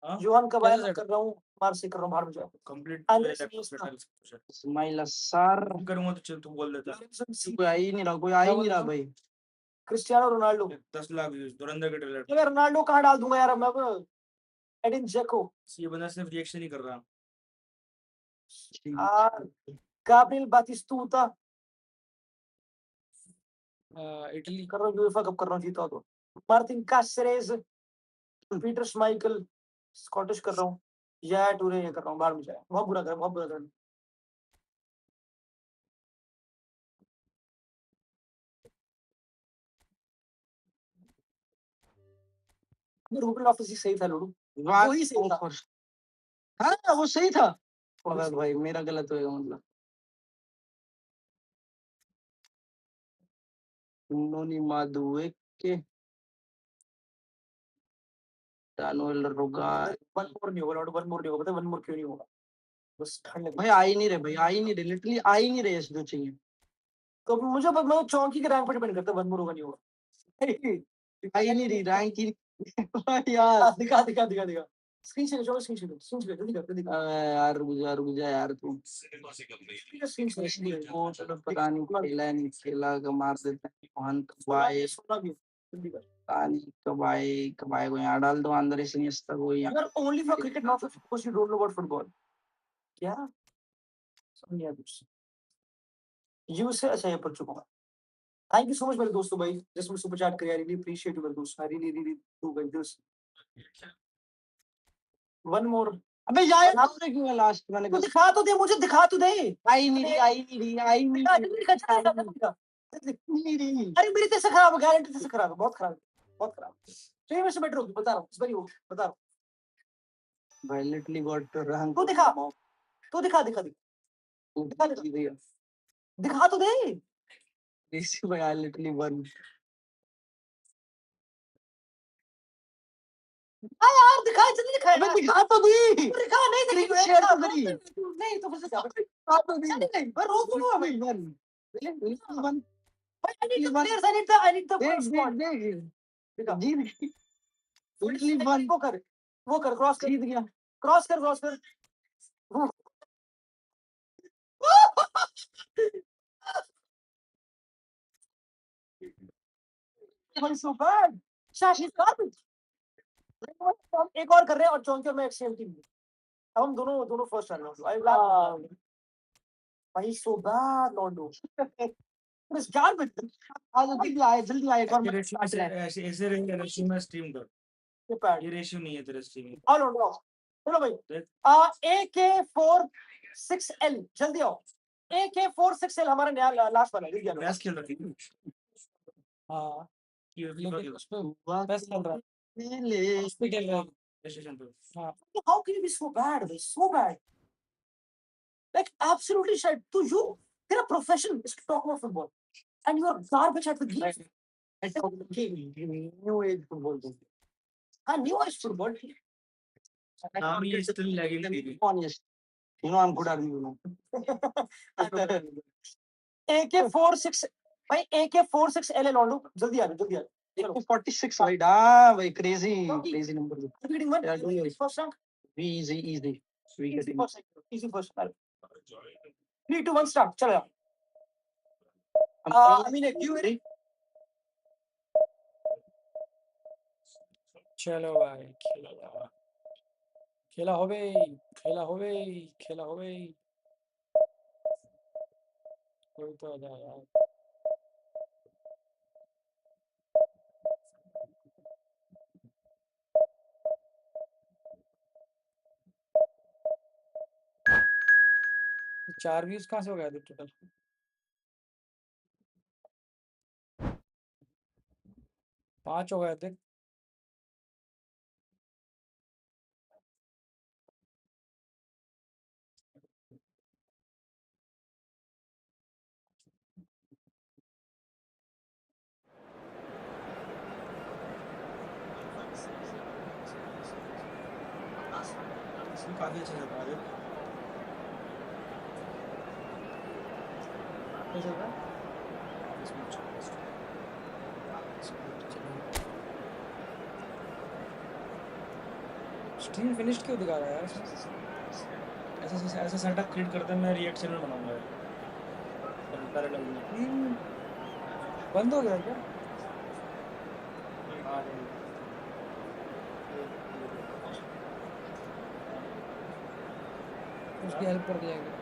हां जोहान कबाय कैसे कर रहा हूँ, मार्से कर रहा हूँ, बाहर में जाओ। कंप्लीट Andres लैपटॉप पे Iniesta, डाल कुछ इस्माइल अस्सार करूंगा तो चल तू बोल देता। कोई आ ही नहीं रहा, कोई आ ही नहीं रहा भाई। क्रिस्टियानो रोनाल्डो, 10 लाख व्यूज धुरंधर के ट्रेलर अबे रोनाल्डो कहाँ डाल दूंगा यार मैं अब। एडिन जेको, ये बंदा सिर्फ रिएक्शन ही कर रहा। गाब्रिएल बातिस्तूता, इटली कर रहा हूँ, यूएफा कप कर रहा हूँ, जीता तो। मार्टिन कासेरेज, पीटर श्माइकल, स्कॉटिश कर रहा हूँ। या टूरे ये कर रहा हूँ, बाहर में जाए, बहुत बुरा कर, बहुत बुरा कर। रूबेन ऑफिस ही सही था लोडू, वाह, वो ही सही था। हाँ वो सही था। अबे भाई मेरा गलत होएगा मतलब। नोनी मादुए के डानुएल रोगा। वन मोर नहीं होगा लोडू, वन मोर नहीं होगा। पता है वन मोर क्यों नहीं होगा? बस ठंड लगी। भाई आ ही नहीं रहे, भाई आ ही नहीं रहे, लिटरली आ ही नहीं रहे ऐसे जो चाहिए। तो मुझे मैं चौकी के रैंक पर डिपेंड करता है, वन मोर होगा नहीं होगा। आ ही नहीं रही रैंक ही। यार दिखा दिखा दिखा दिखा स्क्रीन शेयर, स्क्रीन शेयर जल्दी कर जल्दी कर। अबे यार रुक जा यार तू। स्क्रीन शेयर वो चलो पता नहीं खेला नहीं खेला का मार देते हैं मोहन कबाए। सोना भी जल्दी कर। पता नहीं कबाए को यहाँ डाल दो अंदर इसलिए तक वो You are only for cricket, not for because you don't know about football. क्या? समझ नहीं आया कुछ। You से अच्छा ये पढ़ चुका हूँ। Thank you so much मेरे दोस्तों भाई, just मुझे super chat करिए, I really appreciate you मेरे दोस्त, I really do guys this. One more. अबे यार आपने क्यों लास्ट मैंने तू दिखा तो दे मुझे, दिखा तो दे। आई नहीं रही आई नहीं रही आई नहीं रही। अरे मेरी तरह से खराब है, गारंटी से खराब है, बहुत खराब है, बहुत खराब। चाहिए मैं से बेटर होगी, बता रहा हूँ, इस बार ही होगी, बता रहा हूँ। भाई लिटरली गॉट रैंक। तू दिखा, तू दिखा दिखा दिखा दिखा दिखा तो दे। इसी भाई आई लिटरली वन। हाँ यार दिखा, जल्दी दिखा अबे यार। दिखा तो दी। दिखा नहीं दिखी, Screen share तो करी। नहीं तो फिर से दिखा तो दी। नहीं मैं रोक दूंगा भाई। One one I need the players, I need the देख first देख one. देख दिखा। जीत गई लिटरली वन। वो कर क्रॉस कर, जीत गया। क्रॉस कर। So bad. Shashi garbage. हम एक और कर रहे हैं और चौंके में एक्सचेंज टीम। अब हम दोनों फर्स्ट रन हैं। आई विल भाई so bad Londo. It's garbage. आज जल्दी आए एक और ऐसे रेशियो में स्ट्रीम कर। ये पैड ये रेशियो नहीं है तेरे स्ट्रीम में। आओ Londo आओ। चलो भाई AK46L जल्दी आओ। AK46L हमारा नया लास्ट वाला है, जल्दी मैच खेल रही है। हाँ ये उस पे हुआ बेस्ट चल रहा है, ले उस पे खेल रहा है। स्टेशन पे। हाँ how can you be so bad भाई, so bad, like absolutely shit. तो you तेरा profession is to talk about football and you are garbage at the game. New age football को हाँ new age football. Nami is still lagging. honest you know I'm good at you AK46 भाई AK46L लॉन्डो जल्दी आ जाओ चलो 46 भाई भाई crazy number Reading one, Yeah, do it. first rank, easy we easy getting first rank, easy first rank. 3 2 1 start चलो यार। I mean you ready? चलो भाई खेला होवे कोई तो आ जाए यार। चार व्यूज कहाँ से हो गया थे टोटल? पांच हो गए थे। काफी अच्छा चल रहा है। क्या चल रहा है? स्ट्रीम फिनिश्ड क्यों दिखा रहा है यार? ऐसा सेटअप क्रिएट करते हैं, मैं रिएक्ट चैनल बनाऊंगा यार पैरेलल में। बंद हो गया क्या? उसकी हेल्प कर दिया गया।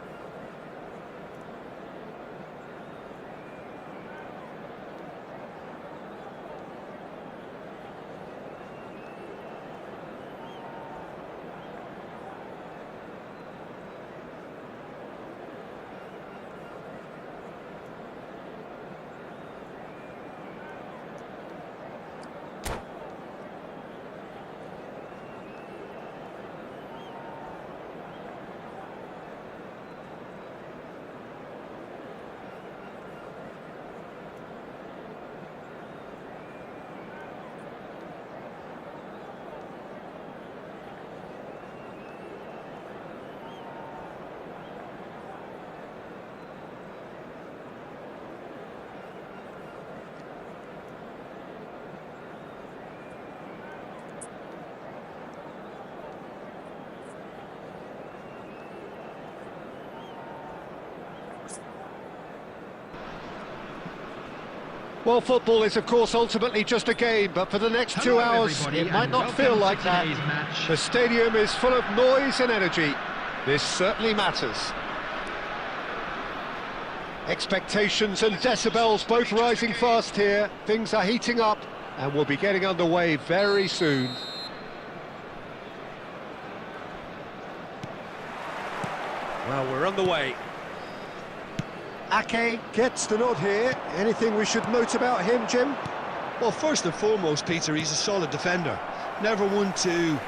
Well, football is, of course, ultimately just a game, but for the next 2 Hello, hours, everybody, it might and not welcome feel to like that. today's match. The stadium is full of noise and energy. This certainly matters. Expectations and decibels both rising fast here. Things are heating up, and we'll be getting underway very soon. Well, we're underway. Ake gets the nod here. Anything we should note about him, Jim? Well, first and foremost, Peter, he's a solid defender. Never one to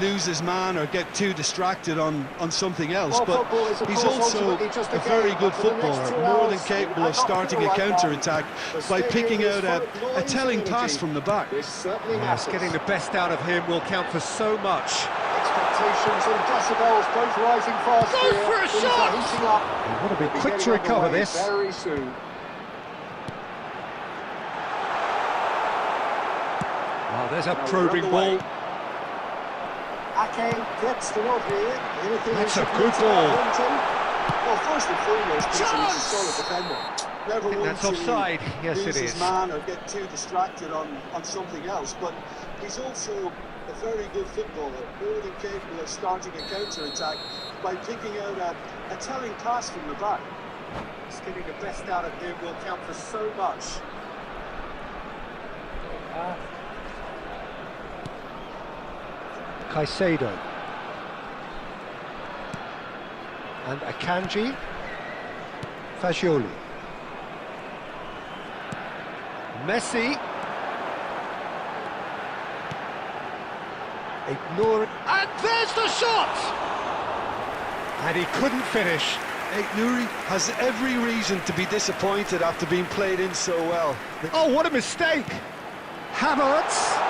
lose his man or get too distracted on something else, Well, but he's also a very good footballer, more than capable of starting a counter-attack by picking out a telling pass from the back. Yes, getting the best out of him will count for so much. Expectations and decibels both rising fast. Goes for a shot! He would have been quick to recover this. Very soon. Oh, there's a probing ball. Ake gets the nod here. That's a good ball. Well, first and foremost, Peter, he's a solid defender. Never one That's to offside. Yes, lose it his is. man or get too distracted on something else, but he's also a very good footballer, more than capable of starting a counter-attack by picking out a telling pass from the back. Just getting the best out of him will count for so much. Caicedo. And Akanji. Fagioli. Messi. Ignore it. And there's the shot! And he couldn't finish. Nuri has every reason to be disappointed after being played in so well. Oh, what a mistake! Havertz.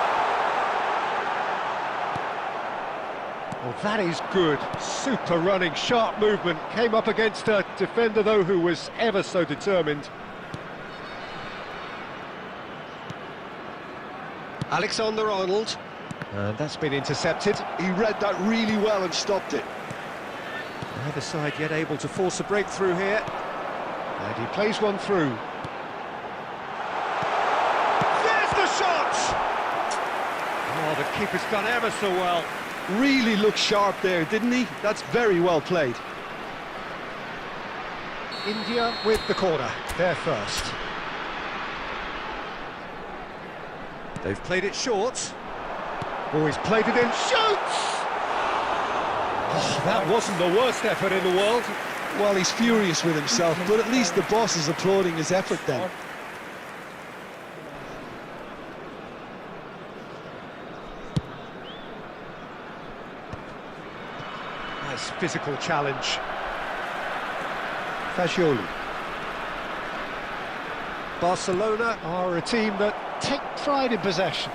Well, that is good. Super running, sharp movement. Came up against a defender, though, who was ever so determined. Alexander-Arnold. And that's been intercepted. He read that really well and stopped it. Neither side yet able to force a breakthrough here. And he plays one through. There's the shot! Oh, the keeper's done ever so well. Really looked sharp there, didn't he? That's very well played. India with the corner. They're first. They've played it short. Oh, he's played it in. Shoots! Oh, that wasn't the worst effort in the world. Well, he's furious with himself, but at least the boss is applauding his effort then. Nice physical challenge. Fagioli. Barcelona are a team that take pride in possession.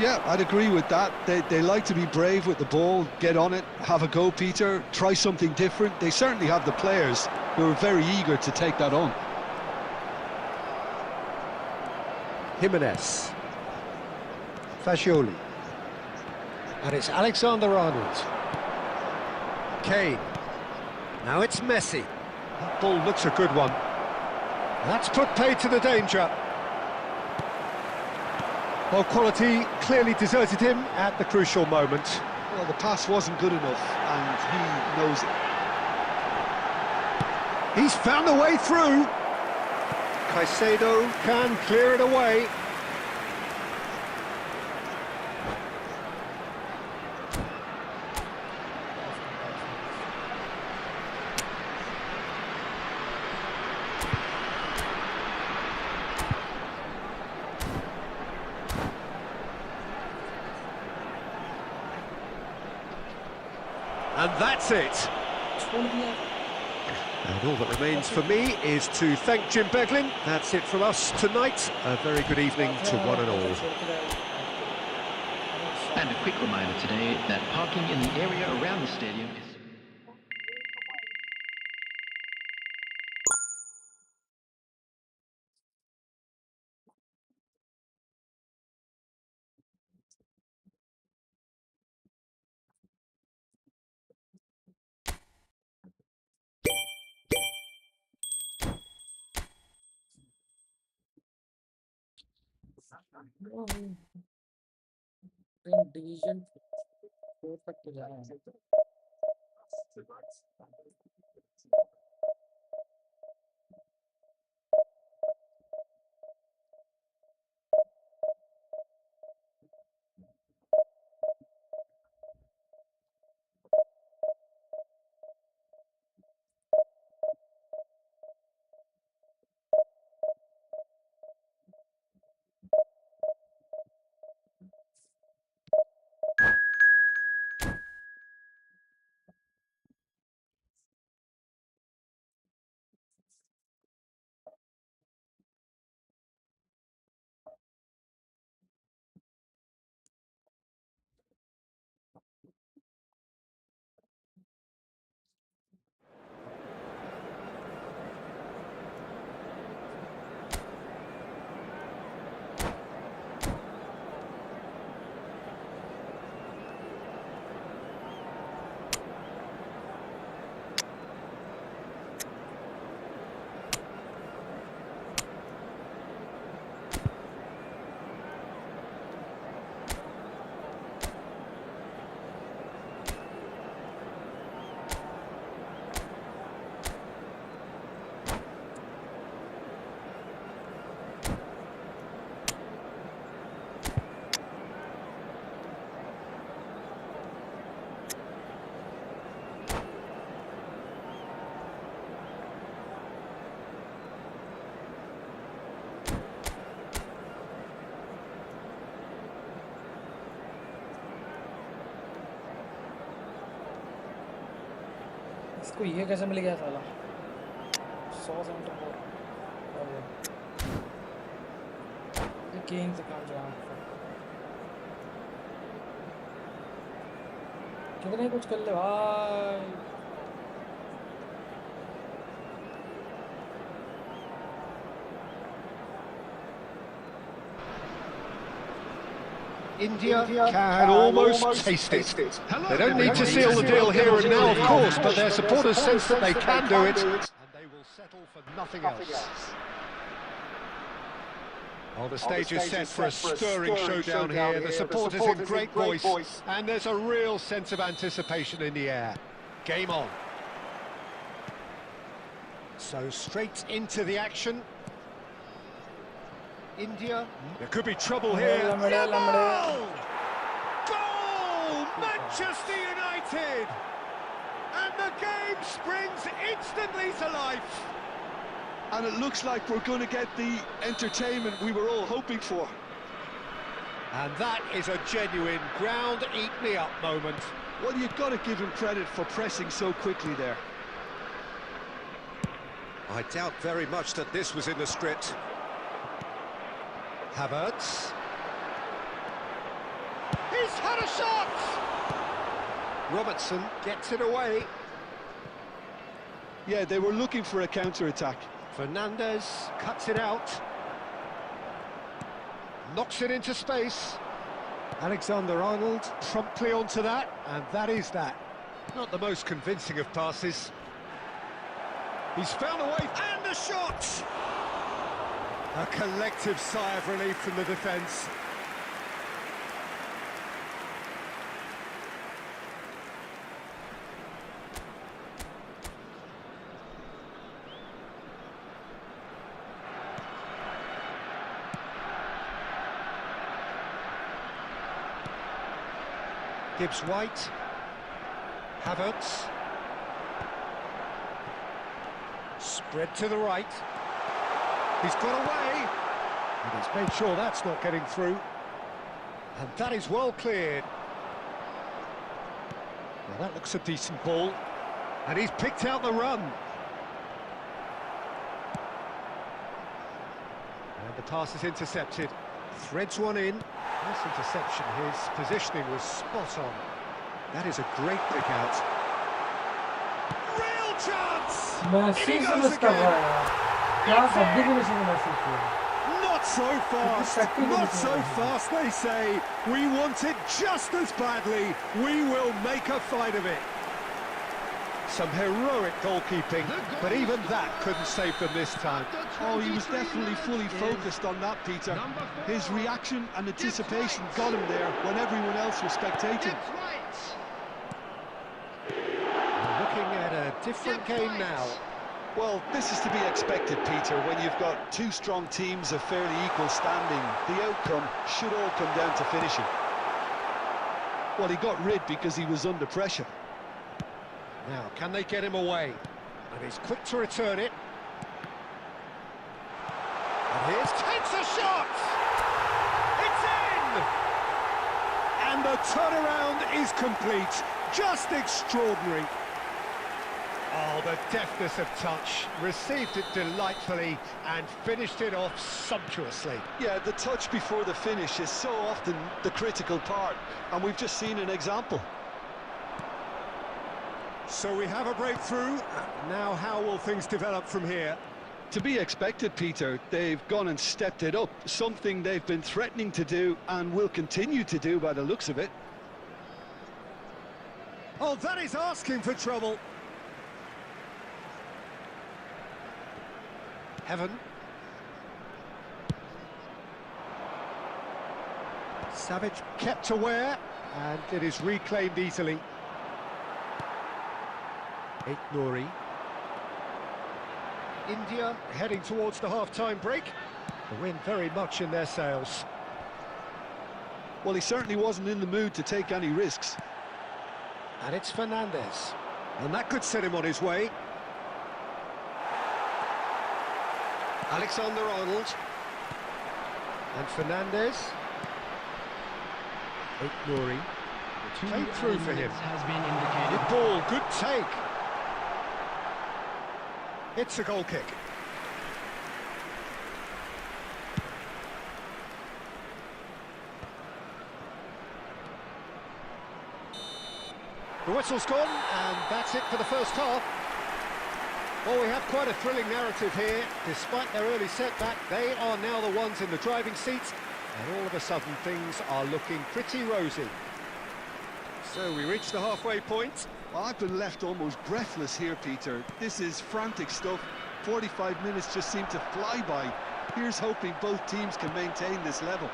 Yeah, I'd agree with that. They like to be brave with the ball, get on it, have a go, Peter, try something different. They certainly have the players who are very eager to take that on. Jimenez. Fagioli. And it's Alexander-Arnold. Kane. Now it's Messi. That ball looks a good one. That's put paid to the danger. Well, quality clearly deserted him at the crucial moment. Well, the pass wasn't good enough, and he knows it. He's found a way through. Caicedo can clear it away. And that's it. And all that remains for me is to thank Jim Beglin. That's it from us tonight. A very good evening to one and all. And a quick reminder today that parking in the area around the stadium is division 4 तक तो जा रहे हैं। इसको ये कैसे मिल गया साला 174 ये किंग से काम चला कितने कुछ कर ले भाई India can almost taste it. They don't need to seal the deal here and now, of course, but their supporters sense that they can do it, and they will settle for nothing else. Well, the stage is set for a stirring showdown here. The supporters in great voice, and there's a real sense of anticipation in the air. Game on. So straight into the action. India, there could be trouble here. Goal! Manchester United! And the game springs instantly to life. And it looks like we're going to get the entertainment we were all hoping for. And that is a genuine ground-eat-me-up moment. Well, you've got to give him credit for pressing so quickly there. I doubt very much that this was in the script. Havertz. He's had a shot! Robertson gets it away. Yeah, they were looking for a counter-attack. Fernandez cuts it out. Knocks it into space. Alexander-Arnold promptly onto that, and that is that. Not the most convincing of passes. He's found a way, and the shot! A collective sigh of relief from the defence. Gibbs-White. Havertz. Spread to the right. He's got away, and he's made sure that's not getting through. And that is well cleared. Now that looks a decent ball, and he's picked out the run. And the pass is intercepted. Threads one in. Nice interception. His positioning was spot on. That is a great pick out. Real chance! Massey से miss कर रहा है क्या गड्डी की miss किया Not so fast, not so fast, they say. We want it just as badly. We will make a fight of it. Some heroic goalkeeping, but even that couldn't save them this time. Oh, he was definitely fully focused on that, Peter. His reaction and anticipation got him there when everyone else was spectating. Looking at a different game now. Well, this is to be expected, Peter, when you've got two strong teams of fairly equal standing. The outcome should all come down to finishing. Well, he got rid because he was under pressure. Now, can they get him away? And he's quick to return it. And here's takes a shot! It's in! And the turnaround is complete. Just extraordinary. Oh, the deftness of touch. Received it delightfully and finished it off sumptuously. Yeah, the touch before the finish is so often the critical part, and we've just seen an example. So we have a breakthrough. Now how will things develop from here? To be expected, Peter. They've gone and stepped it up, something they've been threatening to do and will continue to do by the looks of it. Oh, that is asking for trouble. Heaven. Savage kept aware, and it is reclaimed easily. Nouri. India heading towards the half-time break. The wind very much in their sails. Well, he certainly wasn't in the mood to take any risks. And it's Fernandes. And that could set him on his way. Alexander-Arnold. And Fernandes. Nouri. Played through for him. Has been indicated. Good ball, good take. It's a goal kick. The whistle's gone, and that's it for the first half. Well, we have quite a thrilling narrative here. Despite their early setback, they are now the ones in the driving seats, and all of a sudden things are looking pretty rosy. So we reach the halfway point. Well, I've been left almost breathless here, Peter. This is frantic stuff. 45 minutes just seem to fly by. Here's hoping both teams can maintain this level.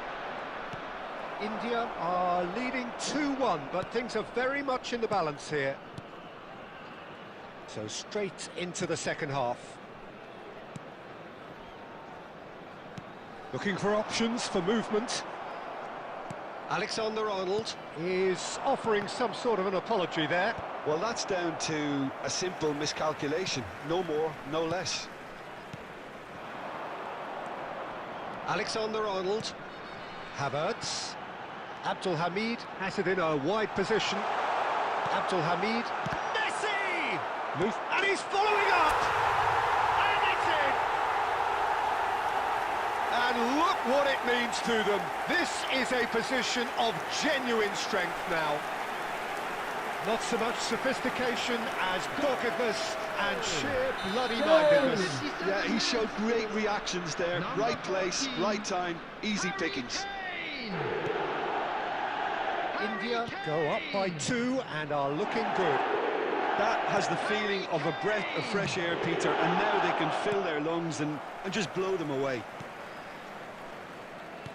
India are leading 2-1, but things are very much in the balance here. So straight into the second half. Looking for options for movement. Alexander-Arnold is offering some sort of an apology there. Well, that's down to a simple miscalculation. No more, no less. Alexander-Arnold. Havertz. Abdul Hamid has it in a wide position. Abdul Hamid. Messi! And he's following up! And it's in! And look what it means to them. This is a position of genuine strength now. Not so much sophistication as doggedness and sheer bloody-mindedness. Yeah, he showed great reactions there. Right place, right time, easy pickings. India go up by 2 and are looking good. That has the feeling of a breath of fresh air, Peter, and now they can fill their lungs and just blow them away.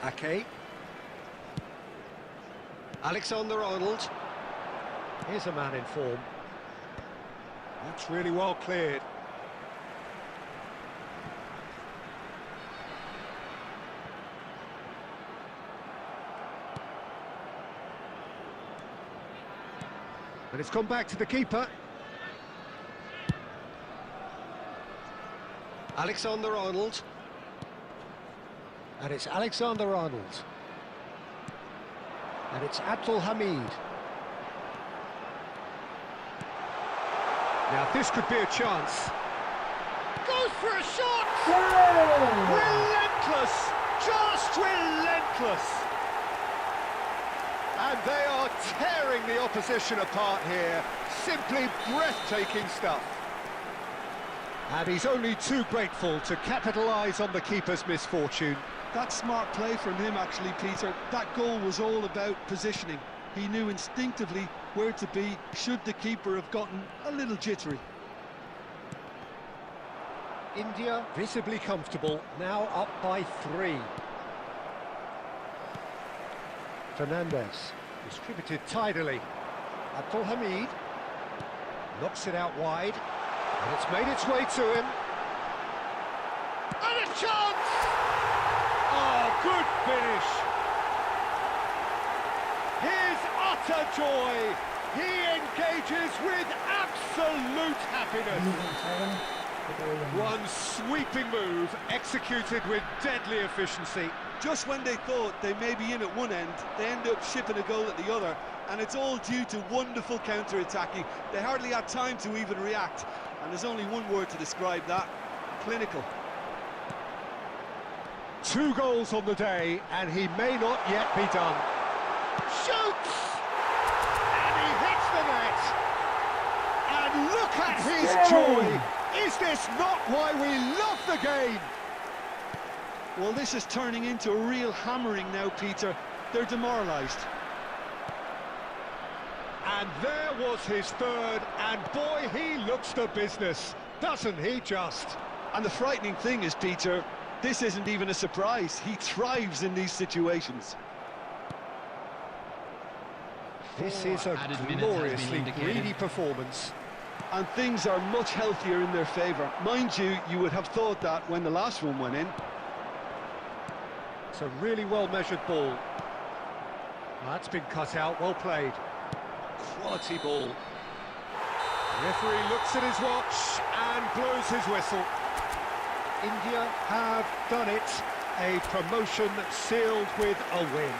Ake. Alexander-Arnold. Here's a man in form. That's really well cleared. And it's gone back to the keeper. Alexander-Arnold. And it's Alexander-Arnold. And it's Abdul Hamid. Now this could be a chance. Goes for a shot! Relentless! Just relentless! And they are tearing the opposition apart here. Simply breathtaking stuff. And he's only too grateful to capitalise on the keeper's misfortune. That's smart play from him, actually, Peter. That goal was all about positioning. He knew instinctively where to be should the keeper have gotten a little jittery. India visibly comfortable, now up by 3. Fernandez, distributed tidily. Abdul Hamid knocks it out wide, and it's made its way to him. And a chance! Oh, good finish! His utter joy! He engages with absolute happiness. One sweeping move, executed with deadly efficiency. Just when they thought they may be in at one end, they end up shipping a goal at the other, and it's all due to wonderful counter-attacking. They hardly had time to even react, and there's only one word to describe that: clinical. 2 goals on the day, and he may not yet be done. Shoots! And he hits the net! And look at his joy! Is this not why we love the game? Well, this is turning into a real hammering now, Peter. They're demoralised. And there was his 3rd, and boy, he looks the business, doesn't he just? And the frightening thing is, Peter, this isn't even a surprise. He thrives in these situations. This is a Added minutes has been gloriously indicated. greedy performance. And things are much healthier in their favour. Mind you, you would have thought that when the last one went in. It's a really well-measured ball. That's been cut out, well played. Quality ball. The referee looks at his watch and blows his whistle. India have done it. A promotion sealed with a win.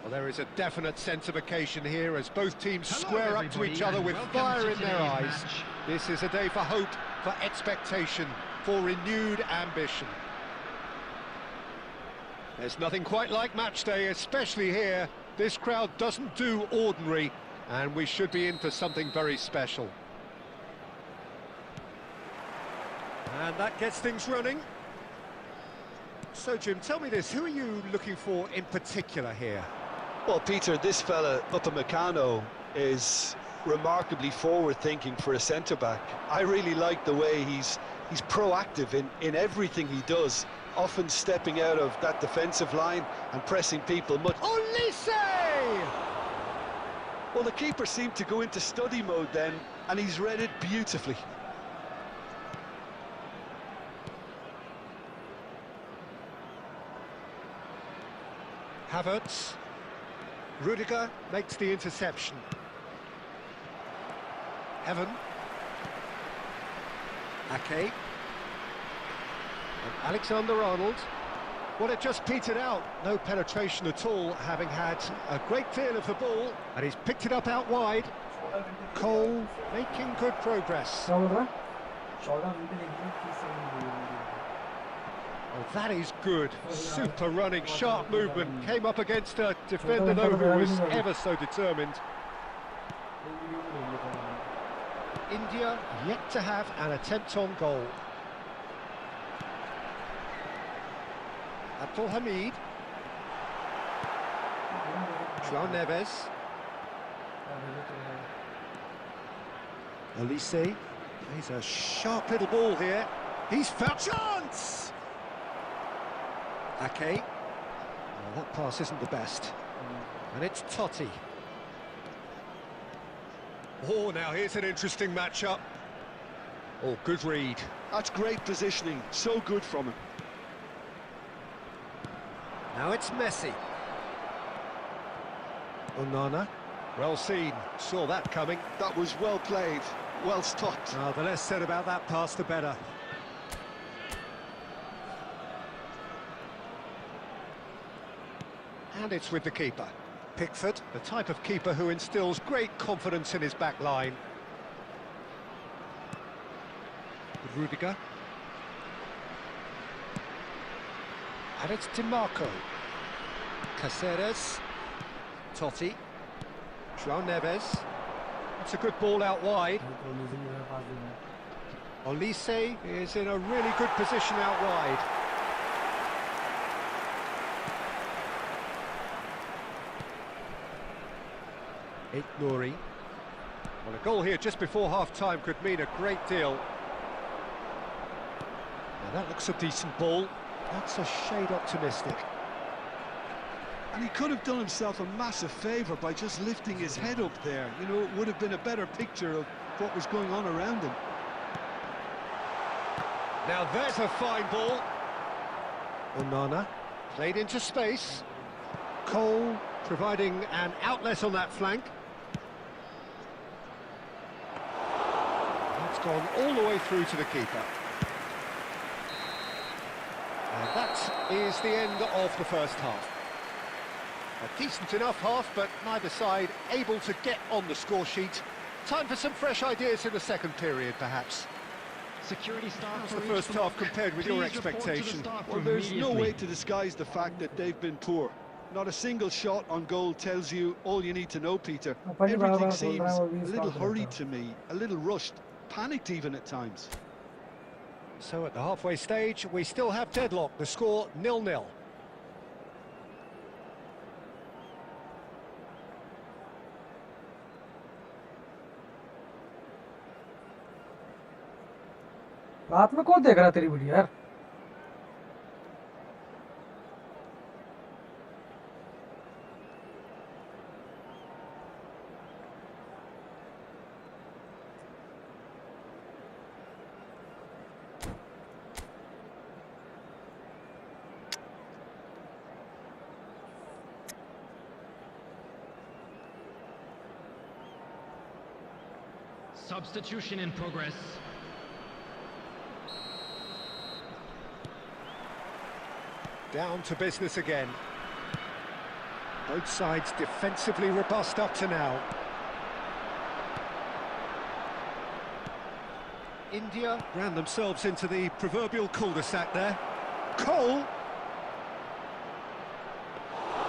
Well, there is a definite sense of occasion here as both teams Hello, square up to each other everybody, with and fire welcome in to their today's eyes. match. This is a day for hope, for expectation, for renewed ambition. There's nothing quite like match day, especially here. This crowd doesn't do ordinary, and we should be in for something very special. And that gets things running. So, Jim, tell me this, who are you looking for in particular here? Well, Peter, this fella, Upamecano, is remarkably forward-thinking for a centre-back. I really like the way he's proactive in everything he does, often stepping out of that defensive line and pressing people much... Olise! Well, the keeper seemed to go into study mode then, and he's read it beautifully. Havertz. Rudiger makes the interception. Heaven. Ake. And Alexander-Arnold. Well, it just petered out. No penetration at all, having had a great deal of the ball. And he's picked it up out wide. Cole making good progress. क्या बोल रहा है? 14 minute लेंगे कि Oh, that is good. Super running, sharp movement. Came up against a defender, though, who was ever so determined. India yet to have an attempt on goal. Abdul Hamid. João Neves. Olise. He's a sharp little ball here. He's found chance! Ake. Oh, that pass isn't the best. And it's Totti. Oh, now here's an interesting matchup. Oh, good read. That's great positioning, so good from him. Now it's Messi. Onana. Well seen. Saw that coming. That was well played, well stopped. Oh, the less said about that pass, the better. And it's with the keeper. Pickford, the type of keeper who instills great confidence in his back line. Rudiger. And it's DiMarco. Caceres. Totti. João Neves. That's a good ball out wide. Olise is in a really good position out wide. Nouri. Well, a goal here just before half-time could mean a great deal. Now that looks a decent ball. That's a shade optimistic. And he could have done himself a massive favour by just lifting his head up there. You know, it would have been a better picture of what was going on around him. Now there's a fine ball. Onana played into space. Cole providing an outlet on that flank. That's gone all the way through to the keeper. And that is the end of the first half. A decent enough half, but neither side able to get on the score sheet. Time for some fresh ideas in the second period, perhaps. Security staff. How's the first half compared with your expectation? Well, there's no way to disguise the fact that they've been poor. Not a single shot on goal tells you all you need to know, Peter. Everything seems a little hurried to me, a little rushed, panicked even at times. So at the halfway stage, we still have deadlock. The score 0-0. रात में कौन देख रहा है तेरी video यार? Substitution in progress. Down to business again. Both sides defensively robust up to now. India ran themselves into the proverbial cul-de-sac there. Cole!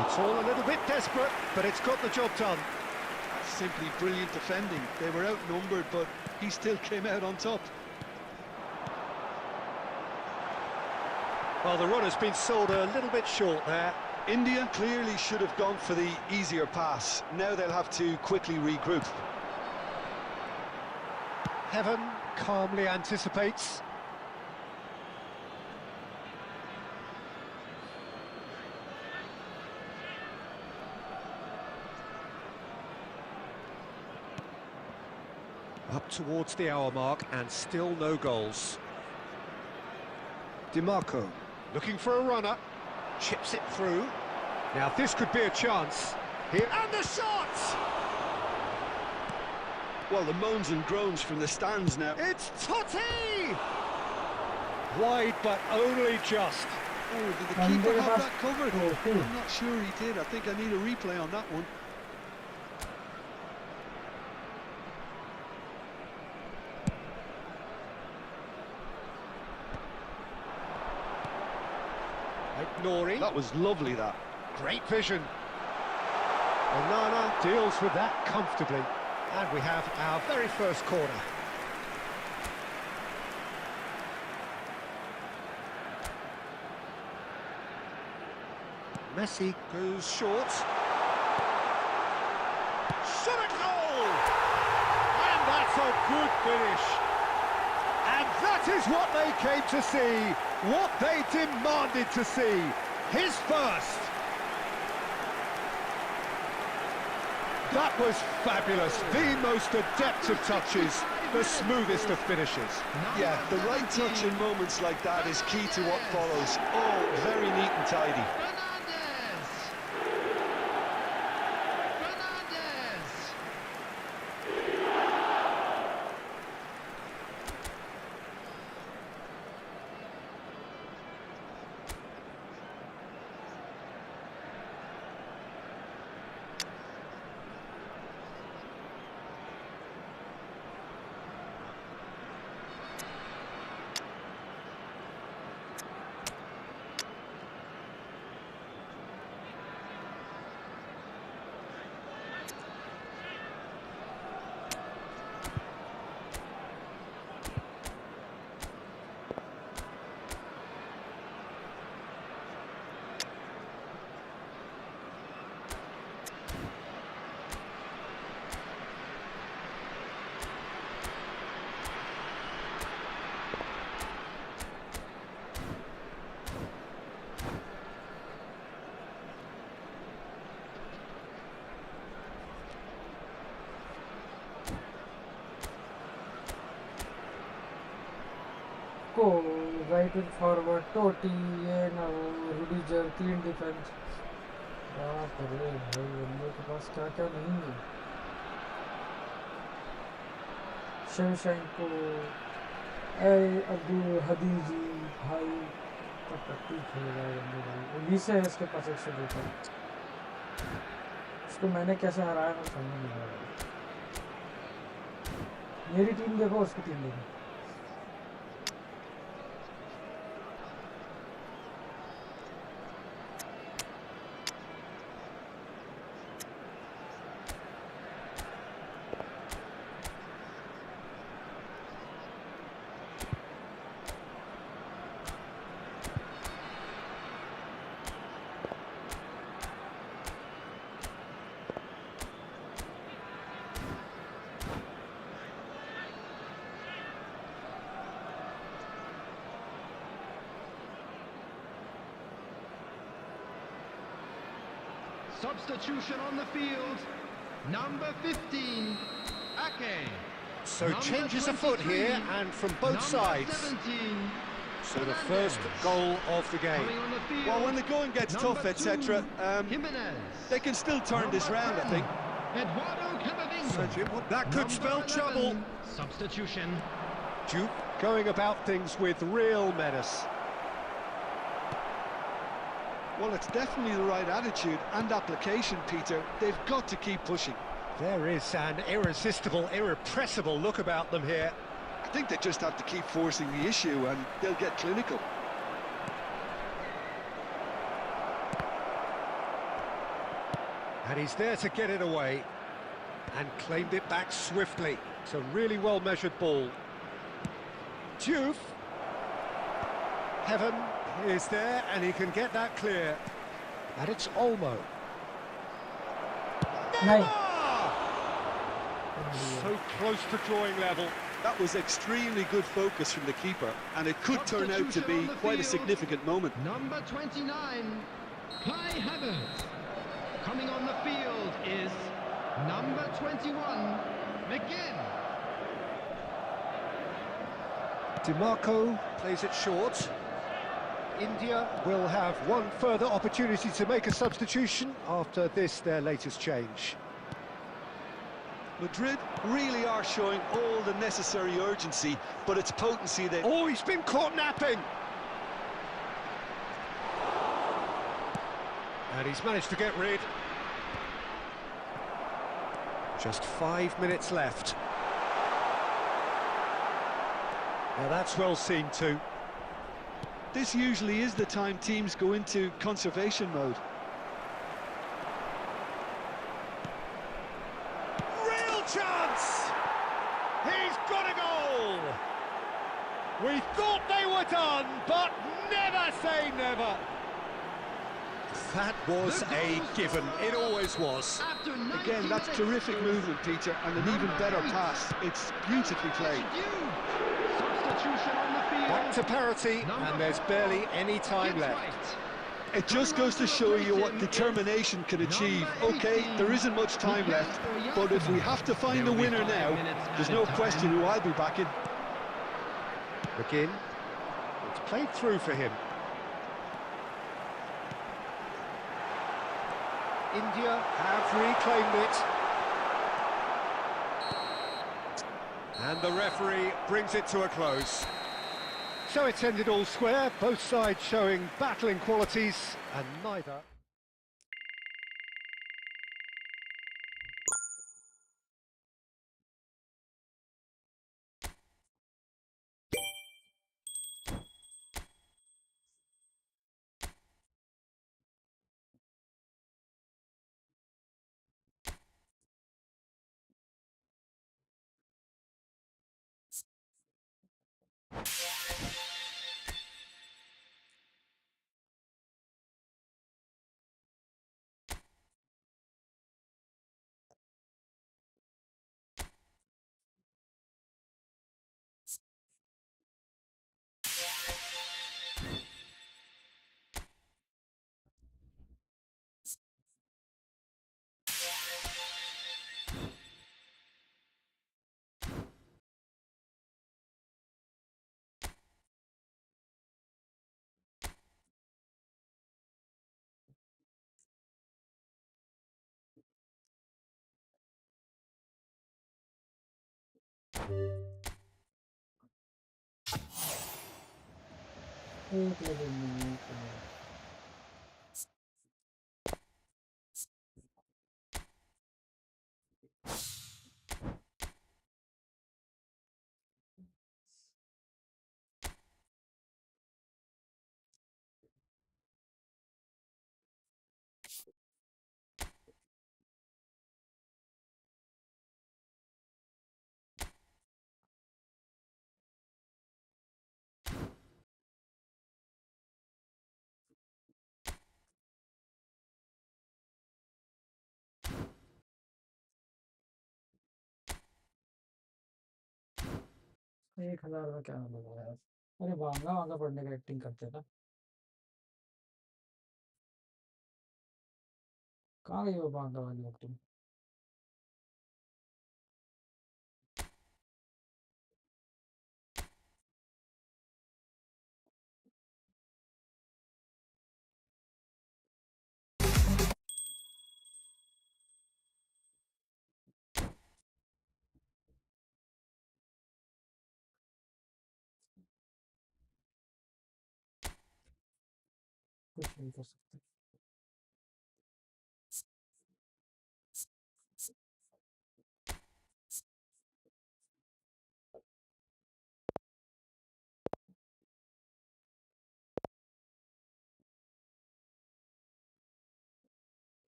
It's all a little bit desperate, but it's got the job done. That's simply brilliant defending. They were outnumbered, but he still came out on top. Well, the run has been sold a little bit short there. India clearly should have gone for the easier pass. Now they'll have to quickly regroup. Heaven calmly anticipates. Up towards the hour mark and still no goals. DiMarco looking for a runner, chips it through. Now this could be a chance. Here and the shot! Well, the moans and groans from the stands now. It's Totti! Wide, but only just. Oh, did the keeper have that covered? I'm not sure he did. I think I need a replay on that one. Nori. That was lovely, that. Great vision. Onana deals with that comfortably. And we have our very first corner. Messi goes short. Shot at goal! And that's a good finish. And that is what they came to see, what they demanded to see. His first. That was fabulous. The most adept of touches, the smoothest of finishes. Yeah, the right touch in moments like that is key to what follows. Oh, very neat and tidy. Right in forward, Totti, and Rudiger, clean defense. बाप रे भाई बंदे के पास क्या क्या नहीं है. शेवशेंको, अब्दुल हदीजी भाई पट्टी खेल रहा है बंदे भाई. 20 है इसके पास 102 का. उसको मैंने कैसे हराया मैं समझ नहीं आ रहा. मेरी टीम देखो उसकी टीम देखो. Substitution on the field. Number 15, Ake. So Number changes afoot 23, here and from both number sides. 17, So the first goal of the game. coming on the field. Well, when the going gets Number tough, etc., 2, Jimenez. they can still turn this Number round, I 10, think. Eduardo Camavinga. That could Number spell 11, trouble. Substitution. Duke going about things with real menace. Well, it's definitely the right attitude and application, Peter. They've got to keep pushing. There is an irresistible, irrepressible look about them here. I think they just have to keep forcing the issue and they'll get clinical. And he's there to get it away. And claimed it back swiftly. It's a really well-measured ball. Diouf. Heaven is there, and he can get that clear. And it's Olmo. Nice. So close to drawing level. That was extremely good focus from the keeper, and it could turn out to be quite a significant moment. Number 29, Kai Havertz. Coming on the field is number 21, McGinn. DiMarco plays it short. India will have one further opportunity to make a substitution after this, their latest change. Madrid really are showing all the necessary urgency, but it's potency that... Oh, he's been caught napping! And he's managed to get rid. Just 5 minutes left. Now that's well seen too. This usually is the time teams go into conservation mode. Real chance! He's got a goal! We thought they were done, but never say never! That was a given, it always was. Again, that's terrific movement, Peter, and an even better pass. It's beautifully played. Substitution on the field. Back to parity, and there's barely any time left. It just goes to show you what determination can achieve. Okay, there isn't much time left, but if we have to find a winner now, there's no question who I'll be backing. McGinn, it's played through for him. India have reclaimed it. And the referee brings it to a close. So it's ended all square, both sides showing battling qualities, and neither... एक हजार का क्या मतलब है यार? अरे भांगा भांगा पढ़ने का एक्टिंग करते था। कहाँ गई वो भांगा वाली एक्टिंग? कुछ नहीं कर सकते।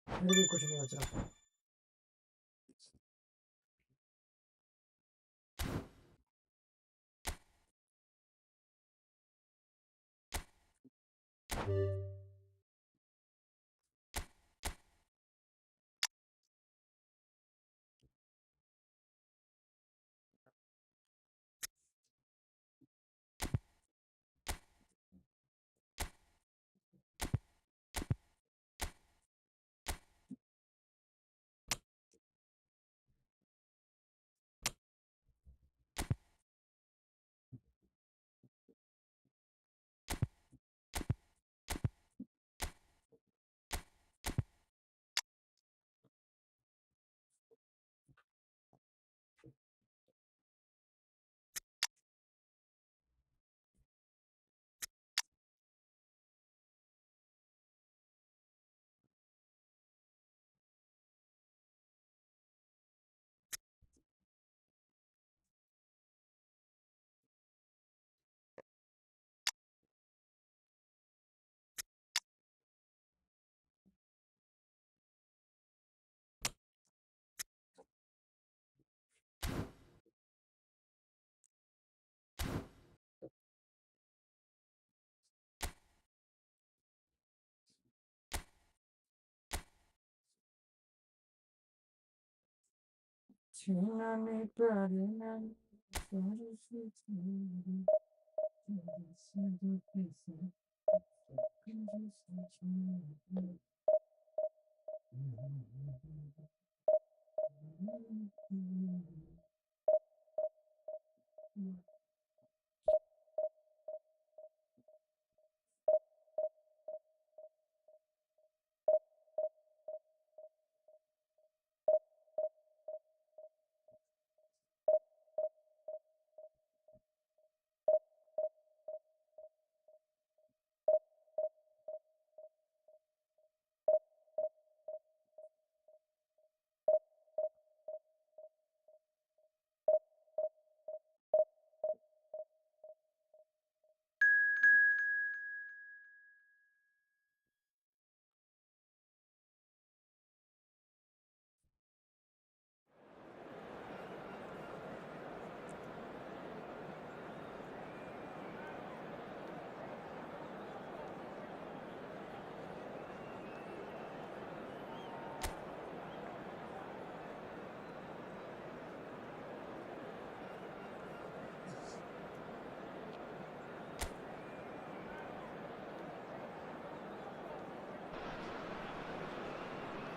मेरे भी कुछ नहीं बचा।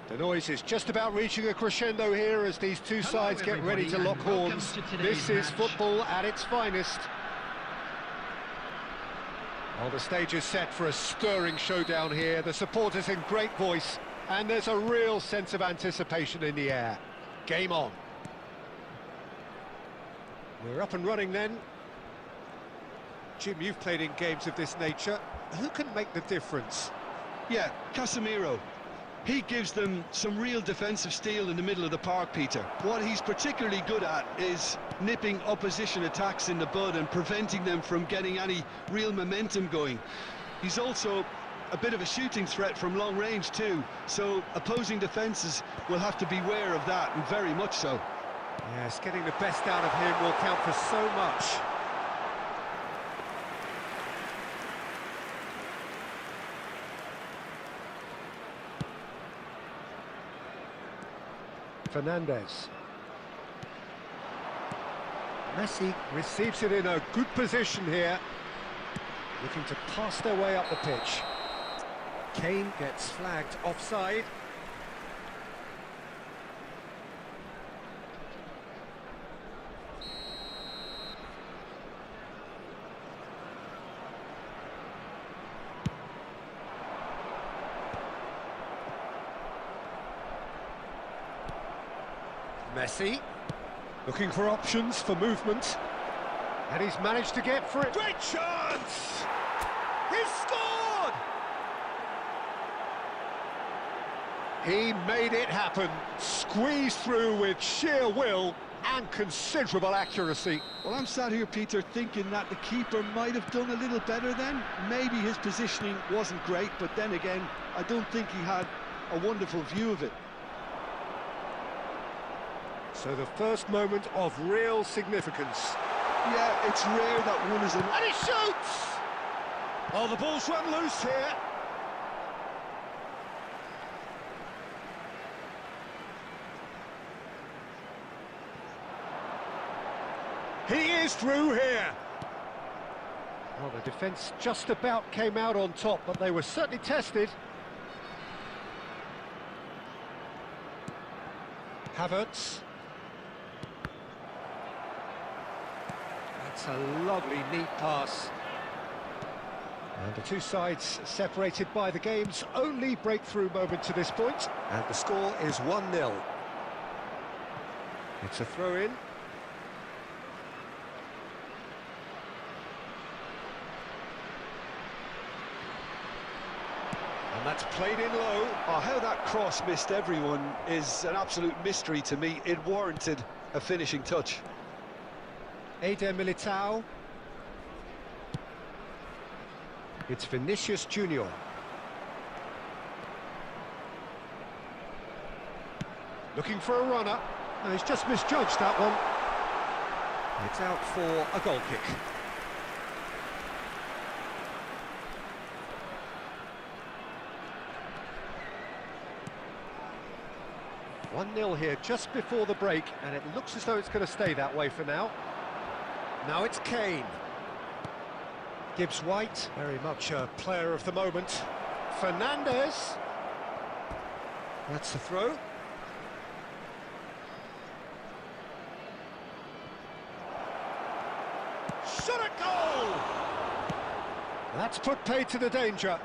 The noise is just about reaching a crescendo here as these two sides get ready to lock horns. This is football at its finest. Well, the stage is set for a stirring showdown here. The supporters in great voice, and there's a real sense of anticipation in the air. Game on. We're up and running then. Jim, you've played in games of this nature. Who can make the difference? Yeah, Casemiro. He gives them some real defensive steel in the middle of the park, Peter. What he's particularly good at is nipping opposition attacks in the bud and preventing them from getting any real momentum going. He's also a bit of a shooting threat from long range too, so opposing defences will have to beware of that, and very much so. Yes, getting the best out of him will count for so much. Fernandez. Messi receives it in a good position here, looking to pass their way up the pitch. Kane gets flagged offside. Messi, looking for options for movement, and he's managed to get for it. Great chance! He's scored! He made it happen, squeezed through with sheer will and considerable accuracy. Well, I'm sat here, Peter, thinking that the keeper might have done a little better then. Maybe his positioning wasn't great, but then again, I don't think he had a wonderful view of it. So the first moment of real significance. Yeah, it's rare that one is an... And he shoots! Oh, the ball's run loose here. He is through here. Well, the defence just about came out on top, but they were certainly tested. Havertz. That's a lovely, neat pass. And the two sides separated by the game's only breakthrough moment to this point. And the score is 1-0. It's a throw-in. And that's played in low. Oh, how that cross missed everyone is an absolute mystery to me. It warranted a finishing touch. Eder Militao. It's Vinicius Junior. Looking for a runner. No, he's just misjudged that one. It's out for a goal kick. One 1-0 here just before the break, and it looks as though it's going to stay that way for now. Now it's Kane. Gibbs White, very much a player of the moment. Fernandez. That's the throw. Shot at goal! That's put paid to the danger.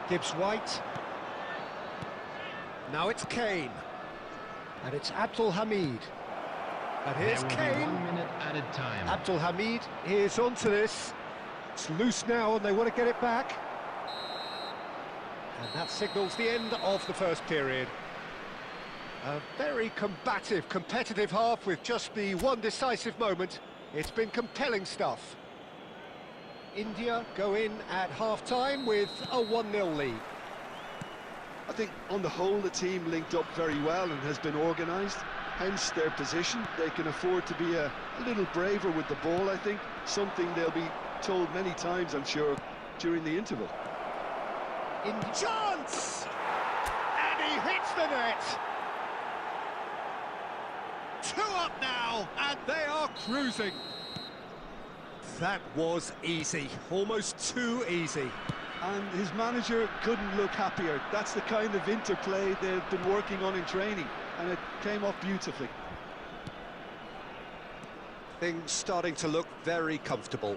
Gibbs White. Now it's Kane. And it's Abdul Hamid. And here's Kane. 1 minute added time. Abdul Hamid is onto this. It's loose now and they want to get it back. And that signals the end of the first period. A very combative, competitive half with just the one decisive moment. It's been compelling stuff. India go in at half-time with a 1-0 lead. I think on the whole the team linked up very well and has been organised, hence their position. They can afford to be a little braver with the ball, I think, something they'll be told many times, I'm sure, during the interval. In chance! And he hits the net! cruising. That was easy, almost too easy. And his manager couldn't look happier. That's the kind of interplay they've been working on in training, and it came off beautifully. Things starting to look very comfortable.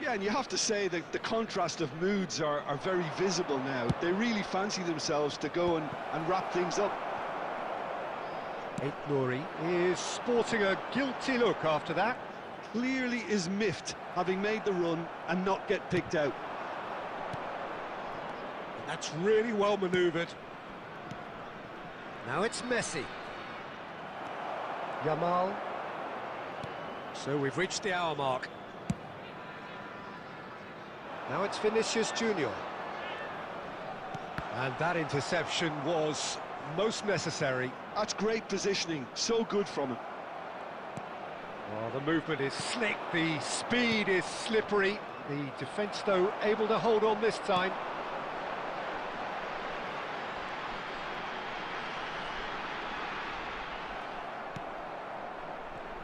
Yeah, and you have to say that the contrast of moods are very visible now. They really fancy themselves to go and wrap things up. Nouri is sporting a guilty look after that. Clearly is miffed, having made the run and not get picked out. That's really well manoeuvred. Now it's Messi. Yamal. So we've reached the hour mark. Now it's Vinicius Junior. And that interception was most necessary. That's great positioning, so good from him. Oh, the movement is slick, the speed is slippery. The defence, though, able to hold on this time.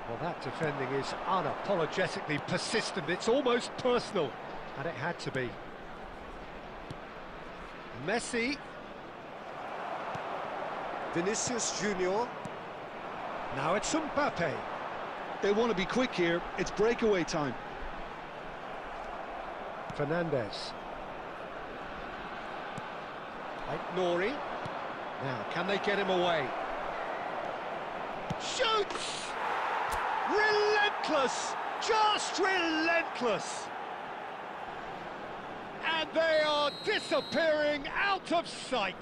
Well, that defending is unapologetically persistent. It's almost personal, and it had to be. Messi. Vinicius Junior. Now it's Mbappe. They want to be quick here. It's breakaway time. Fernandez. Nouri. Now, can they get him away? Shoots! Relentless! Just relentless! And they are disappearing out of sight.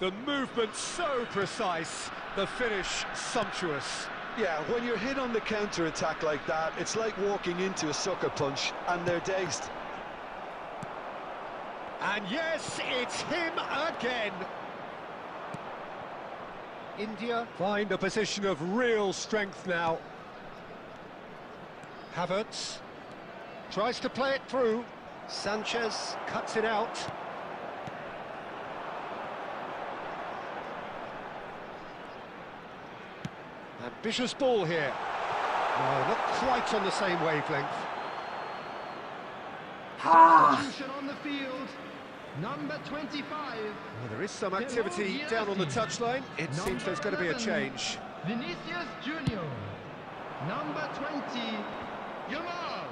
The movement so precise, the finish sumptuous. Yeah, when you're hit on the counter-attack like that, it's like walking into a sucker punch, and they're dazed. And yes, it's him again. India find a position of real strength now. Havertz tries to play it through. Sanchez cuts it out. Ambitious ball here. No, not quite on the same wavelength. Substitution on the field. Number 25. Well, there is some activity down on the touchline. It seems there's going to be a change. Vinicius Junior. Number 20. Yamal.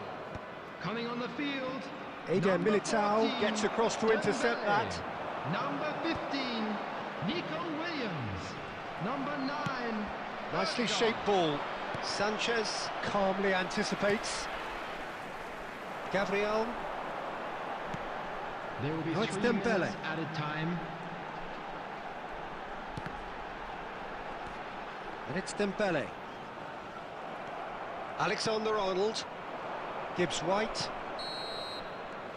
Coming on the field. Eden Number Militao 14, gets across to intercept Dembele. that. Number 15. Nico Williams. Number 9. Nicely shaped ball. Sanchez calmly anticipates. Gabriel. There will be Oh, it's 3 Dembele. minutes added time. And it's Dembele. Alexander-Arnold. Gibbs-White.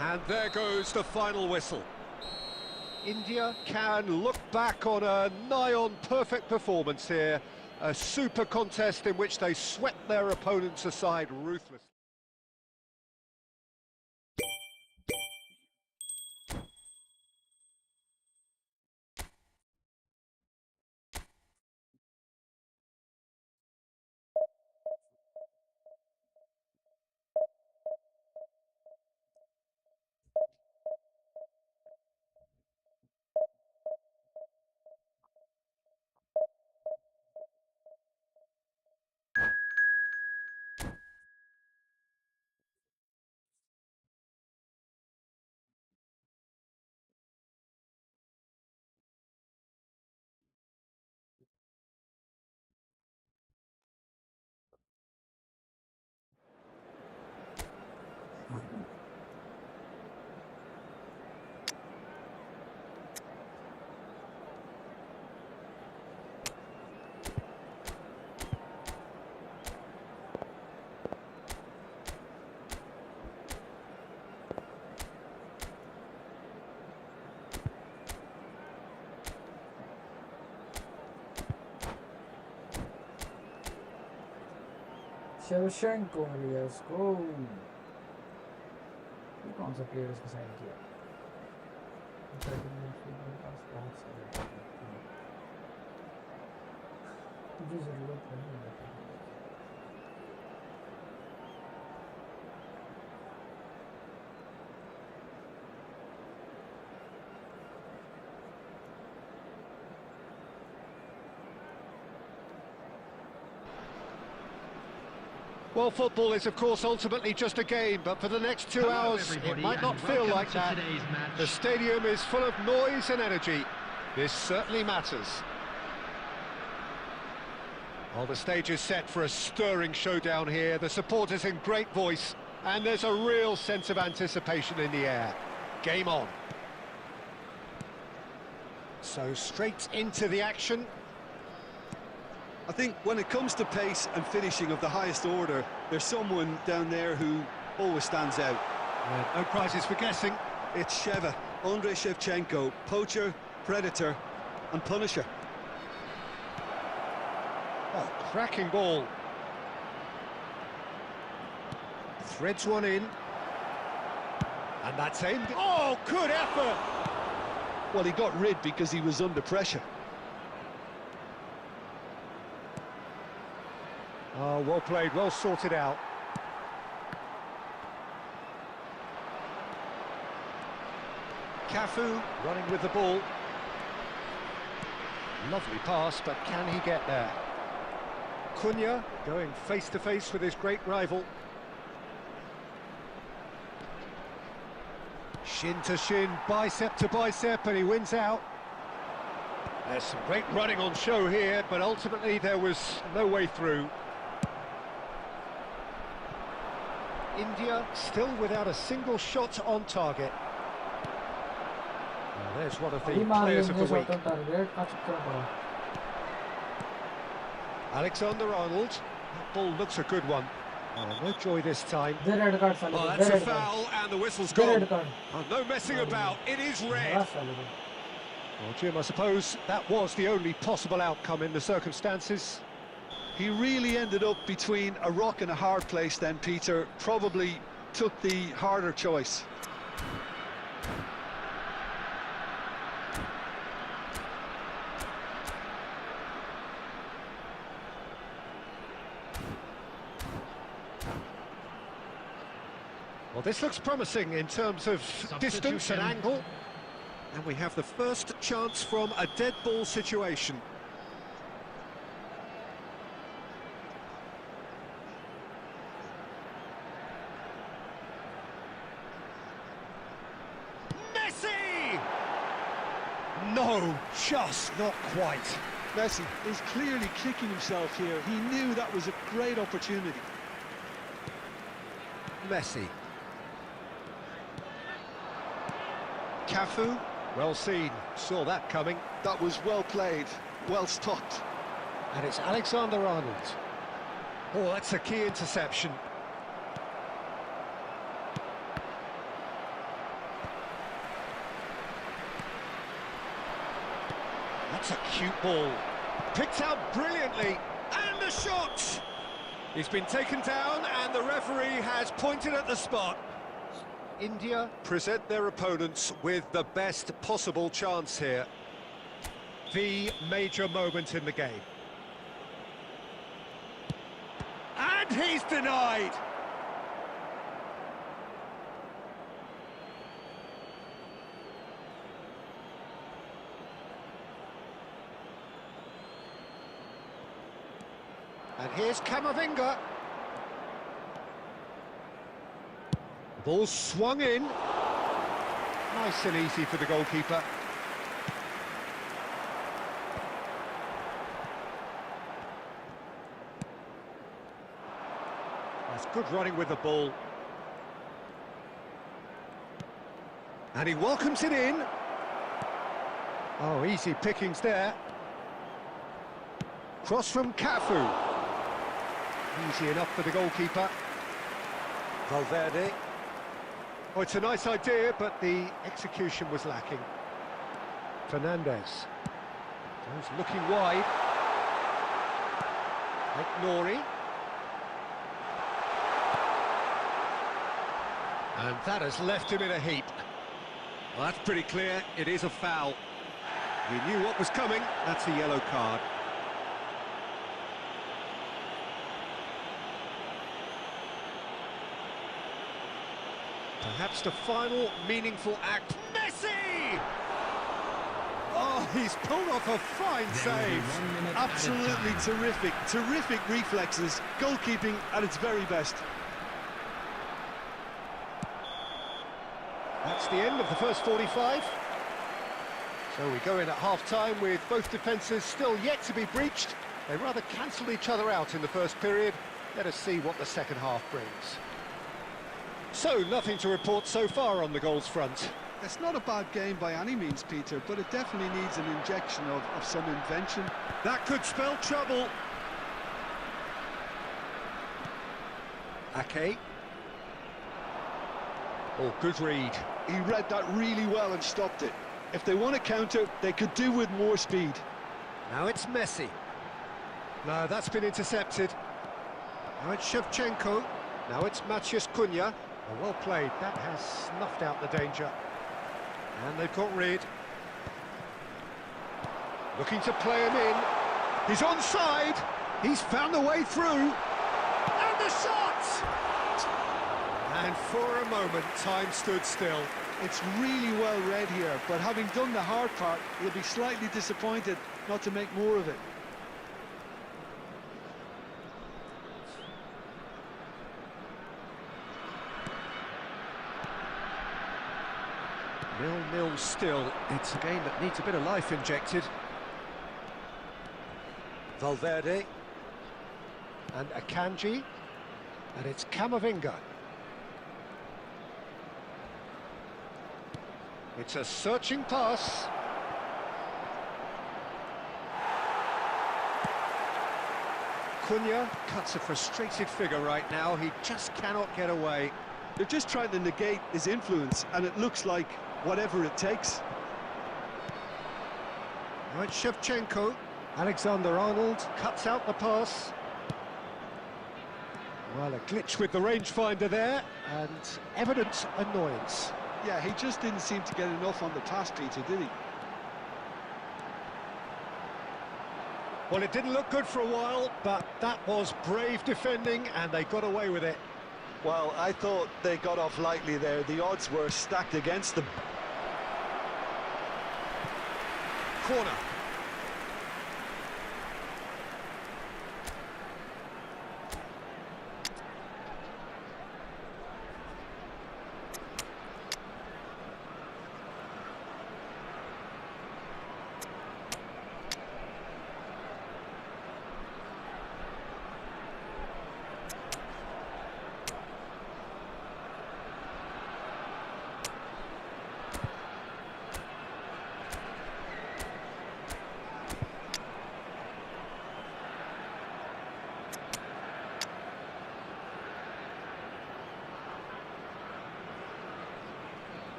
And there goes the final whistle. India can look back on a nigh-on perfect performance here. A super contest in which they swept their opponents aside ruthlessly. Shevchenko, let's go. ये कौन सा player इसका sign किया? मुझे जरूरत नहीं है। Well, football is, of course, ultimately just a game, but for the next 2 Hello, hours, it everybody, might not and feel welcome like to that. today's match. The stadium is full of noise and energy. This certainly matters. Well, the stage is set for a stirring showdown here. The supporters in great voice, and there's a real sense of anticipation in the air. Game on. So straight into the action. I think when it comes to pace and finishing of the highest order, there's someone down there who always stands out. No prizes for guessing. It's Sheva, Andrei Shevchenko, poacher, predator and punisher. Oh, cracking ball. Threads one in. And that's aimed. Oh, good effort! Well, he got rid because he was under pressure. Oh, well played, well sorted out. Cafu running with the ball. Lovely pass, but can he get there? Cunha going face-to-face with his great rival. Shin to shin, bicep to bicep, and he wins out. There's some great running on show here, but ultimately there was no way through. India still without a single shot on target. Well, there's one of the players of the week. Alexander-Arnold. That ball looks a good one. Oh, no joy this time. Oh, that's a foul, and the whistle's gone. Oh, no messing about, it is red. Well, Jim, I suppose that was the only possible outcome in the circumstances. He really ended up between a rock and a hard place then, Peter. Probably took the harder choice. Well, this looks promising in terms of distance and angle. And we have the first chance from a dead ball situation. Messi! No, just not quite. Messi is clearly kicking himself here. He knew that was a great opportunity. Messi. Cafu, well seen, saw that coming. That was well played, well stopped. And it's Alexander-Arnold. Oh, that's a key interception. That's a cute ball. Picked out brilliantly, and the shot! He's been taken down, and the referee has pointed at the spot. India present their opponents with the best possible chance here. The major moment in the game. And he's denied! And here's Camavinga. The ball swung in. Nice and easy for the goalkeeper. That's good running with the ball. And he welcomes it in. Oh, easy pickings there. Cross from Cafu. Easy enough for the goalkeeper. Valverde. Oh, it's a nice idea, but the execution was lacking. Fernandez. Goes looking wide. Nori. And that has left him in a heap. Well, that's pretty clear. It is a foul. We knew what was coming. That's a yellow card. Perhaps the final meaningful act. Messi! Oh, he's pulled off a fine There will be save. 1 minute Absolutely added time. terrific reflexes, goalkeeping at its very best. That's the end of the first 45. So we go in at half-time with both defences still yet to be breached. They rather cancelled each other out in the first period. Let us see what the second half brings. So, nothing to report so far on the goals front. It's not a bad game by any means, Peter, but it definitely needs an injection of some invention. That could spell trouble. Ake. Oh, good read. He read that really well and stopped it. If they want to counter, they could do with more speed. Now it's Messi. No, that's been intercepted. Now it's Shevchenko. Now it's Maciej Cunha. Oh, well played. That has snuffed out the danger. And they've got rid. Looking to play him in. He's onside. He's found a way through. And the shot! And for a moment, time stood still. It's really well read here, but having done the hard part, he'll be slightly disappointed not to make more of it. Nil-nil still. It's a game that needs a bit of life injected. Valverde. And Akanji. And it's Camavinga. It's a searching pass. Cunha cuts a frustrated figure right now. He just cannot get away. They're just trying to negate his influence, and it looks like whatever it takes. Now it's Shevchenko. Alexander-Arnold cuts out the pass. Well, a glitch with the rangefinder there, and evident annoyance. Yeah, he just didn't seem to get enough on the pass, Peter, did he? Well, it didn't look good for a while, but that was brave defending, and they got away with it. Well, I thought they got off lightly there. The odds were stacked against them. Corner.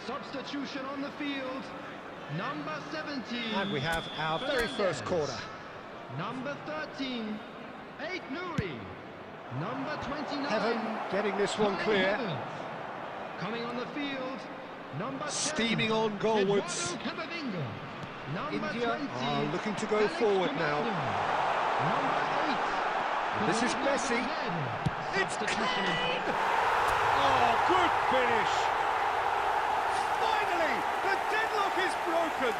Substitution on the field. Number 17. And we have our very first corner. Number 13. 8 Nuri. Number 29. Heaven getting this one clear. Heaven. Coming on the field. Number 10. Steaming on goalwards. Eduardo Camavinga. Number India 20. are looking to go Alex forward Ronaldo. now. Number 8. And this is Messi. It's Substitution in Kane! Oh, good finish! Finally, the deadlock is broken.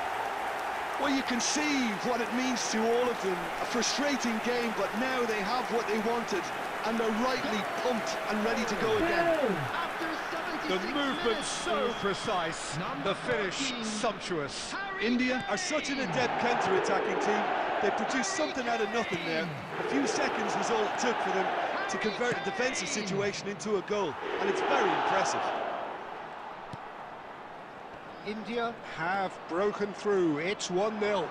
Well, you can see what it means to all of them. A frustrating game, but now they have what they wanted, and they're rightly pumped and ready to go again. After The 76 movement minutes. so precise, Number the finish 13. sumptuous. India are such an adept counter-attacking team. They produced something out of nothing there. A few seconds was all it took for them to convert a defensive situation into a goal, and it's very impressive. India have broken through. It's 1-0.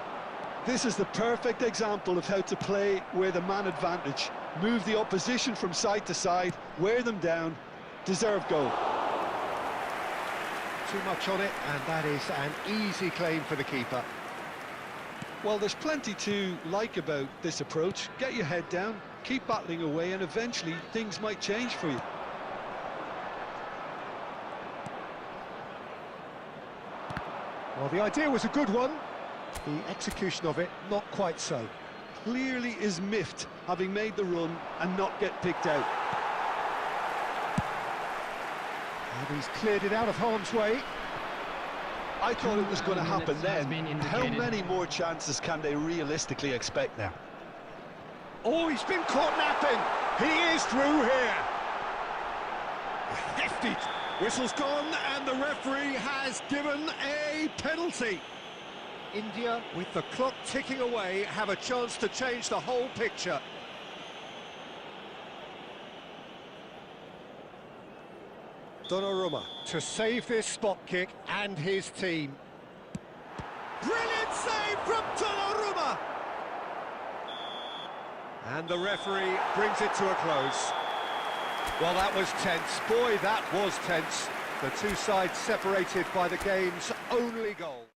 This is the perfect example of how to play with a man advantage. Move the opposition from side to side, wear them down, deserve goal. Too much on it, and that is an easy claim for the keeper. Well, there's plenty to like about this approach. Get your head down, keep battling away, and eventually things might change for you. Well, the idea was a good one. The execution of it, not quite so. Clearly is miffed, having made the run and not get picked out. And he's cleared it out of harm's way. I thought it was going to happen then. How indicated. many more chances can they realistically expect now? Oh, he's been caught napping. He is through here. Hefty. Whistle's gone, and the referee has given a penalty. India, with the clock ticking away, have a chance to change the whole picture. Donnarumma to save this spot kick and his team. Brilliant save from Donnarumma! And the referee brings it to a close. Well, that was tense. Boy, that was tense. The two sides separated by the game's only goal.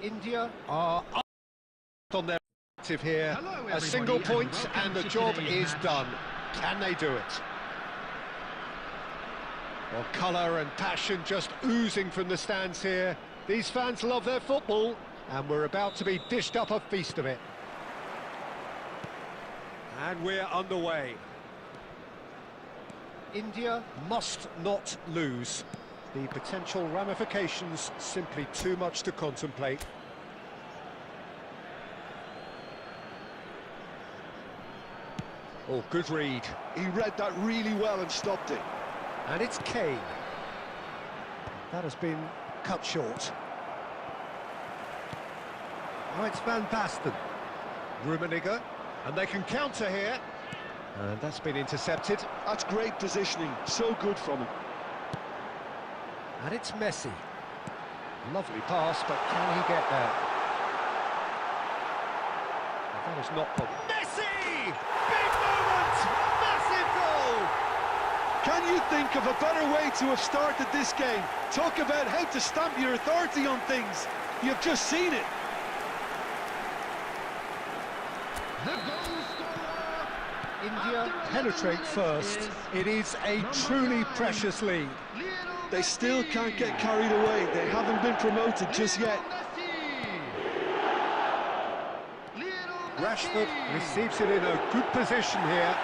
India are up on their objective here. Hello, A everybody, single and point welcome and the to job today's is match. done. Can they do it? Well, colour and passion just oozing from the stands here. These fans love their football, and we're about to be dished up a feast of it. And we're underway. India must not lose. The potential ramifications simply too much to contemplate. Oh, good read. He read that really well and stopped it. And it's Kane. That has been cut short. Now it's Van Basten. Rummenigge. And they can counter here. And that's been intercepted. That's great positioning, so good from him. And it's Messi. Lovely pass, but can he get there? And that is not possible. Messi! Big moment! Massive goal! Can you think of a better way to have started this game? Talk about how to stamp your authority on things. You've just seen it. The goal scorer. India penetrate first. It is a truly precious lead. They still can't get carried away. They haven't been promoted just yet. Rashford receives it in a good position here.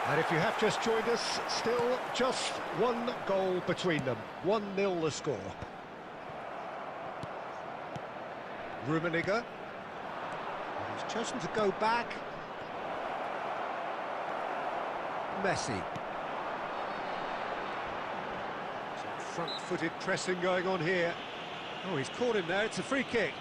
And if you have just joined us, still just one goal between them. 1-0 the score. Rummenigge. He's chosen to go back. Messi. Front-footed pressing going on here. Oh, he's caught him there, it's a free kick.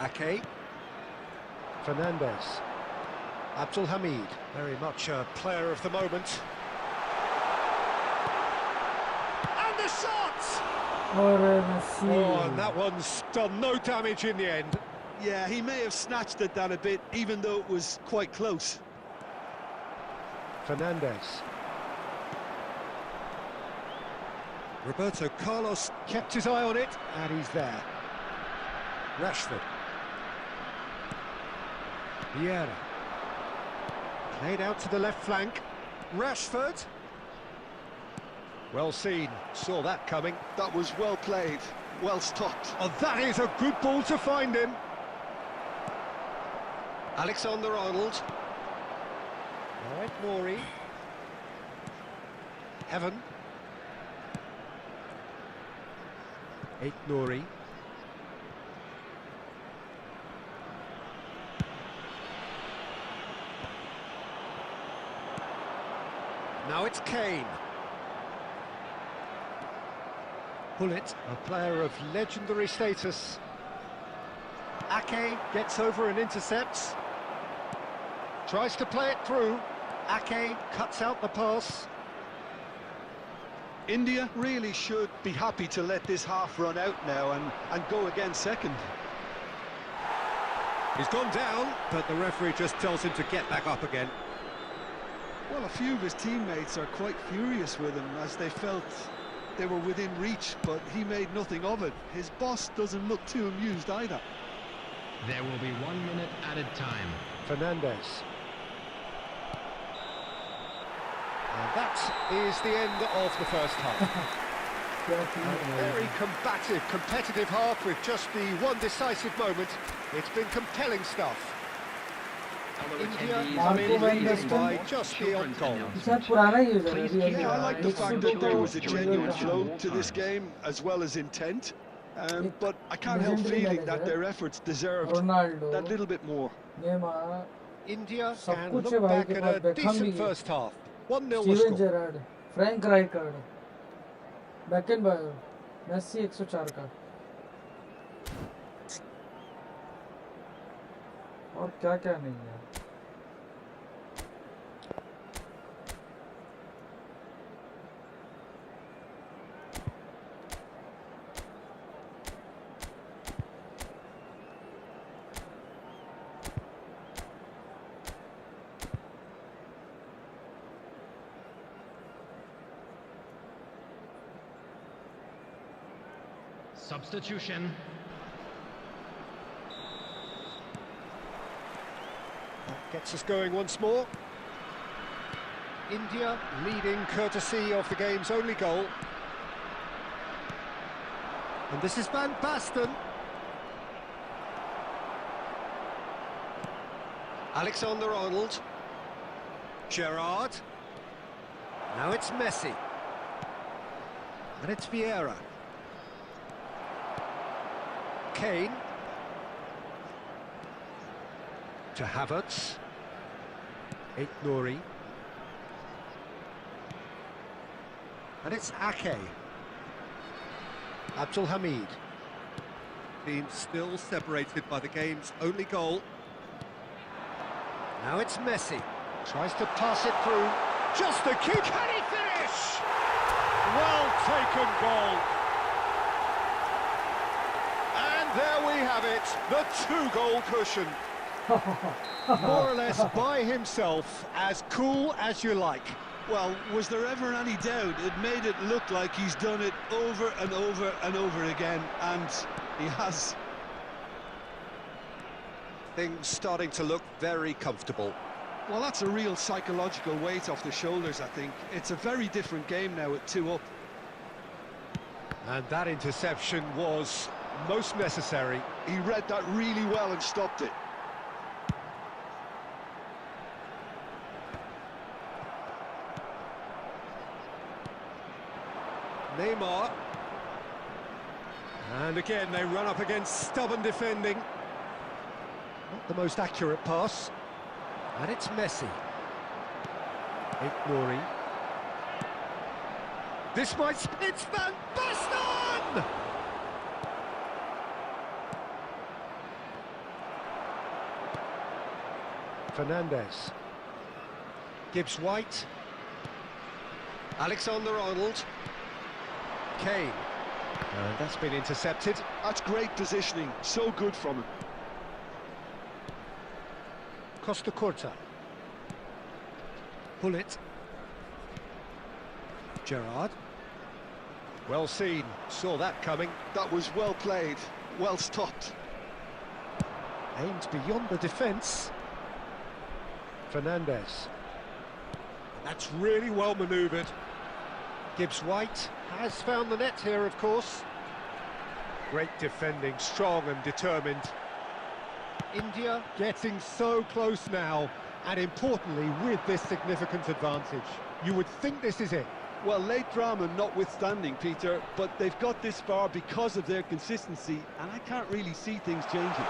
Ake. Fernandez. Abdul Hamid, very much a player of the moment. And the shot! Oh, and that one's done no damage in the end. Yeah, he may have snatched at that a bit, even though it was quite close. Fernandez. Roberto Carlos kept his eye on it, and he's there. Rashford. Vieira. Played out to the left flank. Rashford. Well seen, saw that coming. That was well played, well stopped. Oh, that is a good ball to find him. Alexander-Arnold. Alright, Nori. Heaven. Nori. Now it's Kane. Pullet, a player of legendary status. Ake gets over and intercepts. Tries to play it through. Ake cuts out the pass. India really should be happy to let this half run out now and go again second. He's gone down, but the referee just tells him to get back up again. Well, a few of his teammates are quite furious with him as they felt they were within reach, but he made nothing of it. His boss doesn't look too amused either. There will be 1 minute added time. Fernandez. And that is the end of the first half. A very combative, competitive half with just the one decisive moment. It's been compelling stuff. India leading by just the odd goal. Yeah, I like the fact that there was a genuine flow to this game as well as intent. But I can't help feeling that their efforts deserved that little bit more. India can look back at a decent first half. 1-0 the Steven score. Gerrard, Frank Rijkaard, Beckenbauer, Messi 104 का और क्या क्या नहीं है. Substitution. That gets us going once more. India leading courtesy of the game's only goal. And this is Van Basten. Alexander-Arnold. Gerrard. Now it's Messi. And it's Vieira. Kane. To Havertz. Nori. And it's Ake. Abdul Hamid. Team still separated by the game's only goal. Now it's Messi. Tries to pass it through. Just the keep. Can he finish? Well taken goal. And there we have it, the 2-goal cushion. More or less by himself, as cool as you like. Well, was there ever any doubt? It made it look like he's done it over and over and over again, and he has. Things starting to look very comfortable. Well, that's a real psychological weight off the shoulders, I think. It's a very different game now at 2 up. And that interception was most necessary. He read that really well and stopped it. Neymar. And again, they run up against stubborn defending. Not the most accurate pass. And it's Messi. Ignoring. This might... It's Van Basten! Fernandez. Gibbs-White. Alexander-Arnold. Kane. And that's been intercepted. That's great positioning, so good from him. Costa Curta. Pullet. Gerrard. Well seen, saw that coming. That was well played, well stopped. Aimed beyond the defence. Fernandez. That's really well manoeuvred. Gibbs-White has found the net here, of course. Great defending, strong and determined. India getting so close now, and importantly with this significant advantage. You would think this is it. Well, late drama notwithstanding, Peter, but they've got this far because of their consistency, and I can't really see things changing.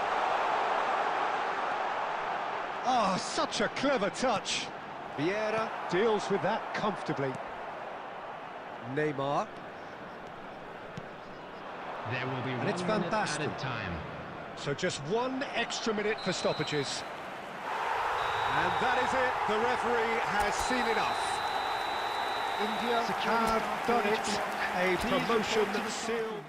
Ah, such a clever touch. Vieira deals with that comfortably. Neymar. There will be And 1 it's Van minute Basten. added time. So just 1 extra minute for stoppages. And that is it. The referee has seen enough. India have done it. A promotion sealed.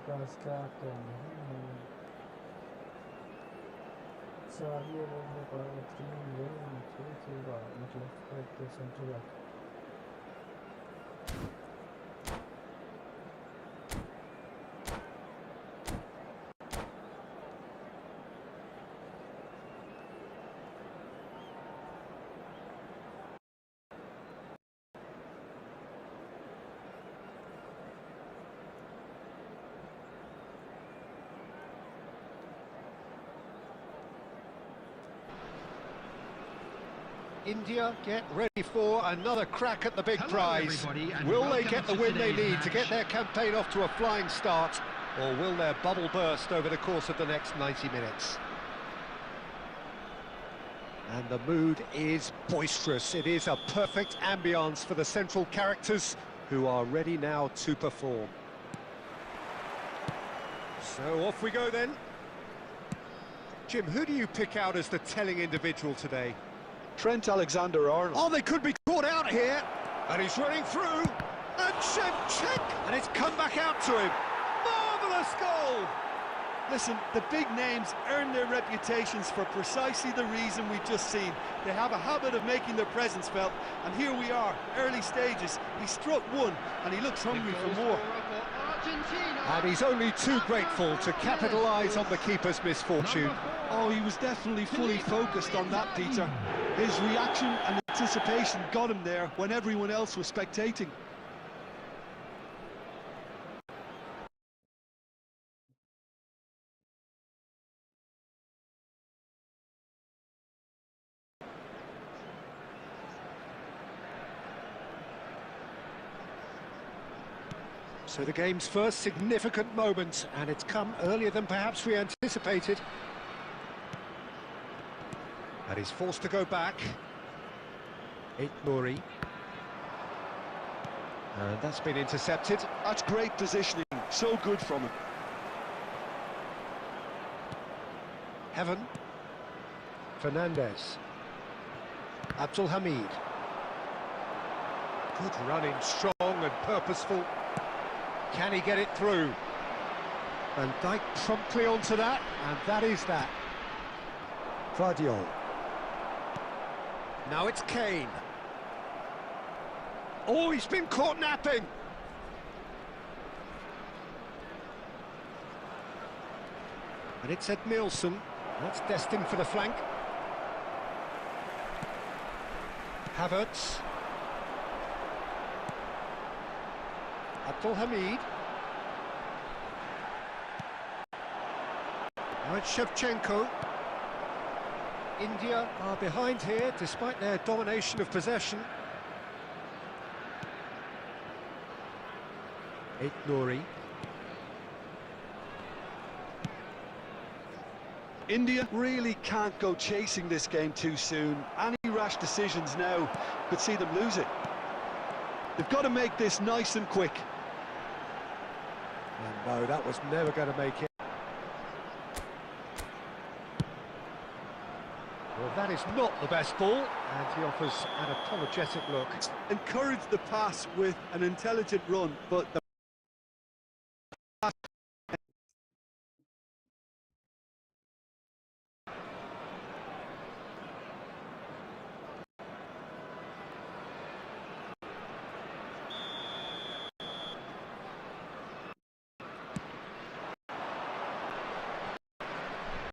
Pass captain. Saudi Arabia got a 3-win, 3-0 मतलब the central back. India get ready for another crack at the big Hello, prize. everybody, and Will they welcome get the to win they today's need to get match. their campaign off to a flying start, or will their bubble burst over the course of the next 90 minutes? And the mood is boisterous. It is a perfect ambience for the central characters who are ready now to perform. So off we go then. Jim, who do you pick out as the telling individual today? Trent Alexander-Arnold. Oh, they could be caught out here. And he's running through. And Shevchenko. And it's come back out to him. Marvellous goal. Listen, the big names earn their reputations for precisely the reason we've just seen. They have a habit of making their presence felt, and here we are, early stages. He struck one, and he looks hungry for more. And he's only too grateful to capitalise on the keeper's misfortune. Oh, he was definitely fully focused on that, Peter. His reaction and anticipation got him there when everyone else was spectating. So the game's first significant moment, and it's come earlier than perhaps we anticipated. And he's forced to go back. Nouri. And that's been intercepted. That's great positioning, so good from him. Heaven. Fernandez. Abdul Hamid. Good running, strong and purposeful. Can he get it through? Van Dijk promptly onto that, and that is that. Vardiol. Now it's Kane. Oh, he's been caught napping. And it's Ed Nielsen. That's destined for the flank. Havertz. Abdul Hamid. Now it's Shevchenko. India are behind here despite their domination of possession. Nouri. India really can't go chasing this game too soon. Any rash decisions now could see them lose it. They've got to make this nice and quick. And no, that was never going to make it. Well, that is not the best ball, and he offers an apologetic look. Encourage the pass with an intelligent run, but the